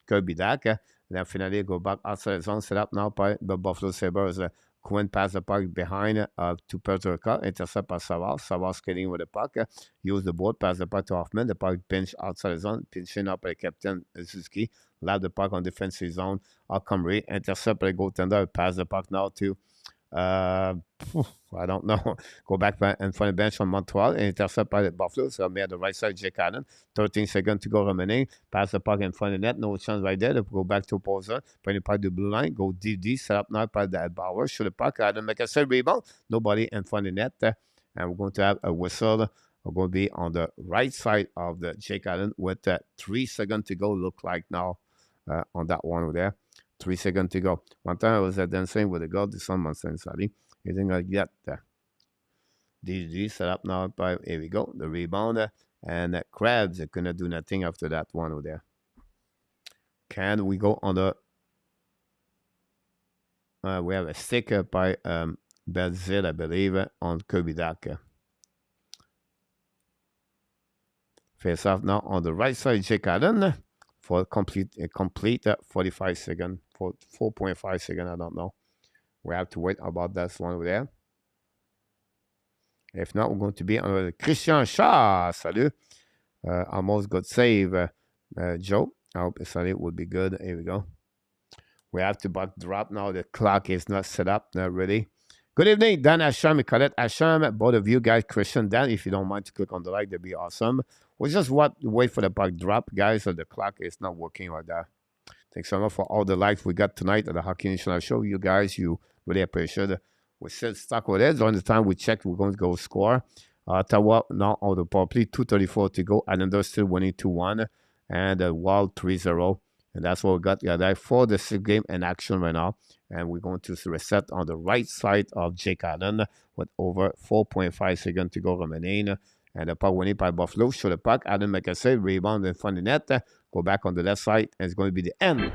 Kirby Dak. Then finally go back outside the zone. Set up now by the Buffalo Sabres. Quinn pass the puck behind to Petrka. Intercept by Savard. Savard skating with the puck. Use the board. Pass the puck to Hoffman. The puck pinch outside the zone. Pinching up by Captain Suzuki. Lap the puck on defensive zone. Cambry. Intercept by the goaltender. Pass the puck now to I don't know. Go back in front of the bench on Montreal. Intercept by the Buffalo. So I'm at the right side, Jake Allen. 13 seconds to go remaining. Pass the puck in front of the net. No chance right there. They go back to opposer. Bring the puck to the blue line. Go deep. Set up now by the Bauer. Shoot the puck. Allen make a set rebound. Nobody in front of the net. And we're going to have a whistle. We're going to be on the right side of the Jake Allen with 3 seconds to go. Look like now on that one over there. 3 seconds to go. One time I was dancing with the girl to some nonsense, sorry. Anything like that. DG set up now by, here we go, the rebounder. And Krabs couldn't do nothing after that one over there. Can we go on the, we have a sticker by Belzil, I believe, on Kirby Dak. Face off now on the right side, Jake Allen. For a complete 45 seconds, for 4.5 seconds, I don't know. We have to wait about that one over there. If not, we're going to be on Christian Shaw. Salut. Almost got save, Joe. I hope it would be good. Here we go. We have to drop now. The clock is not set up, not ready. Good evening, Dan Asham and Colette Asham. Both of you guys, Christian, Dan, if you don't mind to click on the like, that'd be awesome. We just wait for the puck drop, guys, so the clock is not working like that. Thanks so much for all the likes we got tonight at the Hockey National Show. You guys, you really appreciate it. We're still stuck with it. During the time we checked, we're going to go score. Ottawa now on the power play, 2:34 to go. Islanders still winning 2-1. And Wild 3-0. And that's what we got for the 6th game in action right now. And we're going to reset on the right side of Jake Allen with over 4.5 seconds to go remaining. And the puck winning by Buffalo. Show the puck. Allen make a save. Rebound in front of the net. Go back on the left side. And it's going to be the end.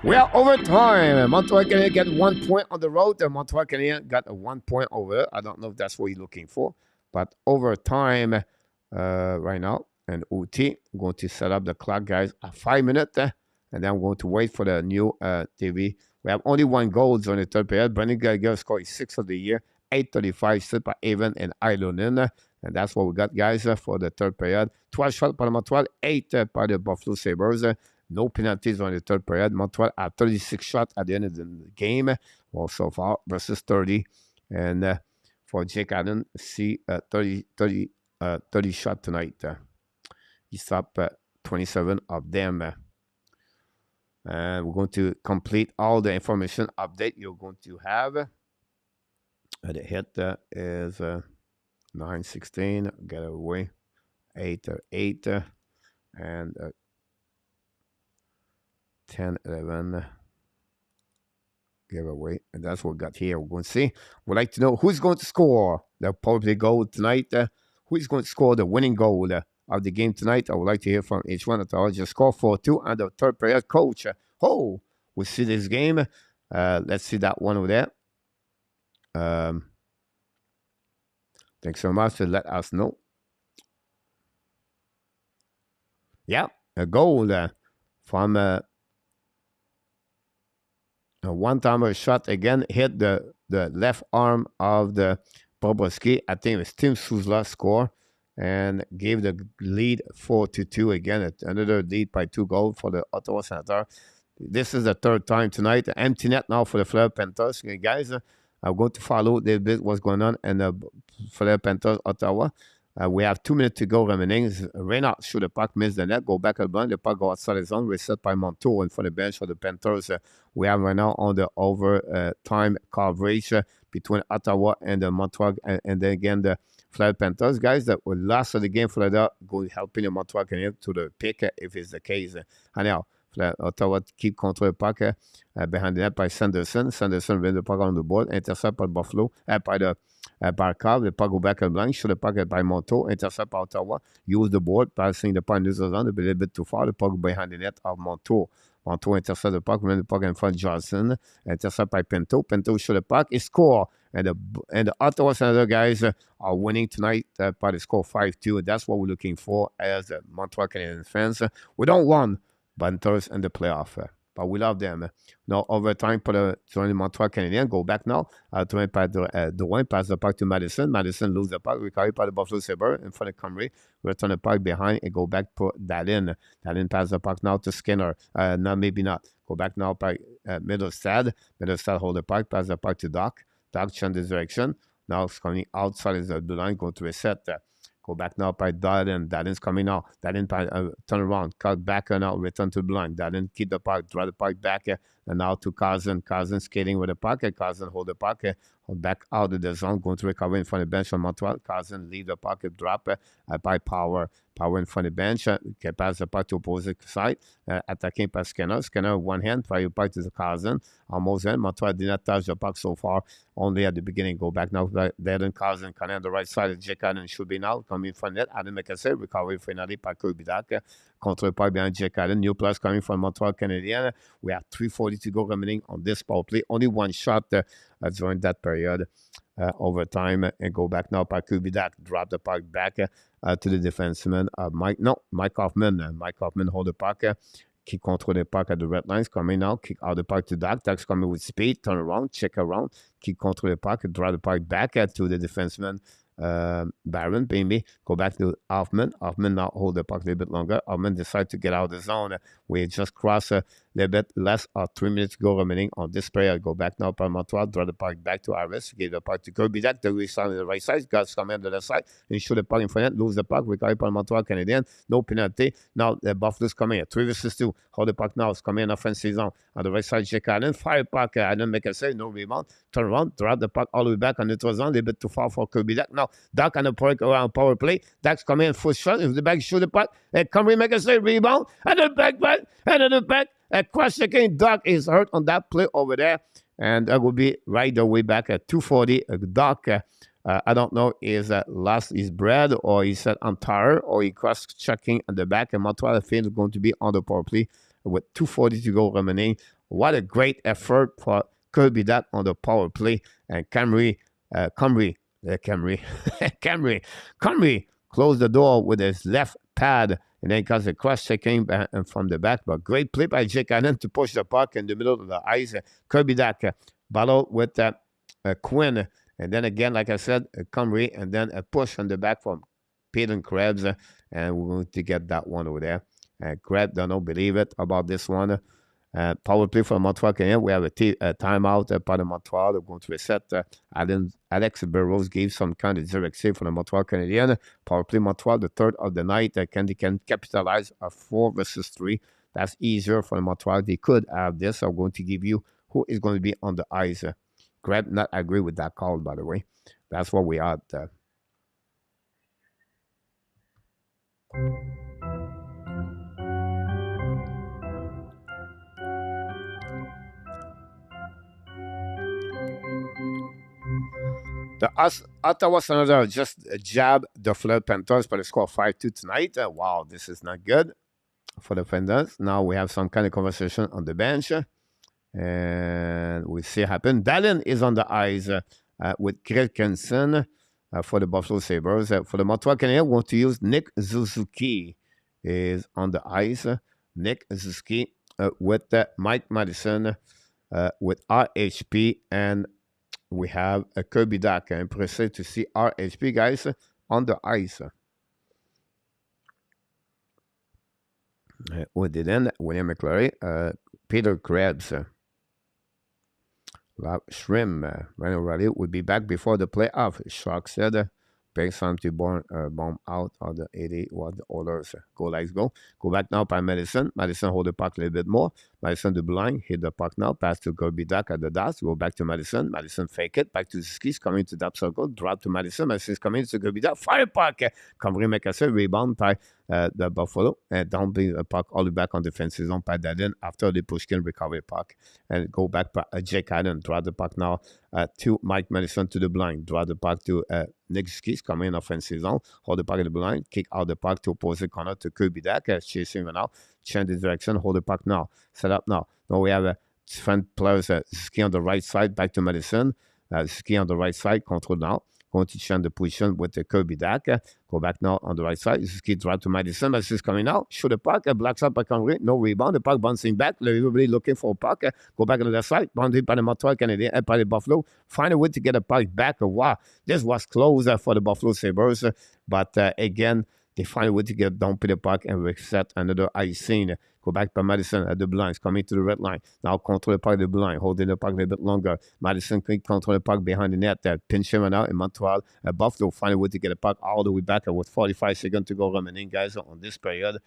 We are overtime. Montreal Canadiens get 1 point on the road. The Montreal Canadiens got a 1 point over. I don't know if that's what you're looking for. But overtime right now. And OT, I'm going to set up the clock, guys, at 5 minutes. And then I'm going to wait for the new TV. We have only 1 goal during the third period. Brendan Gallagher scored 6 of the year. 8:35 set by Evan and Ilonen. And that's what we got, guys, for the third period. 12 shots by the Montreal, 8 by the Buffalo Sabres. No penalties on the third period. Montreal had 36 shots at the end of the game. Well, so far, versus 30. And for Jake Allen, see 30 shots tonight. He stopped 27 of them. And we're going to complete all the information update you're going to have. The hit is 9-16, get away, 8-8, and 10-11, give away. And that's what we got here. We're going to see. We'd like to know who's going to score the power play goal tonight. Who's going to score the winning goal of the game tonight? I would like to hear from each one. I just score 4-2 and the third period coach. Oh, we'll see this game. Let's see that one over there. Thanks so much to let us know. Yeah, a goal from a one-timer shot again hit the left arm of the Bobrovsky. I think it was Tim Suzla score and gave the lead 4-2 again. Another lead by 2 goals for the Ottawa Senators. This is the third time tonight. Empty net now for the Fleur Panthers. Okay, guys, I'm going to follow a little bit what's going on in the Fleur Panthers, Ottawa. We have 2 minutes to go remaining. Reynolds shoot the puck, miss the net, go back at the line. The puck go outside the zone, reset by Montour in front of the bench for the Panthers. We have right now on the overtime coverage between Ottawa and the Montreal, and then again the Fleur Panthers. Guys, that were last of the game, Florida go helping the Montreal Canadiens to the pick if it's the case. And now, Ottawa keep control the puck behind the net by Sanderson. Sanderson wins the puck on the board, intercept by Buffalo, by the Barkov. The puck go back at blank, shoot the puck by Monto, intercept by Ottawa, use the board, passing the puck in the zone, a little bit too far, the puck behind the net of Monto. Monto intercept the puck, win the puck in front of Johnson, intercept by Pinto. Pinto shoot the puck, he score. And the Ottawa Senators guys are winning tonight by the score 5-2. That's what we're looking for as Montreal Canadiens fans. We don't want Bunters in the playoff, but we love them. Now, overtime for the Montreal Canadiens. Go back now. To Drouin, pass the puck to Madison. Madison lose the puck. Recovered by the Buffalo Sabres in front of Comrie. Return the puck behind and go back for Dallin. Dallin pass the puck now to Skinner. No, maybe not. Go back now by Middlestad. Middlestad hold the puck. Pass the puck to Doc. Doc change the direction. Now it's coming outside of the line. Go to reset. Go back now by Darden. Darden's coming out. Darden turn around. Cut back and out. Return to the line. Darden keep the puck. Draw the puck back. And now to Cousin. Cousin skating with the puck. Cousin hold the puck. Back out of the zone. Going to recover in front of the bench on Montreal. Cousin leave the puck. Drop by Power. Power in front of the bench. Can pass the puck to opposite side. Attacking by Skinner. Skinner one hand. Fire puck to the Cousin. Almost in. Montreal did not touch the puck so far. Only at the beginning. Go back now. Darden Cousin. Can on the right side. Jake Allen should be now. Coming in front of net. Adam make a save. Recovery finally by Kirby Dak. Control the puck behind Jake Allen. New plus coming from Montreal Canadiens. We have 3:40 to go remaining on this power play. Only 1 shot during that period. Overtime and go back now by Kirby Dak. Drop the puck back to the defenseman. Mike Hoffman. Mike Hoffman hold the puck. Keep control the puck at the red lines. Coming now. Kick out the puck to Dak. Dak's coming with speed. Turn around. Check around. Keep control the puck. Draw the puck back to the defenseman. Barron, maybe go back to Hoffman. Hoffman now hold the puck a little bit longer. Hoffman decide to get out of the zone. We just cross little bit less or 3 minutes to go remaining on this period. Go back now by Montreal, draw the puck back to Harris, give the puck to Kirby Dak, the restart on the right side, guys coming on the left side, and shoot the puck in front, lose the puck, recovered by Montreal Canadiens, no penalty. Now the Buffalo's coming in, 3 versus 2, hold the puck now, it's coming in offensive zone. On the right side, Jake Allen, fire puck, Allen make a save, no rebound, turn around, drop the puck all the way back on the neutral zone, a little bit too far for Kirby Dak. Now, Dak on the power play, Dak's coming in, full shot, if the back shoot the puck, and Comrie make a save, rebound, and the back, and the back. Crash again, Doc is hurt on that play over there, and that will be right the way back at 240. Doc, I don't know, is lost his breath, or he said I'm tired, or he cross-checking at the back, and Montreal is going to be on the power play with 2:40 to go remaining. What a great effort for Kirby Doc on the power play, and Camry closed the door with his left pad, and then got the cross-checking from the back. But great play by Jake Allen to push the puck in the middle of the ice. Kirby Dak battled with Quinn. And then again, like I said, Comrie, and then a push on the back from Peyton Krebs. And we're going to get that one over there. Krebs don't believe it about this one. Power play for Montreal Canadiens. We have a timeout by the Montreal. They're going to reset. Alex Burrows gave some kind of direct save for the Montreal Canadiens. Power play Montreal, the third of the night. Can capitalize a 4 versus 3. That's easier for the Montreal. They could have this. I'm going to give you who is going to be on the ice. Grab not agree with that call, by the way. That's what we are at. The Ottawa Senators just jabbed the Florida Panthers by the score 5-2 tonight. Wow, this is not good for the Panthers. Now we have some kind of conversation on the bench. And we see it happen. Dallin is on the ice with Christensen for the Buffalo Sabres. For the Montreal Canadiens, we want to use Nick Suzuki is on the ice. Nick Suzuki with Mike Madison with RHP, and we have a Kirby Dak. I'm impressed to see RHP guys on the ice. We didn't. William McClary, Peter Krebs, Shrimp, Ryan O'Reilly will be back before the playoff. Shark said, big time to bomb out of the 80 was the orders. Go, let's go. Go back now by Madison. Madison hold the puck a little bit more. Madison the blind, hit the puck now, pass to Kirby Dak at the dot. Go back to Madison. Madison fake it, back to the skis, coming to that circle, drop to Madison. Madison's coming to Kirby Dak, fire puck. Comrie make a save, rebound by the Buffalo, and down the puck all the way back on defensive zone by Dallin after the pushkin recovery puck. And go back by Jake Allen, draw the puck now to Mike Madison to the blind, draw the puck to Nick Skis, coming in offensive zone, hold the puck in the blind, kick out the puck to opposite corner to Kirby Dak, chasing him now, change the direction, hold the puck now, set up now. Now we have different players, Ski on the right side, back to Madison, Ski on the right side, control now. Going to change the position with the Kirby Dak. Go back now on the right side. Ski drive to Madison. Madison is coming out. Shoot the puck. Black shot by Conway. No rebound. The puck bouncing back. Everybody looking for a puck. Go back on the left side. Bounded by the Montreal Canadiens, by the Buffalo. Find a way to get a puck back. Wow. This was close for the Buffalo Sabres. But again, they find a way to get down to the puck and reset another icing. Go back by Madison at the blinds, coming to the red line. Now control the puck at the blind, holding the puck a little bit longer. Madison can control the puck behind the net. Pinch him out in Montreal. Buffalo find a way to get the puck all the way back with 45 seconds to go remaining, guys, on this period.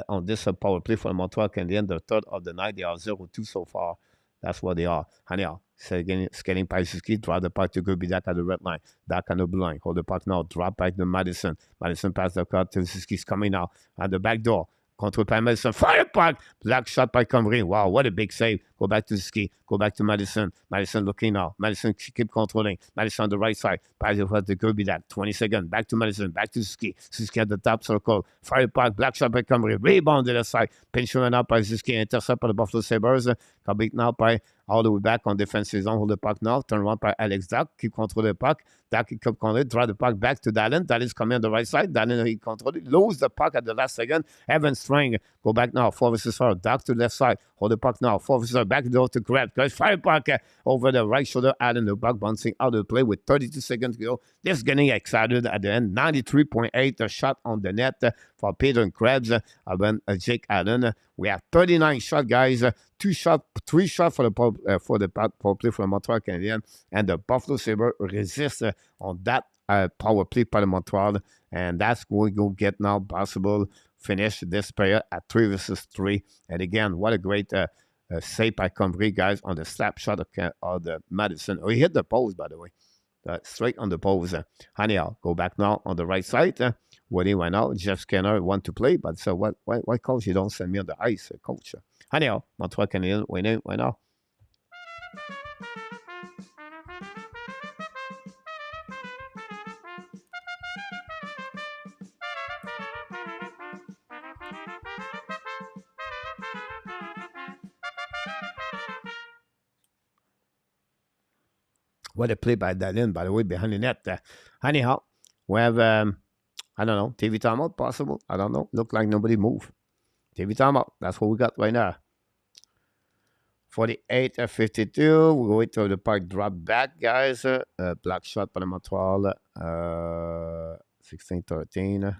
On this power play for the Montreal Canadiens, the third of the night. They are 0-2 so far. That's what they are. Anyhow, skating by Suzuki, drop the puck to Kirby Dak at the red line. Dak on the blue line. Hold the puck now. Drop back to Madison. Madison pass the puck to Suzuki's coming now at the back door. Control by Madison. Fire puck. Black shot by Comrie. Wow, what a big save. Go back to Ski. Go back to Madison. Madison looking now. Madison keep controlling. Madison on the right side. Pass the puck to Kirby Dak. 20 seconds. Back to Madison. Back to Ski. Ski at the top circle. Fire puck. Black shot by Comrie. Rebound to the side. Pinch run out by Ski. Intercept by the Buffalo Sabres. Coming now by all the way back on defensive zone. Hold the puck now. Turn around by Alex Dak. Keep controlling the puck. Dak keep controlling. Draw the puck back to Dallin. Dallin's coming on the right side. Dallin he control it. Lose the puck at the last second. Evan String. Go back now. 4 versus 4. Dak to the left side. Hold the puck now. 4 versus 4. Back door to grab. Guys, fire puck over the right shoulder. Allen the puck bouncing out of the play with 32 seconds to go. Just getting excited at the end. 93.8 shot on the net for Peter and Krebs. When Jake Allen We have 39 shots, guys. 3 shots for the power play for the Montreal Canadiens, and the Buffalo Sabres resist on that power play by the Montreal, and that's what we're going to get now. Possible finish this period at 3-3. And again, what a great save by Comrie, guys, on the slap shot of the Madison. Oh, he hit the post, by the way. Straight on the post. Anyhow, go back now on the right side. When he went out, Jeff Skinner want to play, but so why coach, you don't send me on the ice, coach? Anyhow, Montreal Canadiens winning right now. What a play by DANY, by the way, behind the net. Anyhow, we have, I don't know, TV timeout possible? I don't know. Look like nobody moved. TV timeout. That's what we got right now. 48-52. We'll wait till the puck drop back, guys. Black shot by the Montreal. 16-13.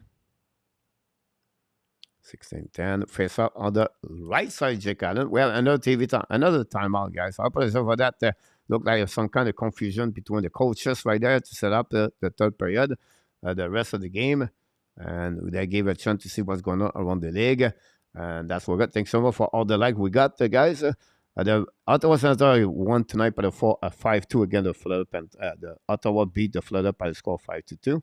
16-10. Face up on the right side, Jake Allen. We have another another timeout, guys. I apologize for that. Looked like some kind of confusion between the coaches right there to set up the third period, the rest of the game. And they gave a chance to see what's going on around the league. And that's what we got. Thanks so much for all the like we got, guys. The Ottawa Senators won tonight by the 5-2 against the Florida. And the Ottawa beat the Florida by the score 5-2.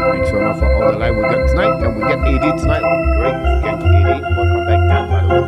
Thanks so much for all the live we got tonight. And we get 80 tonight. It would be great if we get 80. Welcome back, Dan, by the way.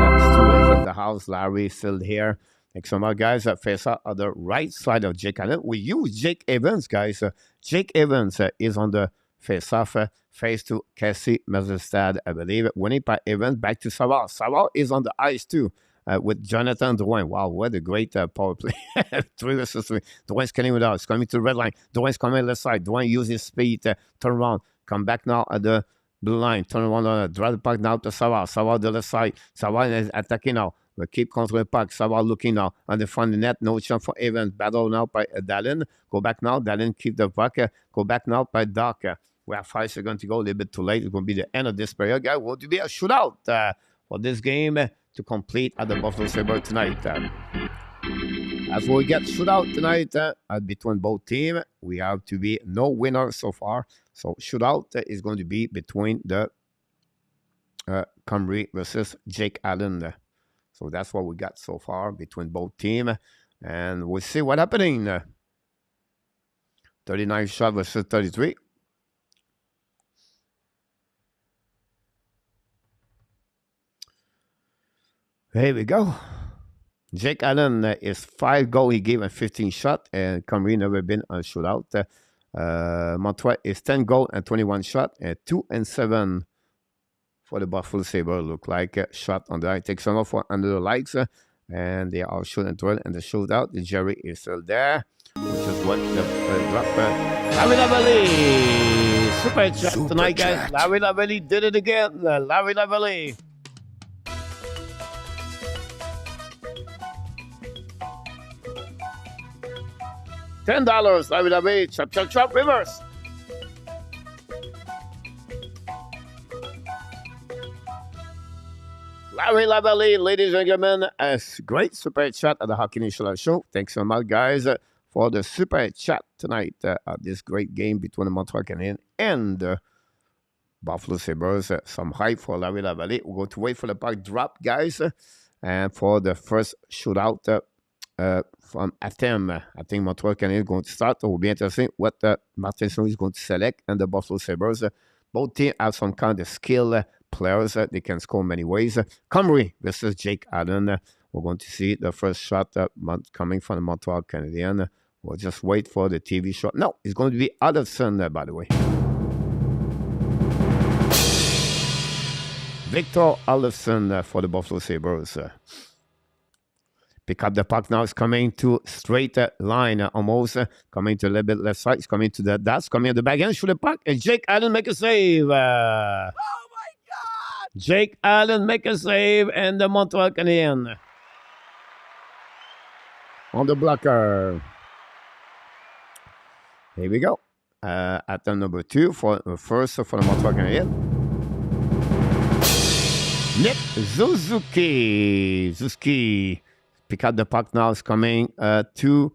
And Stu is in the house. Larry is still here. Thanks so much, guys. Face out on the right side of Jake Allen. We use Jake Evans, guys. Jake Evans is on the face-off. Face to Cassie Mezelstad, I believe. Winning by Evans. Back to Savard. Savard is on the ice, too. With Jonathan Drouin. Wow, what a great power play. 3-3. Drouin's coming without. It's coming to the red line. Drouin's coming left side. Drouin uses speed. Turn around. Come back now at the blue line. Turn around. Drive the puck now to Savard. Savard the left side. Savard is attacking now. We keep controlling the puck. Savard looking now on the front of the net. No chance for Evans. Battle now by Dallin. Go back now. Dallin keep the puck. Go back now by Doc. We have 5 seconds to go. A little bit too late. It's going to be the end of this period, guys. Going to be a shootout for this game to complete at the Buffalo Sabres tonight. As we get shootout tonight between both teams, we have to be no winner so far. So shootout is going to be between the Comrie versus Jake Allen. So that's what we got so far between both teams. And we'll see what's happening. 39 shot versus 33. Here we go. Jake Allen is 5 goals he gave and 15 shots, and Comrie never been a shootout. Montreal is 10 goals and 21 shots, and 2-7 for the Buffalo Sabres. Look like a shot on the eye. Takes some off for under the lights, and they are shooting through and the shootout. The Jerry is still there, which is what the drop. Larry Lavallee, super chat tonight, guys. Larry Lavallee did it again. Larry Lavallee. $10, Larry Lavallee, chop, reverse. Larry Lavallee, ladies and gentlemen, a great super chat at the Hockey Nation Show. Thanks so much, guys, for the super chat tonight at this great game between the Montreal Canadiens and the Buffalo Sabres. Some hype for Larry Lavallee. We're going to wait for the puck drop, guys, and for the first shootout from Athens. I think Montreal Canadiens is going to start. It will be interesting what Martin Saint is going to select, and the Buffalo Sabres. Both teams have some kind of skill players. They can score many ways. Comrie versus Jake Allen. We're going to see the first shot coming from the Montreal Canadiens. We'll just wait for the TV shot. No, it's going to be Adolfson, by the way. Victor Adolfson for the Buffalo Sabres. Pick up the puck now. It's coming to straight line almost. Coming to a little bit left side. It's coming to the dots. Coming at the back end. Shoot the puck. And Jake Allen make a save. Oh my God! Jake Allen make a save. And the Montreal Canadiens on the blocker. Here we go. Attempt number 2 for first for the Montreal Canadiens. Nick Suzuki. Pick up the puck now. It's coming to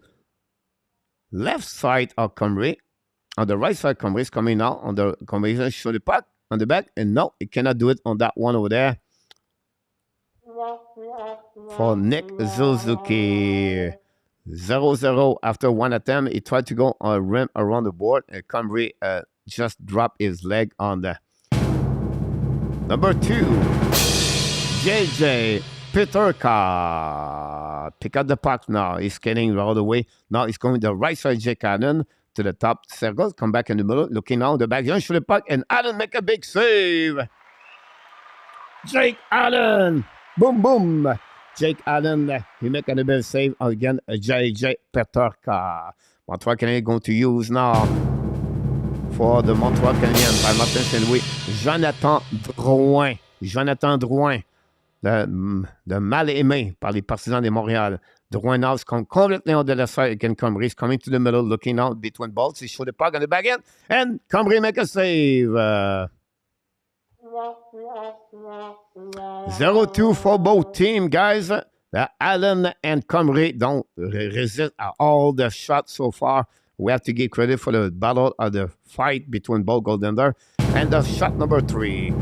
left side of Comrie. On the right side, Comrie is coming now. On the combination, show the puck on the back. And no, it cannot do it on that one over there. For Nick Suzuki. 0-0 after one attempt. He tried to go on a rim around the board. And Comrie just dropped his leg on the number 2. JJ Peterka. Pick up the puck now. He's skating all the way. Now he's going to the right side, Jake Allen, to the top circle. Come back in the middle. Looking now the back. Shoot the puck. And Allen make a big save. Jake Allen. Boom, boom. Jake Allen, he make a big save again. JJ Peterka. Montreal Canadiens going to use now for the Montreal Canadiens by Martin Saint-Louis. Jonathan Drouin. Jonathan Drouin. Le mal aimé par les partisans de Montréal. Drouin now is completely on the left side again. Comrie is coming to the middle, looking out between balls. He shoot the puck on the back end, and Comrie make a save. 0-2 for both teams, guys. Allen and Comrie don't resist at all the shots so far. We have to give credit for the battle of the fight between both goaltenders. And the shot number 3.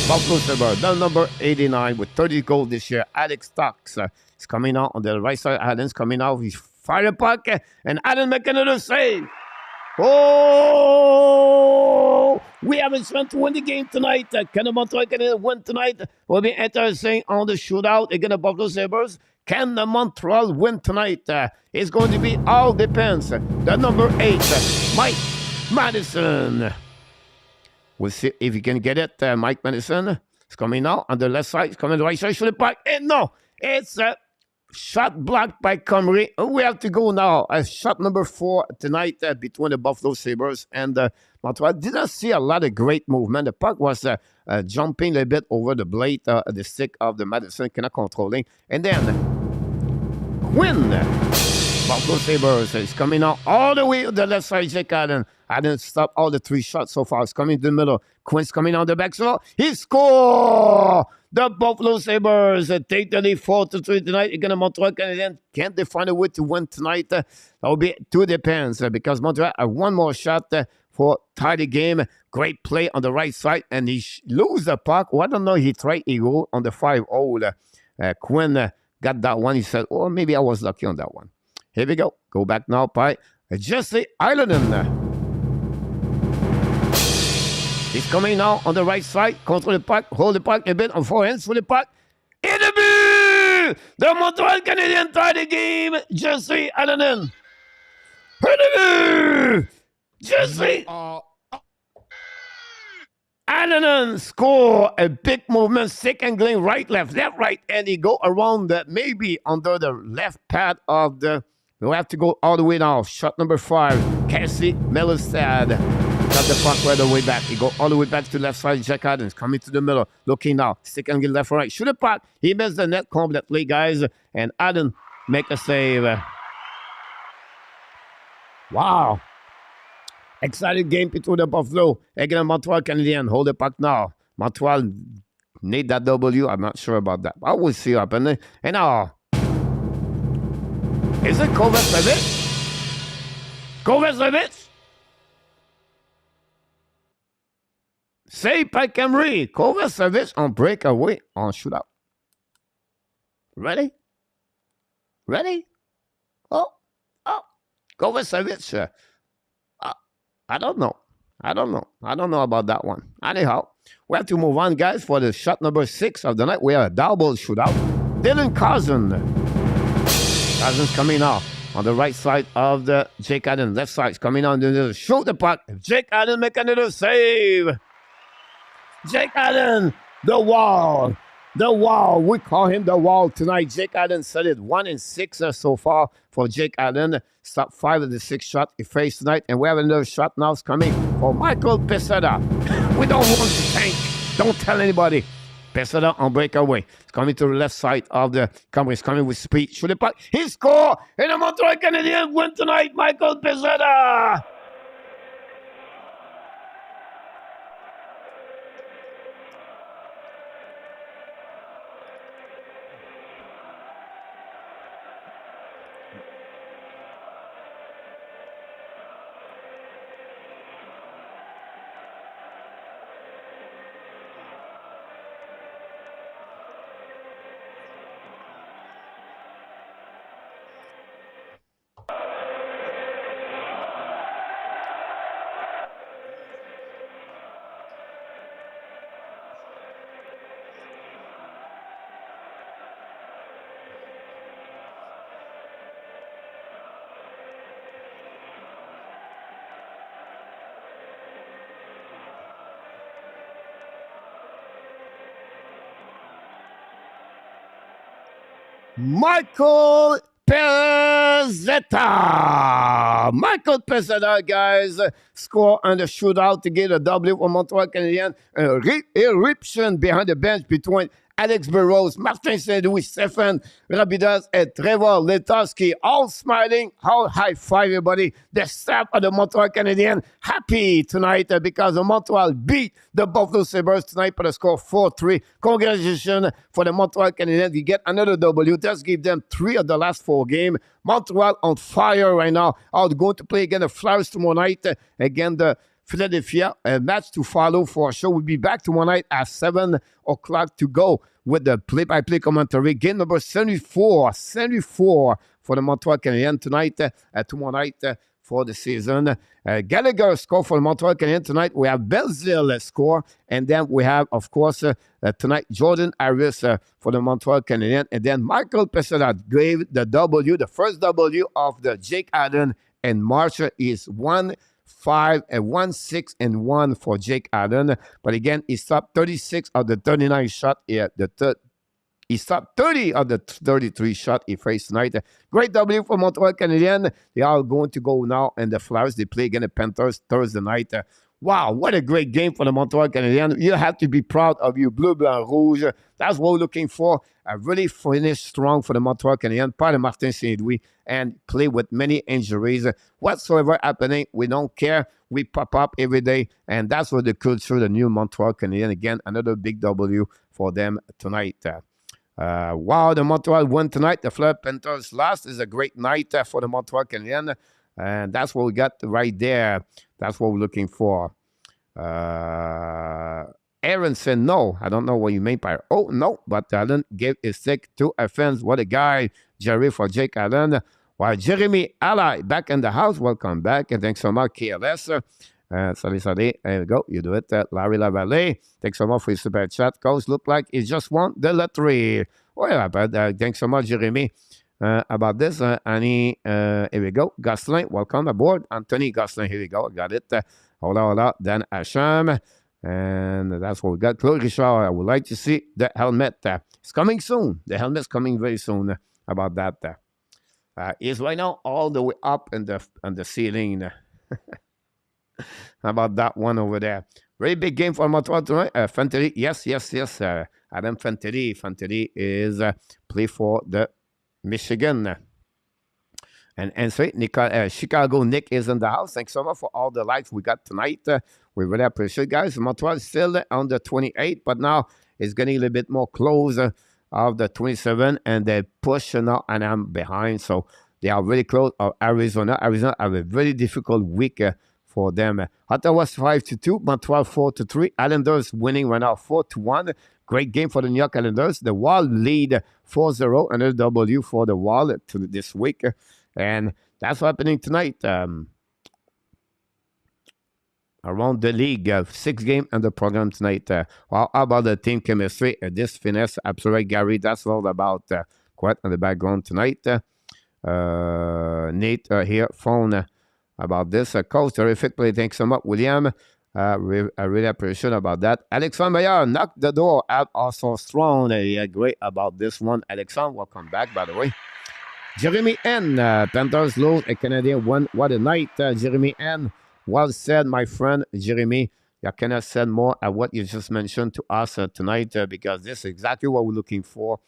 Buffalo Sabres, the number 89 with 30 goals this year. Alex Stocks is coming out on the right side. Allen's coming out. He's fired a puck, and Allen making another save. Oh! We have a chance to win the game tonight. Can the Montreal Canadiens win tonight? Will be interesting on the shootout against the Buffalo Sabres. Can the Montreal win tonight? It's going to be all depends. The number 8, Mike Madison. We'll see if he can get it. Mike Madison is coming now on the left side. He's coming on the right side. Shoot it back. And no, it's a shot blocked by Comrie. We have to go now. Shot number 4 tonight between the Buffalo Sabres and Montreal. Did not see a lot of great movement. The puck was jumping a little bit over the blade, the stick of the Madison, cannot controlling. And then Quinn, Buffalo Sabres is coming out all the way to the left side. Jake Allen. Allen stopped all the 3 shots so far. It's coming to the middle. Quinn's coming on the back. So he scored! The Buffalo Sabres take the lead 4-3 tonight against the Montreal Canadiens. Can't they find a way to win tonight? That will be 2 depends because Montreal have one more shot for tie the game. Great play on the right side, and he lose the puck. Well, I don't know. He tried to go on the 5-0. Quinn got that one. He said, oh, maybe I was lucky on that one. Here we go. Go back now by Jesse Islandon. He's coming now on the right side. Control the puck. Hold the puck a bit on forehands for the puck. In the bill! The Montreal Canadiens tie the game. Jesse Islandon. In the bill! Jesse Islandon score a big movement. Stick angling right, left, right. And he go around maybe under the left pad of the... We'll have to go all the way now. Shot number 5. Cassie Melistad. Got the puck right the way back. He go all the way back to the left side. Jack Adams coming to the middle. Looking now. Stick and get left and right. Shoot the puck. He missed the net completely, guys. And Adam make a save. Wow. Exciting game between the Buffalo against Montreal Canadiens. Hold the puck now. Montreal need that W. I'm not sure about that. I will see what happens. And now, is it Kovacevic? Kovacevic? Save by Comrie. Kovacevic on breakaway on shootout. Ready? Ready? Oh. Kovacevic. I don't know. I don't know about that one. Anyhow, we have to move on, guys, for the shot number 6 of the night. We have a double shootout. Dylan Cousin. Cousin's coming out on the right side of the Jake Allen. Left side is coming on. Shoot the puck. Jake Allen make another save. Jake Allen, the wall. The Wall. We call him the Wall tonight. Jake Allen said it 1-6 so far for Jake Allen. Stop 5 of the 6 shots he faced tonight. And we have another shot now coming for Michael Pesada. We don't want to tank. Don't tell anybody. Pesada on breakaway. It's coming to the left side of the camera. He's coming with speed. Shoot the puck. He scored. And the Montreal Canadiens win tonight. Michael Pesada. Michael Pezzetta. Michael Pezzetta, guys, score on the shootout to get a W for Montreal Canadiens. Eruption behind the bench between Alex Burrows, Martin Saint-Louis, Stefan Rabidas, and Trevor Letowski, all smiling, all high-five everybody. The staff of the Montreal Canadiens happy tonight because the Montreal beat the Buffalo Sabres tonight by the score 4-3. Congratulations for the Montreal Canadiens. You get another W. Just give them 3 of the last 4 games. Montreal on fire right now. Are going to play again the Flyers tomorrow night. Again, the Philadelphia, a match to follow for sure. We'll be back tomorrow night at 7 o'clock to go with the play-by-play commentary. Game number 74 for the Montreal Canadiens tonight, tomorrow night for the season. Gallagher score for the Montreal Canadiens tonight. We have Belzile score, and then we have, of course, tonight Jordan Harris for the Montreal Canadiens, and then Michael Pesada gave the W, the first W of the Jake Allen, and March is 1-6-1 for Jake Allen. But again, he stopped 36 of the 39 shot. Yeah, he stopped 30 of the 33 shot he faced tonight. Great W for Montreal Canadiens. They are going to go now, and the Flyers, they play again the Panthers Thursday night. Wow, what a great game for the Montreal Canadiens. You have to be proud of you, Bleu, Blanc, Rouge. That's what we're looking for. A really finish strong for the Montreal Canadiens, part of Martin Saint-Louis, and play with many injuries. Whatsoever happening, we don't care. We pop up every day, and that's what the culture, the new Montreal Canadiens. Again, another big W for them tonight. Wow, the Montreal won tonight. The Fleur Panthers lost. Is a great night for the Montreal Canadiens, and that's what we got right there. That's what we're looking for. Aaron said no. I don't know what you mean by oh no, but Allen gave his stick to a fence. What a guy, Jerry, for Jake Allen. While Jeremy Ally back in the house. Welcome back, and thanks so much, KLS. Salut. There you go. You do it. Larry Lavallée. Thanks so much for your super chat. Coach, look like he just won the lottery. Oh, yeah, but thanks so much, Jeremy. About this, Annie, here we go. Gosselin, welcome aboard. Anthony Gosselin, here we go. Got it. Hold on. Dan Asham. And that's what we got. Claude Richard, I would like to see the helmet. It's coming soon. The helmet's coming very soon. About that. Is right now all the way up in the ceiling. How about that one over there? Very big game for Montreal tonight. Fantery, yes. Adam Fantery. Fantery is play for the Michigan. And so Chicago Nick is in the house. Thanks so much for all the likes we got tonight. We really appreciate it, guys. Montreal is still on the 28, but now it's getting a little bit more close of the 27, and they're pushing now, and I'm behind. So they are really close of Arizona. Arizona have a very difficult week for them. Ottawa's 5-2, Montreal 4-3. Islanders winning right now 4-1. Great game for the New York Islanders. The Wild lead 4-0, another W for the Wild this week. And that's happening tonight. Around the league, 6 games in the program tonight. How about the team chemistry? This finesse, absolutely, Gary. That's all about quite on the background tonight. Nate here, phone about this. Coach, terrific play. Thanks so much, William. I really appreciate about that. Alexandre Meilleur knocked the door out also strong. Yeah, great about this one. Alexandre, welcome back, by the way. Jeremy N. Panthers lose a Canadian win. What a night, Jeremy N. Well said, my friend Jeremy. You cannot say more at what you just mentioned to us tonight because this is exactly what we're looking for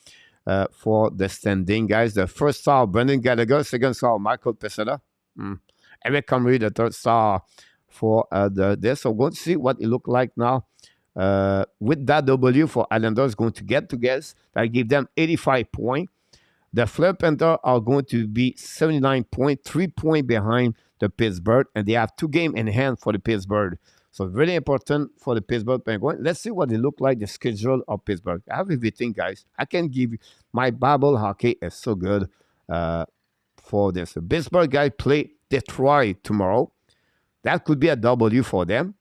the standing, guys. The first star, Brendan Gallagher. Second star, Michael Pesada. Eric Comrie, the third star for this. So we're going to see what it look like now. With that W for Islanders going to get together, that give them 85 points. The Fleur Panthers are going to be 79 points, 3 points behind the Pittsburgh, and they have 2 games in hand for the Pittsburgh. So very important for the Pittsburgh Penguins. Let's see what they look like, the schedule of Pittsburgh. I have everything, guys. I can give you, my Bible hockey is so good for this. The Pittsburgh guys play Detroit tomorrow. That could be a W for them.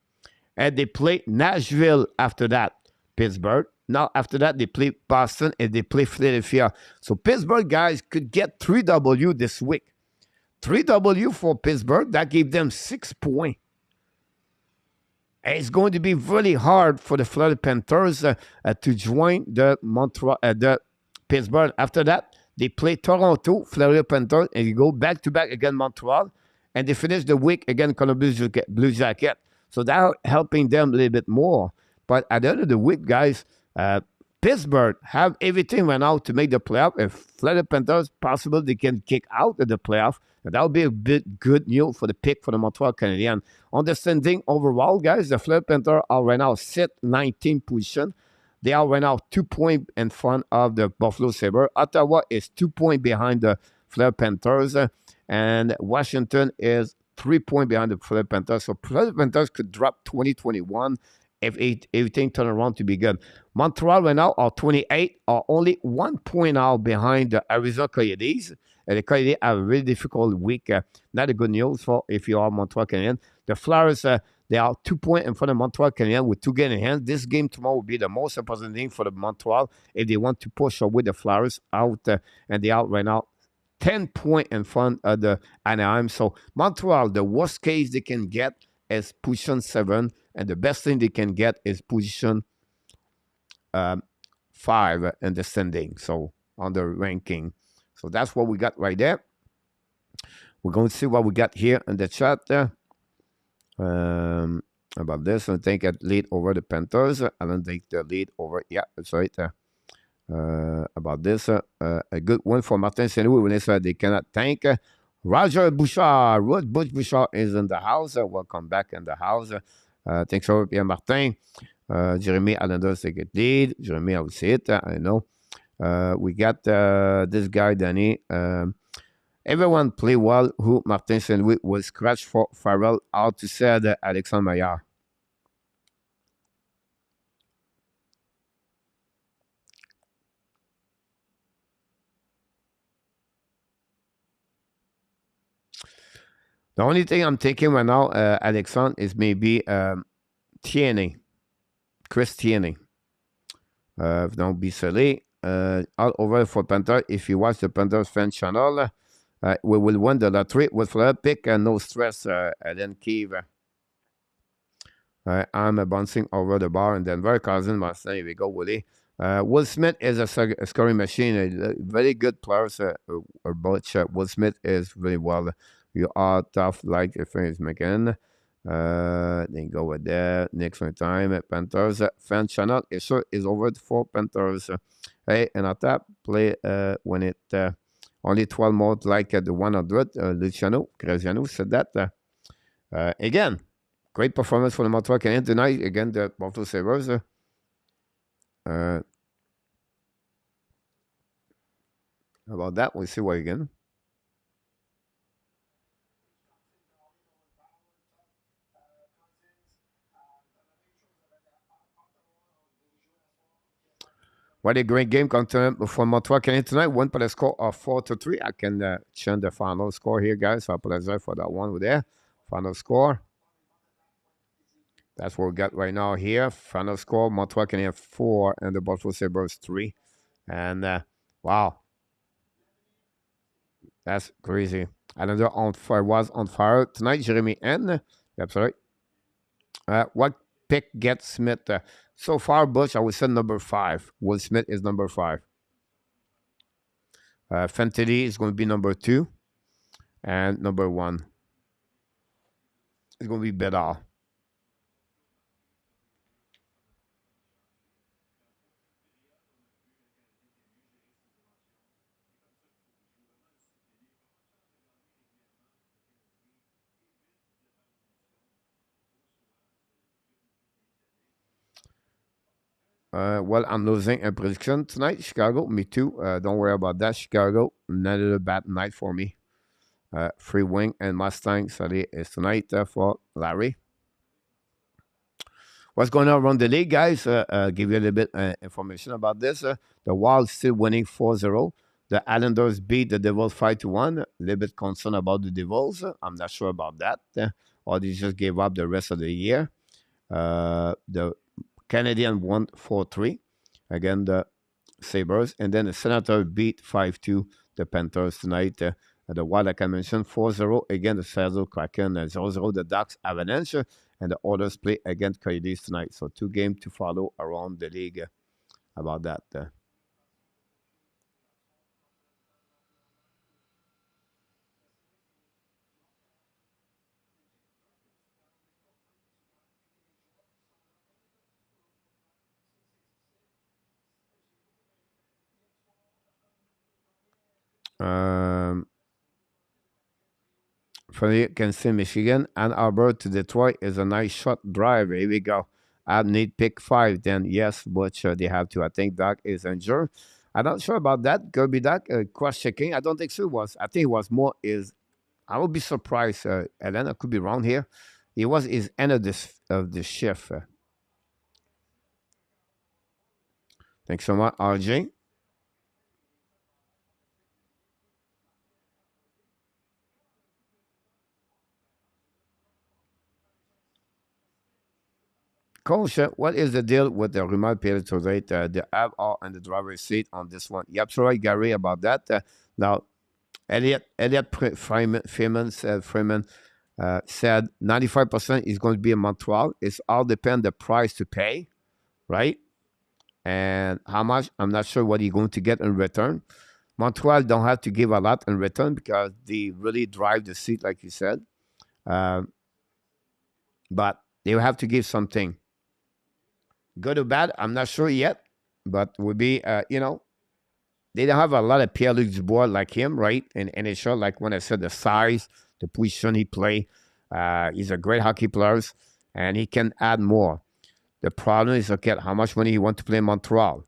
And they play Nashville after that, Pittsburgh. Now, after that, they play Boston and they play Philadelphia. So Pittsburgh guys could get 3 W this week. 3 W for Pittsburgh. That gave them 6 points. And it's going to be really hard for the Florida Panthers to join the Pittsburgh. After that, they play Toronto, Florida Panthers, and you go back-to-back against Montreal. And they finish the week against Columbus Blue Jacket. So that's helping them a little bit more. But at the end of the week, guys, Pittsburgh have everything right now to make the playoff. If Florida Panthers possible, they can kick out of the playoff. And that would be a bit good news for the pick for the Montreal Canadiens. Understanding overall, guys, the Florida Panthers are right now set 19 position. They are right now 2 points in front of the Buffalo Sabres. Ottawa is 2 points behind the Florida Panthers. And Washington is 3 points behind the Florida Panthers. So Florida Panthers could drop 2021 if everything turn around to be good. Montreal right now are 28, are only 1 point now behind the Arizona Coyotes. And the Coyotes have a really difficult week. Not a good news for if you are Montreal Canadiens. The Flyers, they are 2 points in front of Montreal Canadiens with 2 games in hand. This game tomorrow will be the most important thing for the Montreal if they want to push away the Flyers out. And they are right now 10 points in front of the Anaheim. So Montreal, the worst case they can get is position 7. And the best thing they can get is position 5 in the standing. So on the ranking. So that's what we got right there. We're going to see what we got here in the chat about this. I think I lead over the Panthers. I don't take the lead over. Yeah, that's right. About this. A good one for Martin Saint-Louis when they cannot thank Roger Bouchard. Butch Bouchard is in the house. Welcome back in the house. Thanks for Pierre Martin. Jeremy Islanders take a lead. Jeremy, I will see it. I know. We got this guy, Danny. Everyone play well. Who Martin Saint-Louis will scratch for Farrell out to say Alexandre Meilleur. The only thing I'm thinking right now, Alexandre, is maybe Tierney. Chris Tierney. Don't be silly. All over for Panther. If you watch the Panthers fan channel, we will win the lottery with a pick and no stress. Then Kiev. I'm bouncing over the bar and then very cousin Martin. Here we go, Willie. Will Smith is a scoring machine. A very good player. But Will Smith is very well. You are tough like if it's McKinnon. Then go with that. Next one time. Panthers fan channel is over for Panthers. Hey, and at that play when it only 12 more like the 100. Luciano, GRAZIANO said that. Again, great performance for the Montreal Canadiens tonight. Again, the Buffalo Sabres. About that, we'll see what again. What a great game for Montreal Canadiens tonight. Won by the score of 4-3. I can change the final score here, guys. I apologize for that one over there. Final score. That's what we got right now here. Final score, Montreal Canadiens 4 and the Buffalo Sabres 3. And wow. That's crazy. Another on fire was on fire tonight. Jeremy N. That's right. What pick gets Smith? So far, Bush, I would say number 5. Will Smith is number 5. Fenty is going to be number 2. And number 1 is going to be Bedall. Well, I'm losing a prediction tonight. Chicago, me too. Don't worry about that. Chicago, another bad night for me. Free Wing and Mustang Sunday is tonight for Larry. What's going on around the league, guys? Give you a little bit information about this. The Wild still winning 4-0. The Islanders beat the Devils 5-1. A little bit concerned about the Devils. I'm not sure about that. Or they just gave up the rest of the year. The Canadiens won 4-3. Again, the Sabres. And then the Senators beat 5-2 the Panthers tonight. The Wild, like I mentioned, 4-0 against the Seattle Kraken, and 0-0 the Ducks Avalanche, and the Oilers play against Canadiens tonight. So 2 games to follow around the league about that. Um, from you can see Michigan, Ann Arbor to Detroit is a nice short drive. Here we go. I need pick 5. Then yes, but they have to. I think Doc is injured. I'm not sure about that. Could be Doc cross checking. I don't think so. It was. I think it was more is. I would be surprised. Elena could be wrong here. It was his end of the shift. Thanks so much, RJ. Coach, what is the deal with the remote period to rate the ABR and the driver's seat on this one? You're absolutely right, Gary, about that. Now, Freeman said 95% is going to be in Montreal. It's all depend the price to pay, right? And how much? I'm not sure what you're going to get in return. Montreal don't have to give a lot in return because they really drive the seat, like you said. Um, but they will have to give something. Good or bad, I'm not sure yet, but would be, they don't have a lot of Pierre-Luc Dubois like him, right? In NHL, like when I said the size, the position he play, he's a great hockey player, and he can add more. The problem is, okay, how much money he want to play in Montreal,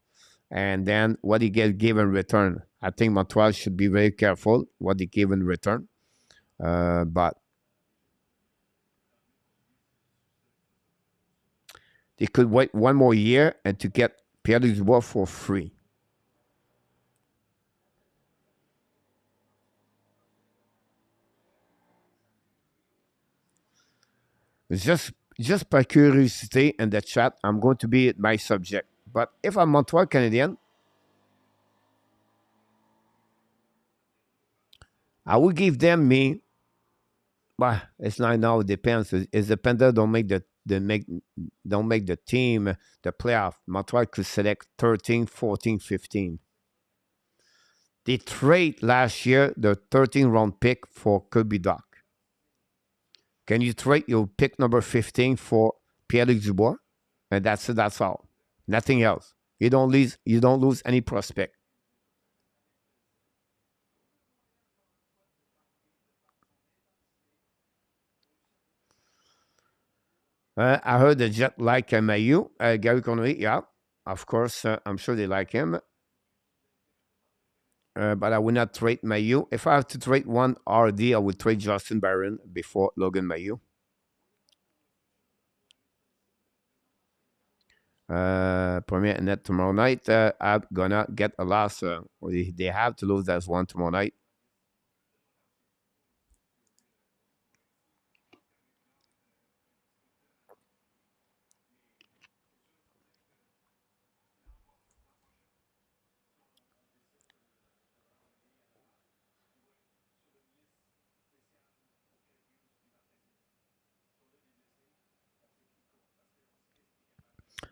and then what he get give in return. I think Montreal should be very careful what they give in return, but they could wait 1 more year and to get Pierre-Luc Dubois for free. Just by curiosity in the chat, I'm going to be my subject. But if I'm Montreal Canadian, I will give them me. Well, it's not now. It depends. It's dependent. Don't make the team the playoff. Montreal could select 13, 14, 15. They trade last year the 13 round pick for Kirby Doc. Can you trade your pick number 15 for Pierre-Luc Dubois? And that's it. That's all. Nothing else. You don't lose. You don't lose any prospect. I heard the Jet like Mayu, Gary Connery. Yeah, of course. I'm sure they like him. But I will not trade Mayu. If I have to trade one RD, I would trade Justin Barron before Logan Mayu. Premier net tomorrow night. I'm gonna get a loss. They have to lose that one tomorrow night.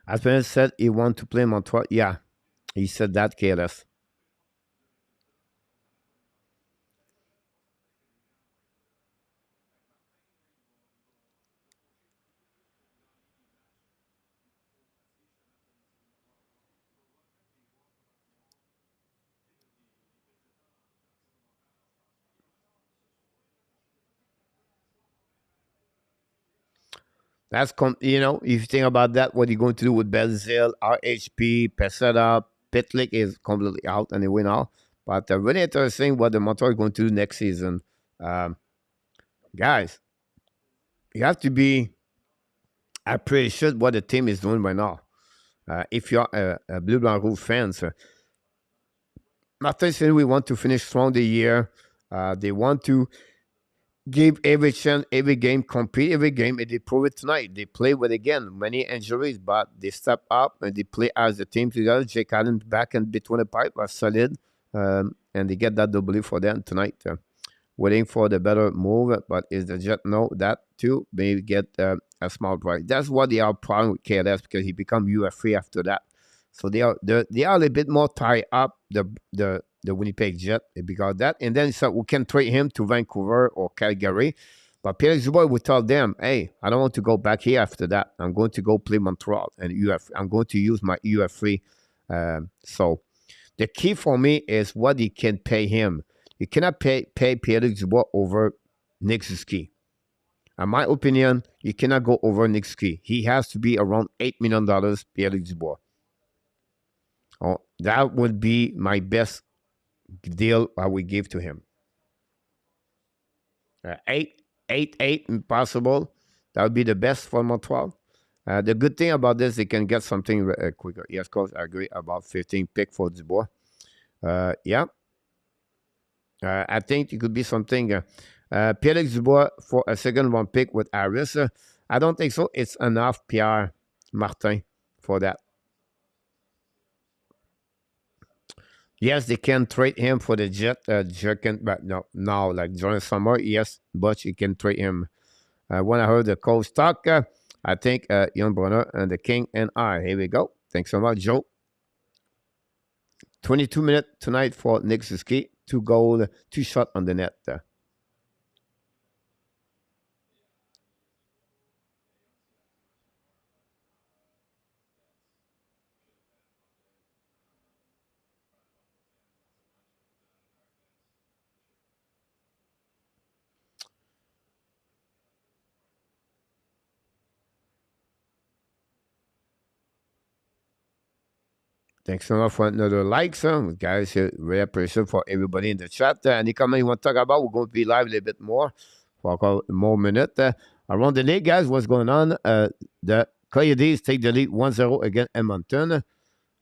Aspen said he want to play Montreal. Yeah, he said that, KLS. If you think about that, what you're going to do with Belzil, RHP, Peseta, Pitlick is completely out anyway now. But really interesting what the Montreal is going to do next season. Um, Guys, you have to be appreciate what the team is doing right now. If you're a Blue Blanc Rouge fans, Martin said we want to finish strong the year. They want to give every chance, every game, compete every game, and they prove it tonight. They play with, again, many injuries, but they step up and they play as a team together. Jake Allen back and between the pipe are solid, and they get that W for them tonight. Waiting for the better move, but is the Jet know that too? Maybe get a small price. That's what they are problem with KLS, because he become UFA after that. So they are a little bit more tied up, the Winnipeg Jet, because of that. And then so we can trade him to Vancouver or Calgary. But Pierre Dubois would tell them, hey, I don't want to go back here after that. I'm going to go play Montreal and I'm going to use my UFA. So the key for me is what you can pay him. You cannot pay Pierre Dubois over Nick Suzuki. In my opinion, you cannot go over Nick Suzuki. He has to be around $8 million, Pierre Dubois. Oh, that would be my best deal I would give to him. 8 impossible. That would be the best for Montreal. The good thing about this, they can get something quicker. Yes, of course, I agree about 15 pick for Dubois. Yeah. I think it could be something. Pierre Dubois for a second round pick with Harris. I don't think so. It's enough, Pierre Martin, for that. Yes, they can trade him for the Jet. But no, now, like during summer, yes, but you can trade him. When I heard the coach talk, I think Jan Brunner and the King and I. Here we go. Thanks so much, Joe. 22 minutes tonight for Nick Suzuki. 2 goals, 2 shots on the net. Thanks so much for another like, guys. Really appreciate for everybody in the chat. Any comment you want to talk about? We're going to be live a little bit more for a couple more minutes. Around the league, guys, what's going on? The Coyotes take the lead 1-0 against Edmonton.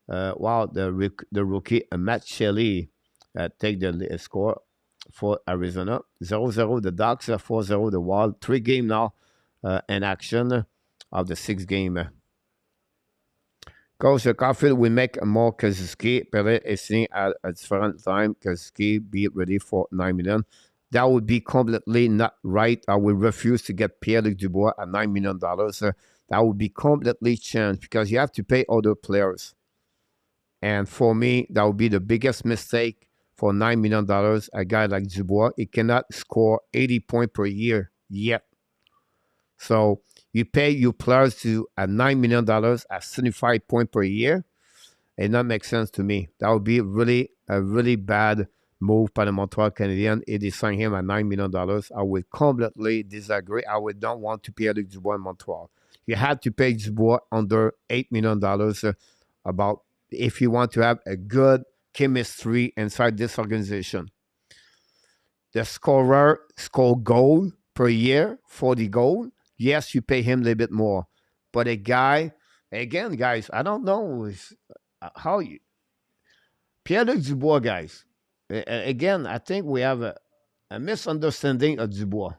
While the rookie Matt Shelley take the score for Arizona. 0-0 the Ducks, 4-0 the Wild. 3 game now in action of the 6 game. Coach Caulfield will make more Kazuki. Perret is seeing at a different time. Kazuki be ready for $9 million. That would be completely not right. I will refuse to get Pierre-Luc Dubois at $9 million. That would be completely changed because you have to pay other players. And for me, that would be the biggest mistake for $9 million. A guy like Dubois, he cannot score 80 points per year yet. So you pay your players to at $9 million at 75 points per year. It not make sense to me. That would be a really bad move by the Montreal Canadiens if they sign him at $9 million. I would completely disagree. I would not want to pay Luc Dubois in Montreal. You had to pay Dubois under $8 million about if you want to have a good chemistry inside this organization. The scorer score goal per year, 40 goal. Yes, you pay him a little bit more. But a guy, again, guys, I don't know how you... Pierre-Luc Dubois, guys. Again, I think we have a misunderstanding of Dubois.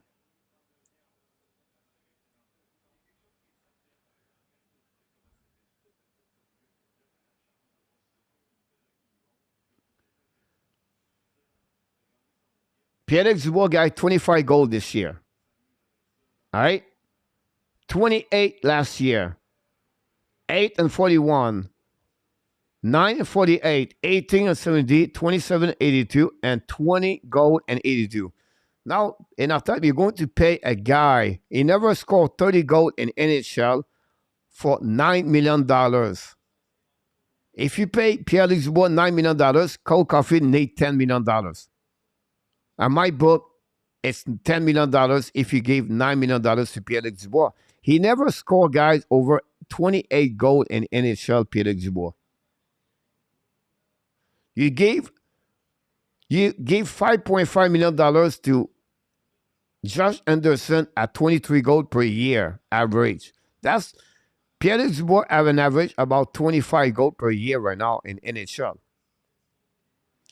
Pierre-Luc Dubois, guy, 25 goals this year. All right? 28 last year. 8 and 41, 9 and 48, 18 and 70, 27 and 82, and 20 gold and 82. Now, in our time, you're going to pay a guy, he never scored 30 gold in NHL for $9 million. If you pay Pierre-Luc Dubois $9 million, Cole Caulfield needs $10 million. On my book, it's $10 million if you gave $9 million to Pierre-Luc Dubois. He never scored guys over 28 goals in NHL, Pierre-Luc Dubois. You gave $5.5 million to Josh Anderson at 23 goals per year average. That's Pierre-Luc Dubois have an average about 25 goals per year right now in NHL.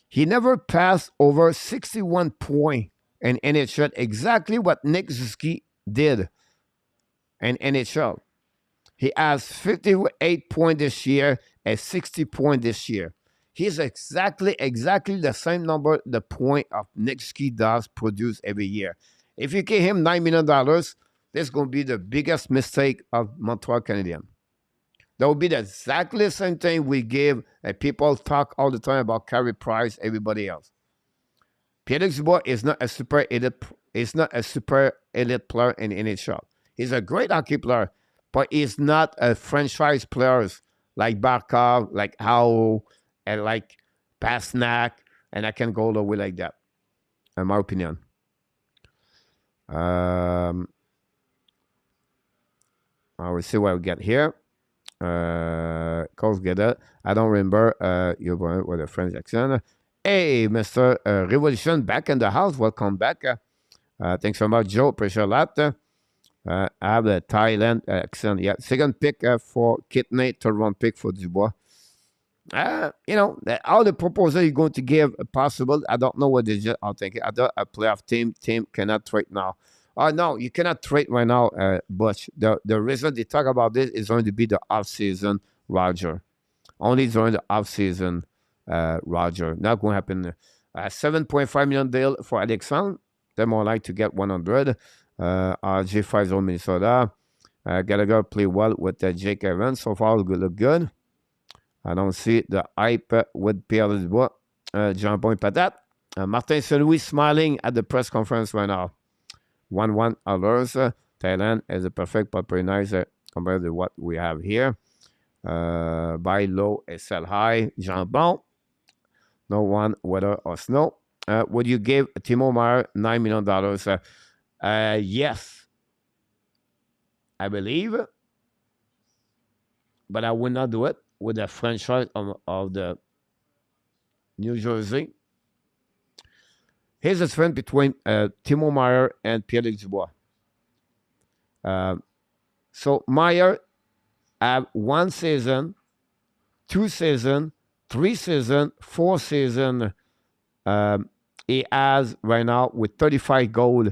He never passed over 61 points in NHL, exactly what Nick Suzuki did in NHL. He has 58 points this year and 60 points this year. He's exactly the same number the point of Nick Suzuki does produce every year. If you give him $9 million, this is going to be the biggest mistake of Montreal Canadiens. That would be exactly the same thing we give, and people talk all the time about Carey Price, everybody else. Pierre-Luc Dubois is not a super elite player in the NHL. He's a great hockey player, but he's not a franchise player like Barkov, like Howe, and like Pasternak, and I can go all the way like that, in my opinion. I will see what we get here. Coach Geda, I don't remember you with a French accent. Hey, Mr. Revolution, back in the house. Welcome back. Thanks so much, Joe. Appreciate that. I have a Thailand accent. Yeah, second pick for Kidney, third round pick for Dubois. All the proposals you're going to give possible. I don't know what they just are thinking. I thought a playoff team cannot trade now. No, you cannot trade right now, Butch. The reason they talk about this is going to be the off-season, Roger. Only during the off-season, Roger. Not going to happen. $7.5 million deal for Alexandre. They're more like to get 100. RG50 Minnesota. Gallagher play well with Jake Evans. So far, it look good. I don't see the hype with Pierre Dubois. Jean-Paul Patat. Martin Saint-Louis smiling at the press conference right now. 1-1 alerts. Thailand is a perfect but pretty nice compared to what we have here. Buy low and sell high. Jean-Bon. No one, weather or snow. Would you give Timo Meier $9 million? Yes. I believe. But I would not do it with the franchise of the New Jersey. Here's the difference between Timo Meier and Pierre-Luc Dubois. So Meier have 1 season, 2 season, 3 season, 4 season. He has right now with 35 goals.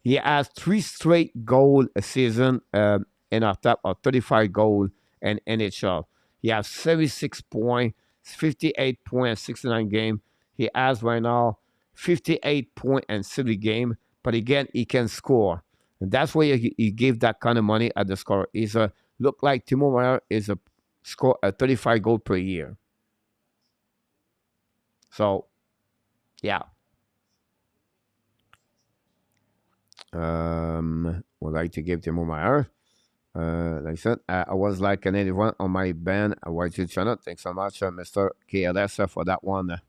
He has 3 straight goal a season in our top of 35 goals in NHL. He has 76 points, 58 points, 69 games. He has right now 58 points and 70 games. But again, he can score. And that's why he gave that kind of money at the score. He's look like Timo Meier is a score 35 goals per year. So, yeah. Would like to give Timo Meier. Like I said, I was like an 81 on my band YG channel. Thanks so much, Mr. KLS, for that one.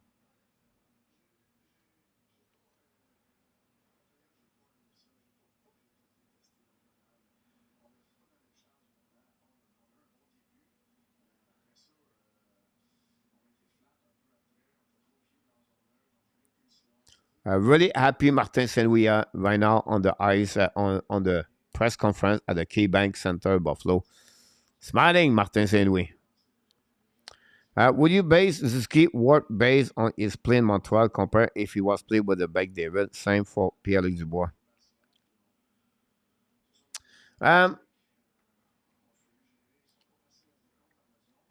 Really happy Martin Saint-Louis right now on the ice on the press conference at the KeyBank Center, Buffalo. Smiling, Martin Saint-Louis. Would you base Suzuki work based on his play in Montreal compared if he was played with the Back David? Same for Pierre-Luc Dubois.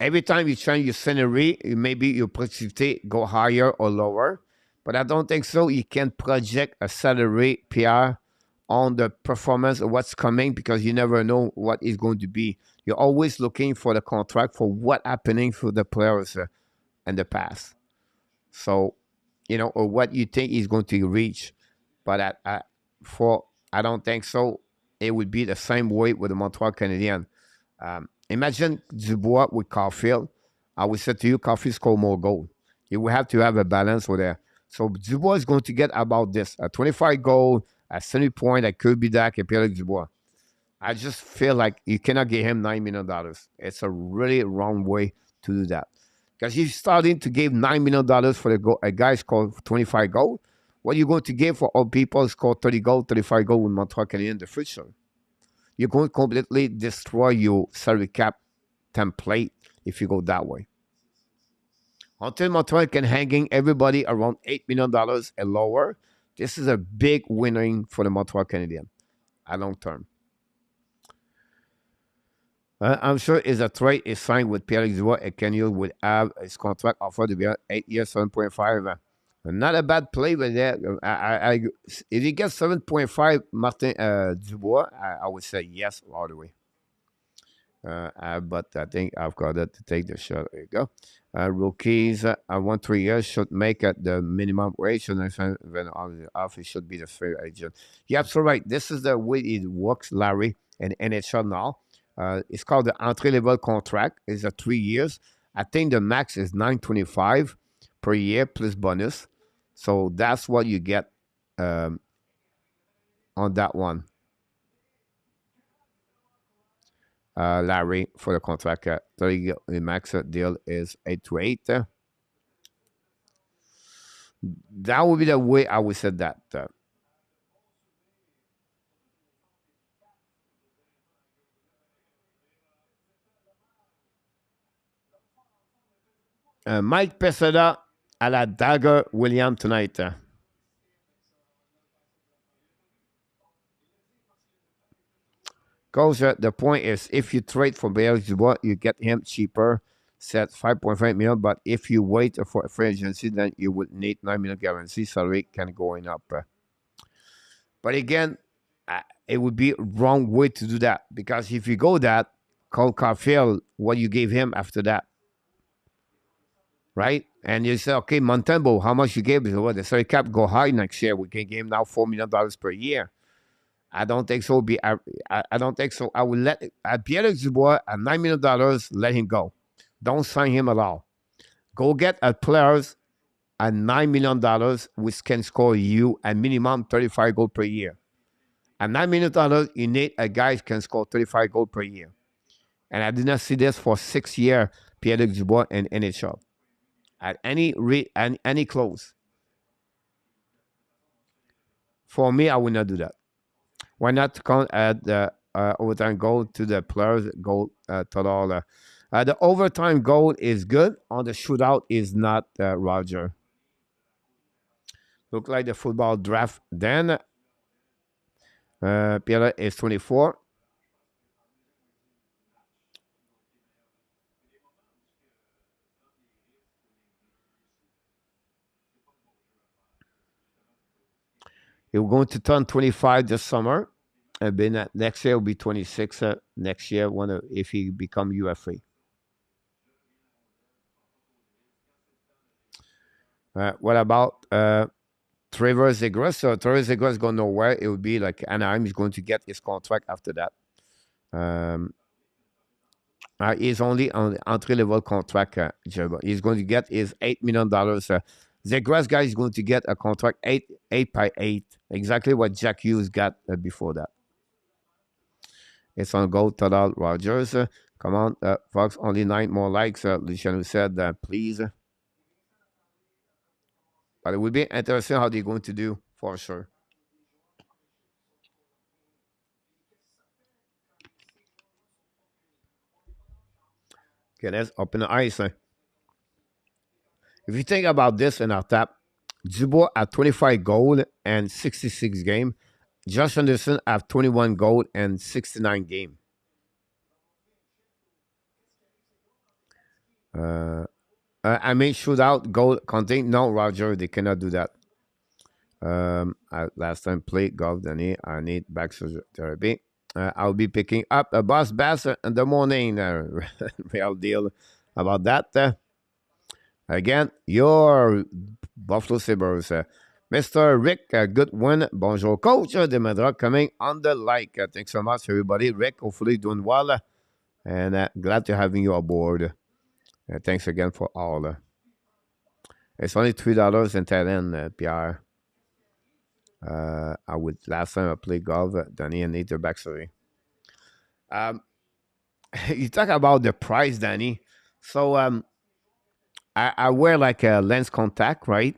Every time you change your scenery, maybe your productivity go higher or lower. But I don't think so. You can project a salary, Pierre, on the performance of what's coming because you never know what is going to be. You're always looking for the contract for what happening for the players in the past. So, or what you think is going to reach. But I don't think so. It would be the same way with the Montreal Canadiens. Imagine Dubois with Caulfield. I would say to you, Caulfield score more goals. You will have to have a balance with that. So Dubois is going to get about this: a 25 goal, a 70 point, that could be that, and Pierre Dubois. I just feel like you cannot give him $9 million. It's a really wrong way to do that. Because you're starting to give $9 million for a guy scored 25 goals. What are you going to give for all people score 30 goals, 35 goals with Montreal Canadiens in the future? You're going to completely destroy your salary cap template if you go that way. Until Montreal can hanging everybody around $8 million and lower, this is a big winning for the Montreal Canadiens at long term. I'm sure if a trade is signed with Pierre Dubois, and Kenyon would have his contract offered to be 8 years, 7.5. Not a bad play, but if he gets 7.5, Martin Dubois, I would say yes all the way. But I think I've got it to take the shot. There you go. Rookies, 1-3 years should make the minimum wage, and then on the office should be the fair agent. You're absolutely right. This is the way it works, Larry, in NHL now. It's called the entry-level contract. It's a 3 years. I think the max is $925 per year plus bonus. So that's what you get on that one. Larry, for the contract. The max deal is 8 to 8. That would be the way I would say that. Mike Pesada à la Dagger William tonight. Because the point is, if you trade for Pierre Dubois, you get him cheaper, set 5.5 million. But if you wait for a free agency, then you would need 9 million guarantee. Salary can going up. But again, it would be wrong way to do that, because if you go that, Cole Caulfield, what you gave him after that, right? And you say, okay, Montembeault, how much you gave? Well, the salary cap go high next year. We can give him now $4 million per year. I don't think so. I don't think so. I will let Pierre Dubois at $9 million. Let him go. Don't sign him at all. Go get a players at $9 million, which can score you a minimum 35 goals per year. At $9 million, you need a guy who can score 35 goals per year. And I did not see this for 6 years, Pierre Dubois in NHL. At any close. For me, I would not do that. Why not count at the overtime goal to the players' goal total? The overtime goal is good. On the shootout is not, Roger. Look like the football draft. Then Pierre is 24. He's going to turn 25 this summer. And then next year will be 26. Next year, if he become UFA. What about Trevor Zegras? So Trevor Zegras is going nowhere. It would be like Anaheim is going to get his contract after that. He's only on the entry-level contract. He's going to get his $8 million. Zegras guy is going to get a contract 8 by 8. Exactly what Jack Hughes got before that. It's on goal total, Rogers. Come on, Fox, only 9 more likes. Luciano said, please. But it would be interesting how they're going to do, for sure. Okay, let's open the ice. If you think about this in our tap, Dubois at 25 goals and 66 games. Josh Anderson have 21 goals and 69 games. I mean, shootout goal counting. No, Roger, they cannot do that. Last time played golf, Danny. I need back therapy. I'll be picking up a bus bass in the morning. Real deal about that. Again, your Buffalo Sabres. Mr. Rick Goodwin, bonjour coach. Demetra coming on the like. Thanks so much, everybody. Rick, hopefully doing well. And glad to having you aboard. Thanks again for all. It's only $3 in Thailand, Pierre. I would last time I played golf, Danny and Nature backstory. You talk about the price, Danny. So I wear like a lens contact, right?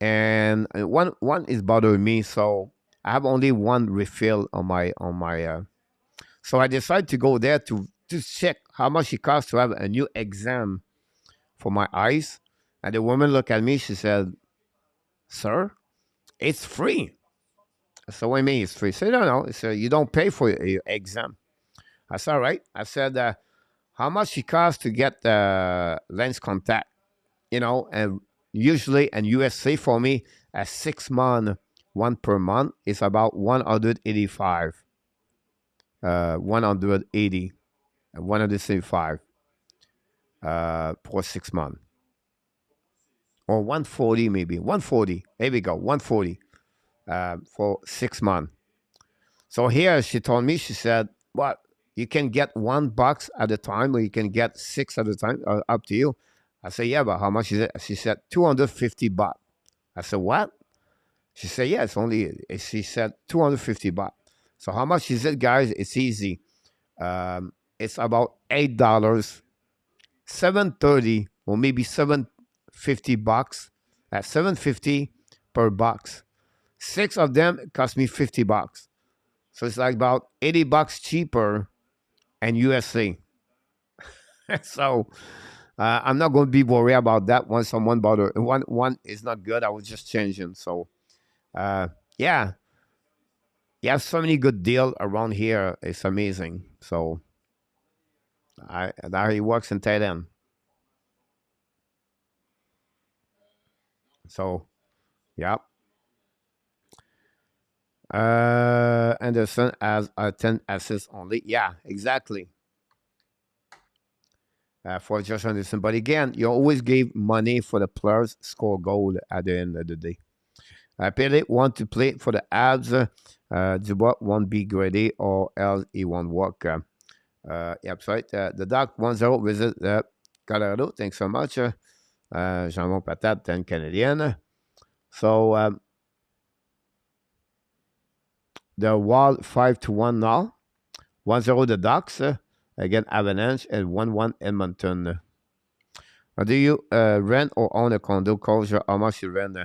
And one is bothering me, so I have only one refill on my. So I decided to go there to check how much it costs to have a new exam for my eyes. And the woman looked at me. She said, "Sir, it's free." So what do you mean it's free? I said, no. So you don't pay for your exam. I said, all right. I said, how much it costs to get the lens contact? And usually in USA for me, a 6 month, one per month is about 185, 180, 175 for 6 months. Or 140 maybe, 140. There we go, 140 for 6 months. So here she told me, she said, well, you can get $1 at a time or you can get 6 at a time, up to you. I said, yeah, but how much is it? She said, $250. I said, what? She said, yeah, she said, $250. So how much is it, guys? It's easy. It's about $8, 730 or maybe $750 at 750 per box. 6 of them cost me $50. So it's like about $80 cheaper in USA. So I'm not going to be worried about that when someone bother. One is not good. I will just change them. So yeah, you have so many good deals around here. It's amazing. So that it works in Thailand. So yeah. Anderson has 10 assists only. Yeah, exactly. For Josh Anderson. But again, you always give money for the players score goal at the end of the day. Pele want to play for the HABS. Dubois won't be greedy or else he won't work. Yep, right. The Doc 1-0 visit Colorado. Thanks so much. Jean-Mon Patat, 10 Canadiens. So the Wild 5-1 now. 1-0 the Ducks. Again, Avalanche and 1-1 Edmonton. Do you rent or own a condo? Culture? How much you rent?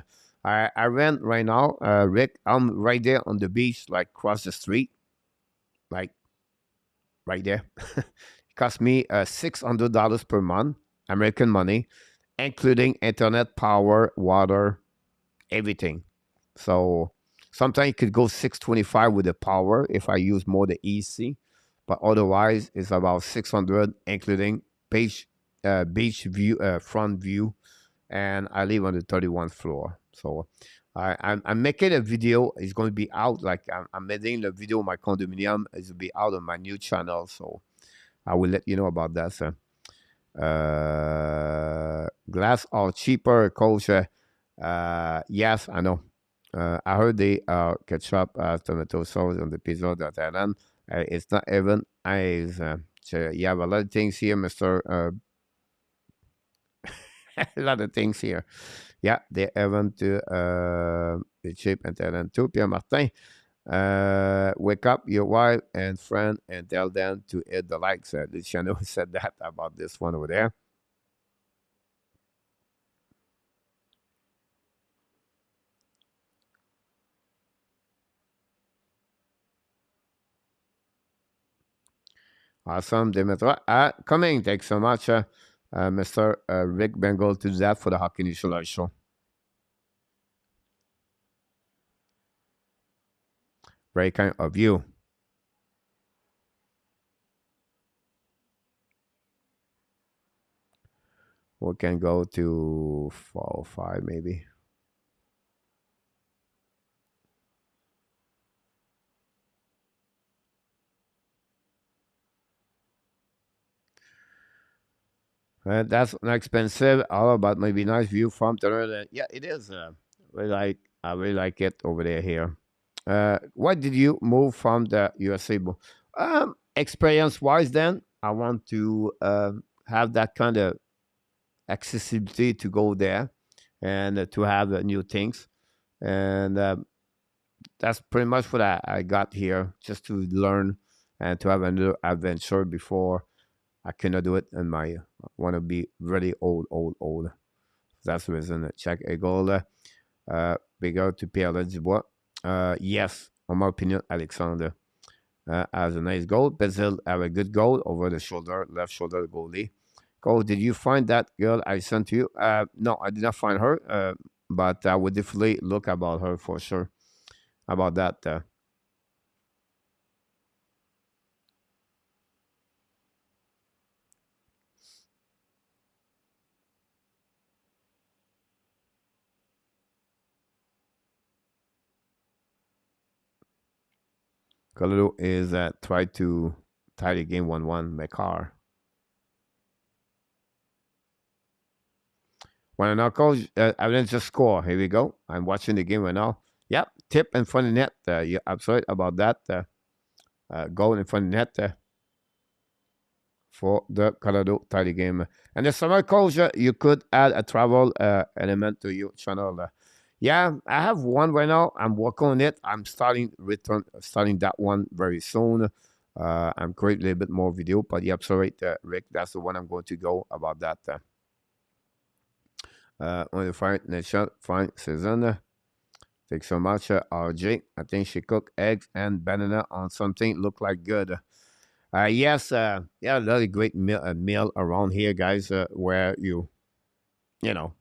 I rent right now, Rick. I'm right there on the beach, like across the street, like right there. It cost me $600 per month, American money, including internet, power, water, everything. So sometimes it could go $625 with the power if I use more the EC, but otherwise it's about $600, including beach view, front view, and I live on the 31st floor. So I'm making a video. It's going to be out. Like I'm editing the video. My condominium is will be out on my new channel. So I will let you know about that. So, glass are cheaper, culture. Yes, I know. I heard they ketchup, tomato sauce on the pizza that Thailand. It's not even eyes. So you have a lot of things here, Mister. A lot of things here. Yeah, they haven't to the cheap and Thailand too. Pierre Martin, wake up your wife and friend and tell them to hit the likes. Luciano said that about this one over there. Awesome, Demetra. Coming, thanks so much, Mr. Rick Bengal, to do that for the Hockey News Show. Very kind of you. We can go to 4 or 5 maybe. That's not expensive. All about maybe nice view from the yeah, it is. I really like it over there here. Why did you move from the USA? Experience wise, then I want to have that kind of accessibility to go there and to have new things. And that's pretty much what I got here, just to learn and to have a new adventure before I cannot do it in my want to be really old. That's the reason. Check Eagle, bigger to Pierre Dubois. Yes, on my opinion, Alexandre has a nice goal. Bezil have a good goal over the shoulder, left shoulder goalie. Cole, did you find that girl I sent to you? No, I did not find her, but I would definitely look about her for sure. About that. Colorado is try to tie the game 1-1. McCarr. When now, coach, evidence just score. Here we go. I'm watching the game right now. Yep, tip in front of the net. You're absolute about that. Goal in front of the net for the Colorado tie the game. And the summer coach, you could add a travel element to your channel. Yeah, I have one right now. I'm working on it. I'm starting that one very soon. I'm creating a little bit more video, but yeah, sorry, Rick, that's the one I'm going to go about that. On the fine nation, fine season. Thanks so much, RJ. I think she cooked eggs and banana on something look like good. Yes, yeah, a lot of great meal around here, guys. Where you know,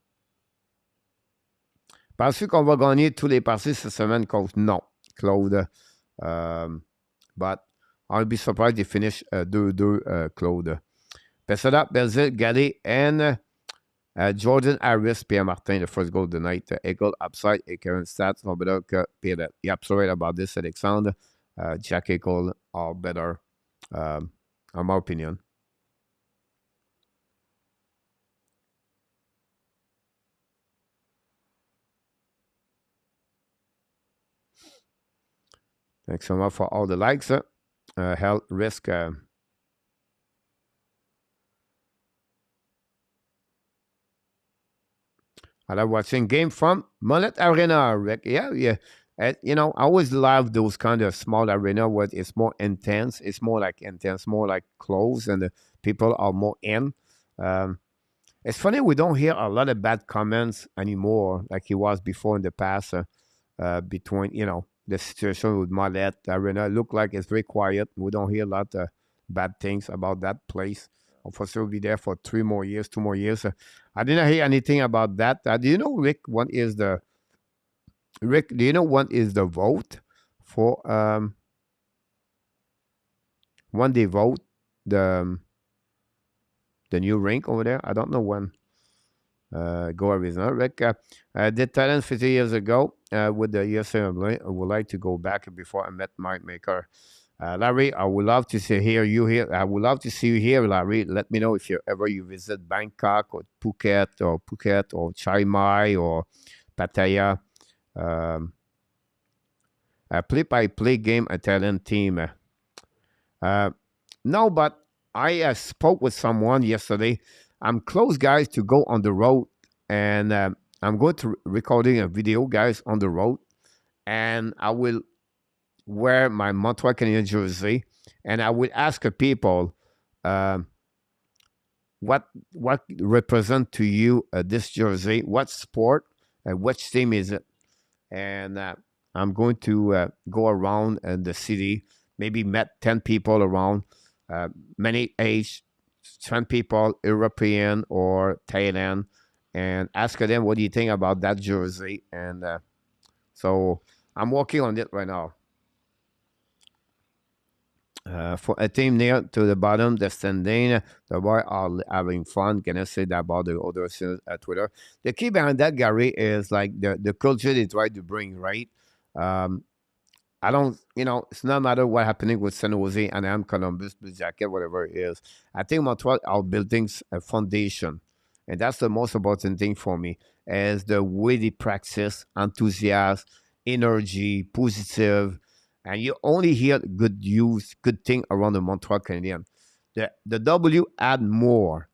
Penses-tu qu'on va gagner tous les parties cette semaine, coach? Non, Claude. But I'll be surprised they finish 2-2, Claude. Pesada, Belzil, Galley, and Jordan Harris, Pierre Martin, the first goal of the night. Eagle upside et Karen Stats are better que Pierre. You're absolutely right about this, Alexandre. Jack Eagle are better, in my opinion. Thanks so much for all the likes. Health risk. I love watching game from Mullet Arena, Rick. Yeah. You know, I always love those kind of small arena where it's more intense. It's more like intense, more like close, and the people are more in. It's funny we don't hear a lot of bad comments anymore, like it was before in the past. Between the situation with Mullet Arena, it look like it's very quiet. We don't hear a lot of bad things about that place. For sure, we'll be there for 2 more years. I didn't hear anything about that. Do you know, Rick? Do you know what is the vote for? When they vote the new rink over there? I don't know when. Go Arizona, Rick. Did talent 50 years ago with the USA. I would like to go back before I met my maker. Larry, I would love to hear you here. I would love to see you here, Larry. Let me know if you visit Bangkok or Phuket or Chiang Mai or Pattaya. Play-by-play game Italian team. No, but I spoke with someone yesterday. I'm close, guys, to go on the road, and I'm going to recording a video, guys, on the road, and I will wear my Montreal Canadiens jersey, and I will ask people what represent to you this jersey, what sport, which team is it, and I'm going to go around the city, maybe met 10 people around, many age, 10 people, European or Thailand, and ask them what do you think about that jersey, and so I'm working on it right now. For a team near to the bottom, the standing, the boys are having fun. Can I say that about the other at Twitter? The key behind that, Gary, is like the culture they try to bring, right? I don't, it's not matter what happening with San Jose and I'm Columbus, Blue Jacket, whatever it is. I think Montreal are building a foundation, and that's the most important thing for me. Is the way they practice, enthusiasm, energy, positive, and you only hear good news, good thing around the Montreal Canadiens. The W add more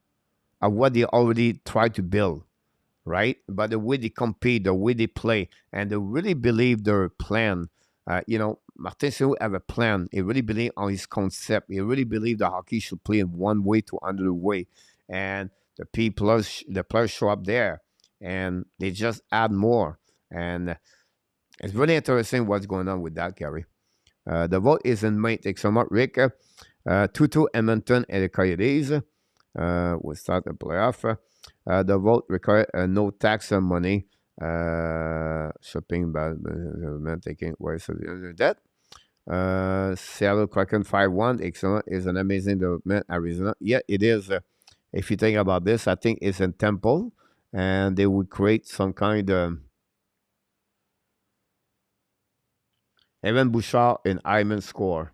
of what they already tried to build, right? But the way they compete, the way they play, and they really believe their plan. Martin Saint have a plan. He really believe on his concept. He really believe the hockey should play in one way to another way, and the players show up there, and they just add more. And it's really interesting what's going on with that, Gary. The vote is in May. Thanks so much, Rick. 2-2 Edmonton and the Coyotes. We'll start the playoff. The vote require no tax on money. Shopping, but taking away that. Seattle Kraken 5-1. Excellent. Is an amazing development. Arizona. Yeah, it is. If you think about this, I think it's in Temple, and they would create some kind of Evan Bouchard and Iman score.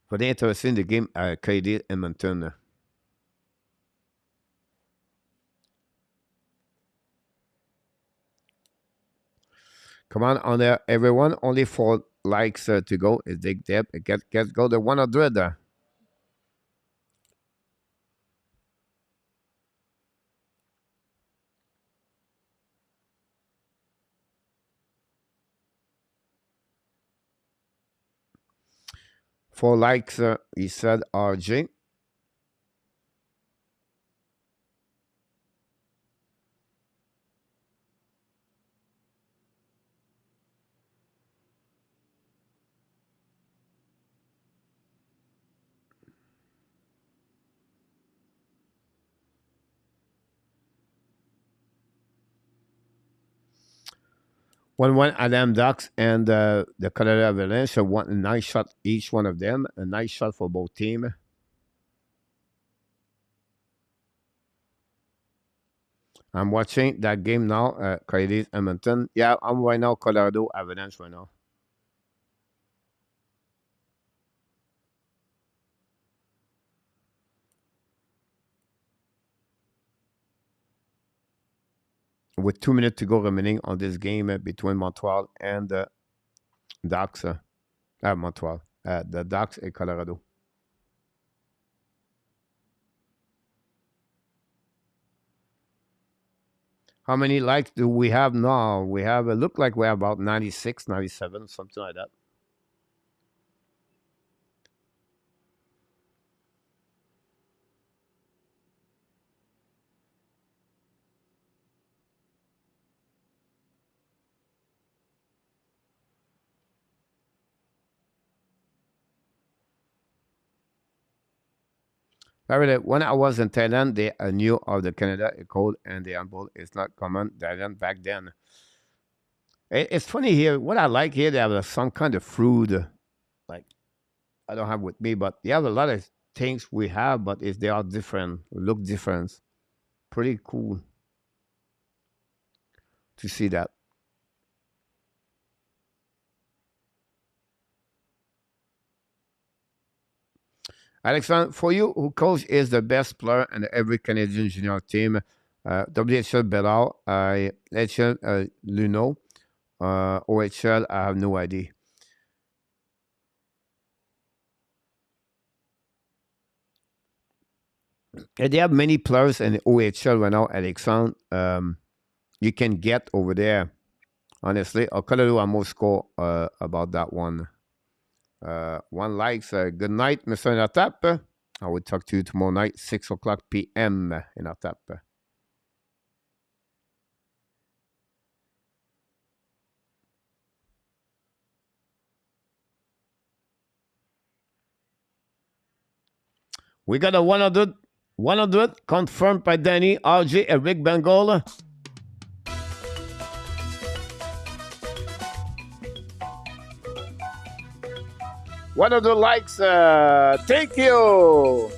For the interesting the game, KD Edmonton. Come on there, everyone. Only 4 likes to go. Is dig depth. Get go to 100. Four likes, he said, RJ. One Adam Ducks and the Colorado Avalanche. A nice shot each one of them. A nice shot for both teams. I'm watching that game now. Coyotes Edmonton. Yeah, I'm right now Colorado Avalanche right now. With 2 minutes to go remaining on this game between Montreal and the Ducks. Montreal. The Ducks and Colorado. How many likes do we have now? We have, it look like we have about 96, 97, something like that. When I was in Thailand, they knew of the Canada cold and the handball is not common Thailand back then. It's funny here. What I like here, they have some kind of fruit, like I don't have with me, but they have a lot of things we have, but they are different, look different. Pretty cool to see that. Alexandre, for you, who coach is the best player in every Canadian junior team? WHL Bellard, HL Luno, OHL, I have no idea. And they have many players in the OHL right now, Alexandre. You can get over there. Honestly, Colorado almost score about that one. One likes. Good night, Mr. Natap. I will talk to you tomorrow night, 6 o'clock p.m. in Natap. We got a 100 confirmed by Danny, RJ, and Rick Bengal. One of the likes, thank you.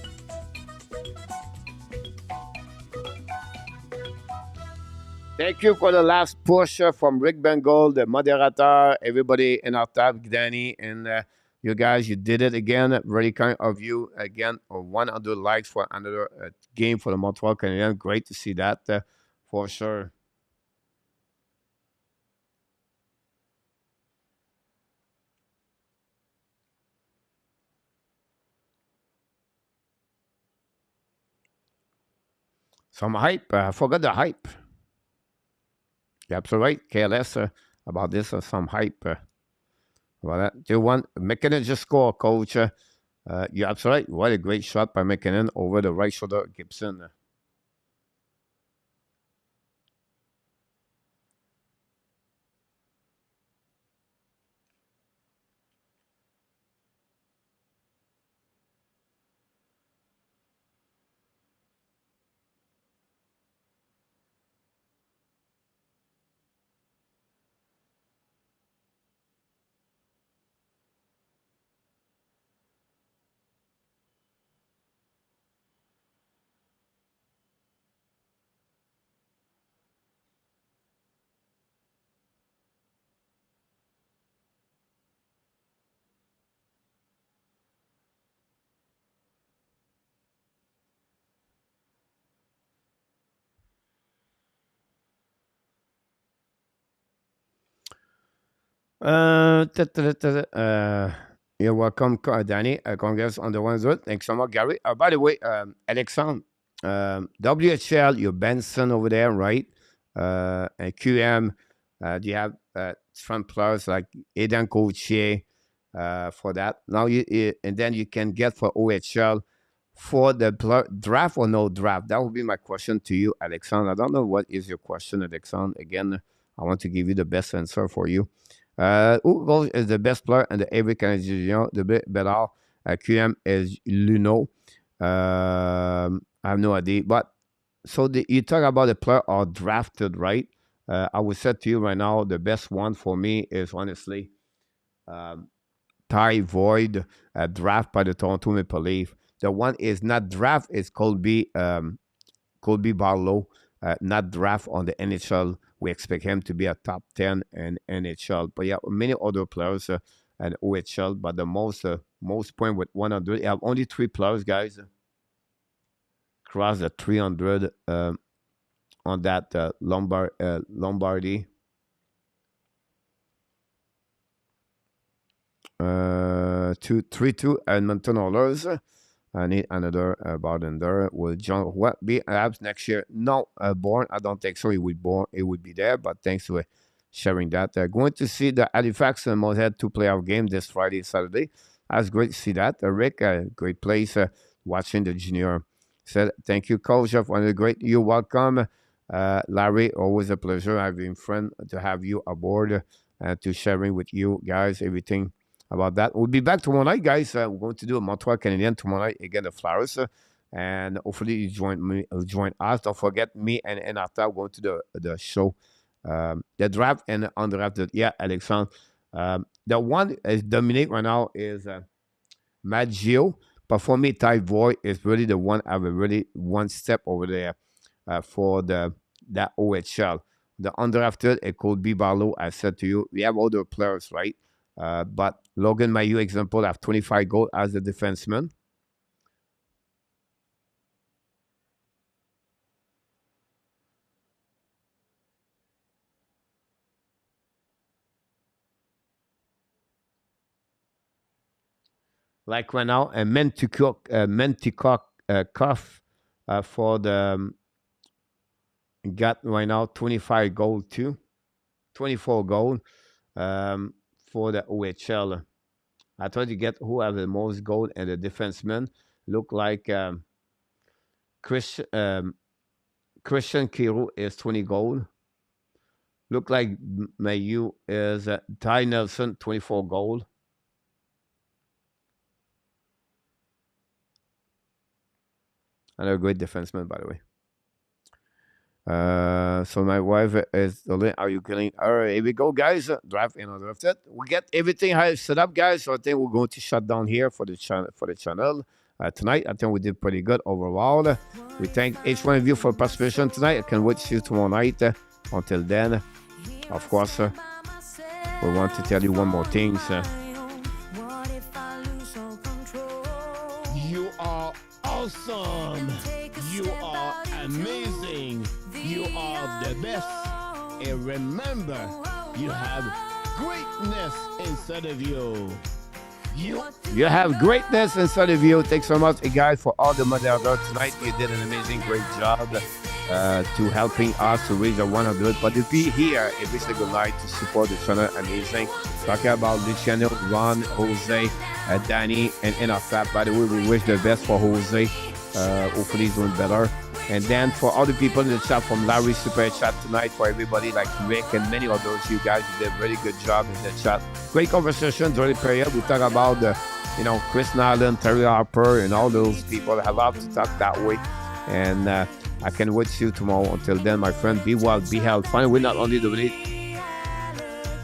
Thank you for the last push from Rick Bengal, the moderator, everybody in our tab, Danny, and you guys, you did it again. Very kind of you. Again, 100 likes for another game for the Montreal Canadiens. Great to see that for sure. Some hype. I forgot the hype. You're absolutely right. KLS about this. Some hype about that. 2-1. McKinnon just scored, coach. You're absolutely right. What a great shot by McKinnon over the right shoulder of Gibson. You're welcome, Danny. Congrats on the ones good. Thanks so much, Gary. By the way, Alexandre, WHL, you're Benson over there, right? And QM, do you have front players like Aidan Coutier for that? Now and then you can get for OHL for the draft or no draft. That would be my question to you, Alexandre. I don't know what is your question, Alexandre. Again, I want to give you the best answer for you. Who goes is the best player in the every Canadian? The better QM is Luno. I have no idea. But so you talk about the player are drafted, right? I would say to you right now, the best one for me is honestly Ty Void, draft by the Toronto Maple Leaf. The one is not draft is Colby Barlow, not draft on the NHL. We expect him to be a top 10 in NHL. But yeah, many other players and OHL, but the most point with 100. You have only 3 players, guys, cross the 300 on that Lombardi. 3-2 Edmonton Oilers. I need another bartender. Will John what be Habs next year? No, born. I don't think so. It would be there. But thanks for sharing that. Going to see the Halifax and Mothead 2 playoff game this Friday, Saturday. That's great to see that. Rick, great place. Watching the junior. Said thank you, Coach. One of the great. You're welcome, Larry. Always a pleasure having friend to have you aboard to sharing with you guys everything about that. We'll be back tomorrow night, guys. We're going to do a Montreal Canadiens tomorrow night again, the Flyers, and hopefully you join us. Don't forget me and after we're going to the show, the draft and undrafted. Yeah, Alexandre. The one is dominate right now is Maggio, but for me, Ty Void is really the one I have a really one step over there for that OHL. The undrafted, it could be Barlow. I said to you, we have other players, right? But Logan Mailloux, example, have 25 goals as a defenseman. Like right now, a Mentikok Cuff for the got right now 25 goals too, 24 goals. For the OHL. I tried to get who have the most gold and the defenseman. Look like Christian Kiro is 20 gold. Look like Mayu is Ty Nelson, 24 gold. Another great defenseman, by the way. So my wife is, are you killing? All right, here we go, guys. Draft and undrafted. We get everything set up, guys. So I think we're going to shut down here for the channel. Tonight, I think we did pretty good overall. We thank each one of you for participation tonight. I can't wait to see you tomorrow night. Until then, of course, we want to tell you one more thing. You are awesome. You are amazing. You are the best. And remember, you have greatness inside of you. You have greatness inside of you. Thanks so much, guys, for all the moderators tonight. You did an amazing, great job to helping us to reach the 100. But to be here every single night to support the channel, amazing. Talking about Luciano, Ron, Jose, Danny, and Inafat. By the way, we wish the best for Jose. Hopefully he's doing better. And then for all the people in the chat, from Larry Super Chat tonight, for everybody like Rick and many others, you guys did a really good job in the chat. Great conversation during the period. We talk about Chris Nolan, Terry Harper, and all those people. I love to talk that way. And I can wait to see you tomorrow. Until then, my friend, be well, be healthy. Finally, we not only donate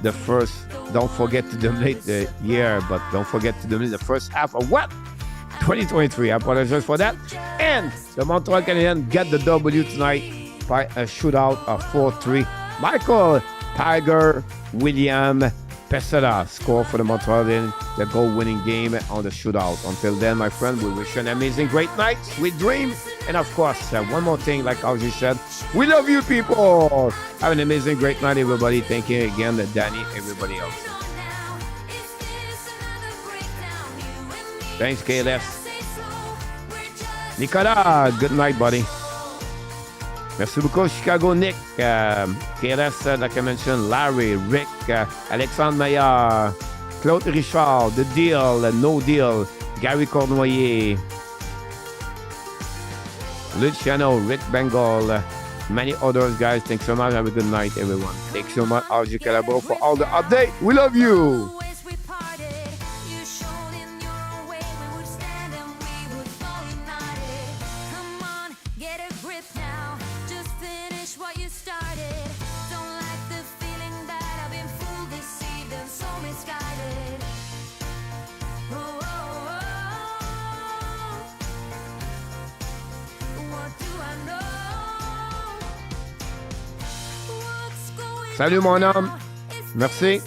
the first, don't forget to donate the year, but don't forget to donate the first half of what? 2023. I apologize for that. And the Montreal Canadiens get the W tonight by a shootout of 4-3. Michael Tiger William Pesera score for the Montreal, the goal-winning game on the shootout. Until then, my friend, we wish you an amazing, great night, sweet dream. And of course, one more thing, like Audrey said, we love you people. Have an amazing, great night, everybody. Thank you again, Danny, everybody else. Thanks, KLS. Nicolas, good night, buddy. Merci beaucoup, Chicago Nick. KLS, like I mentioned, Larry, Rick, Alexandre Meilleur, Claude Richard, The Deal, No Deal, Gary Cournoyer, Luciano, Rick Bengal, many others, guys. Thanks so much. Have a good night, everyone. Thanks so much, RG Calabo, for all the update. We love you. Salut mon homme. Merci.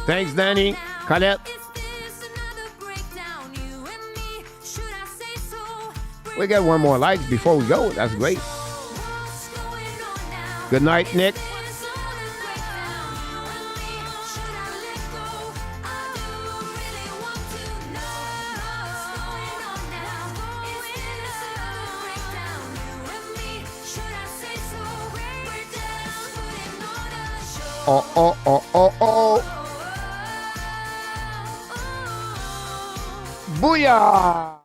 Thanks, Danny. Colette. We get one more like before we go. That's great. Good night, Nick. Oh. Booyah!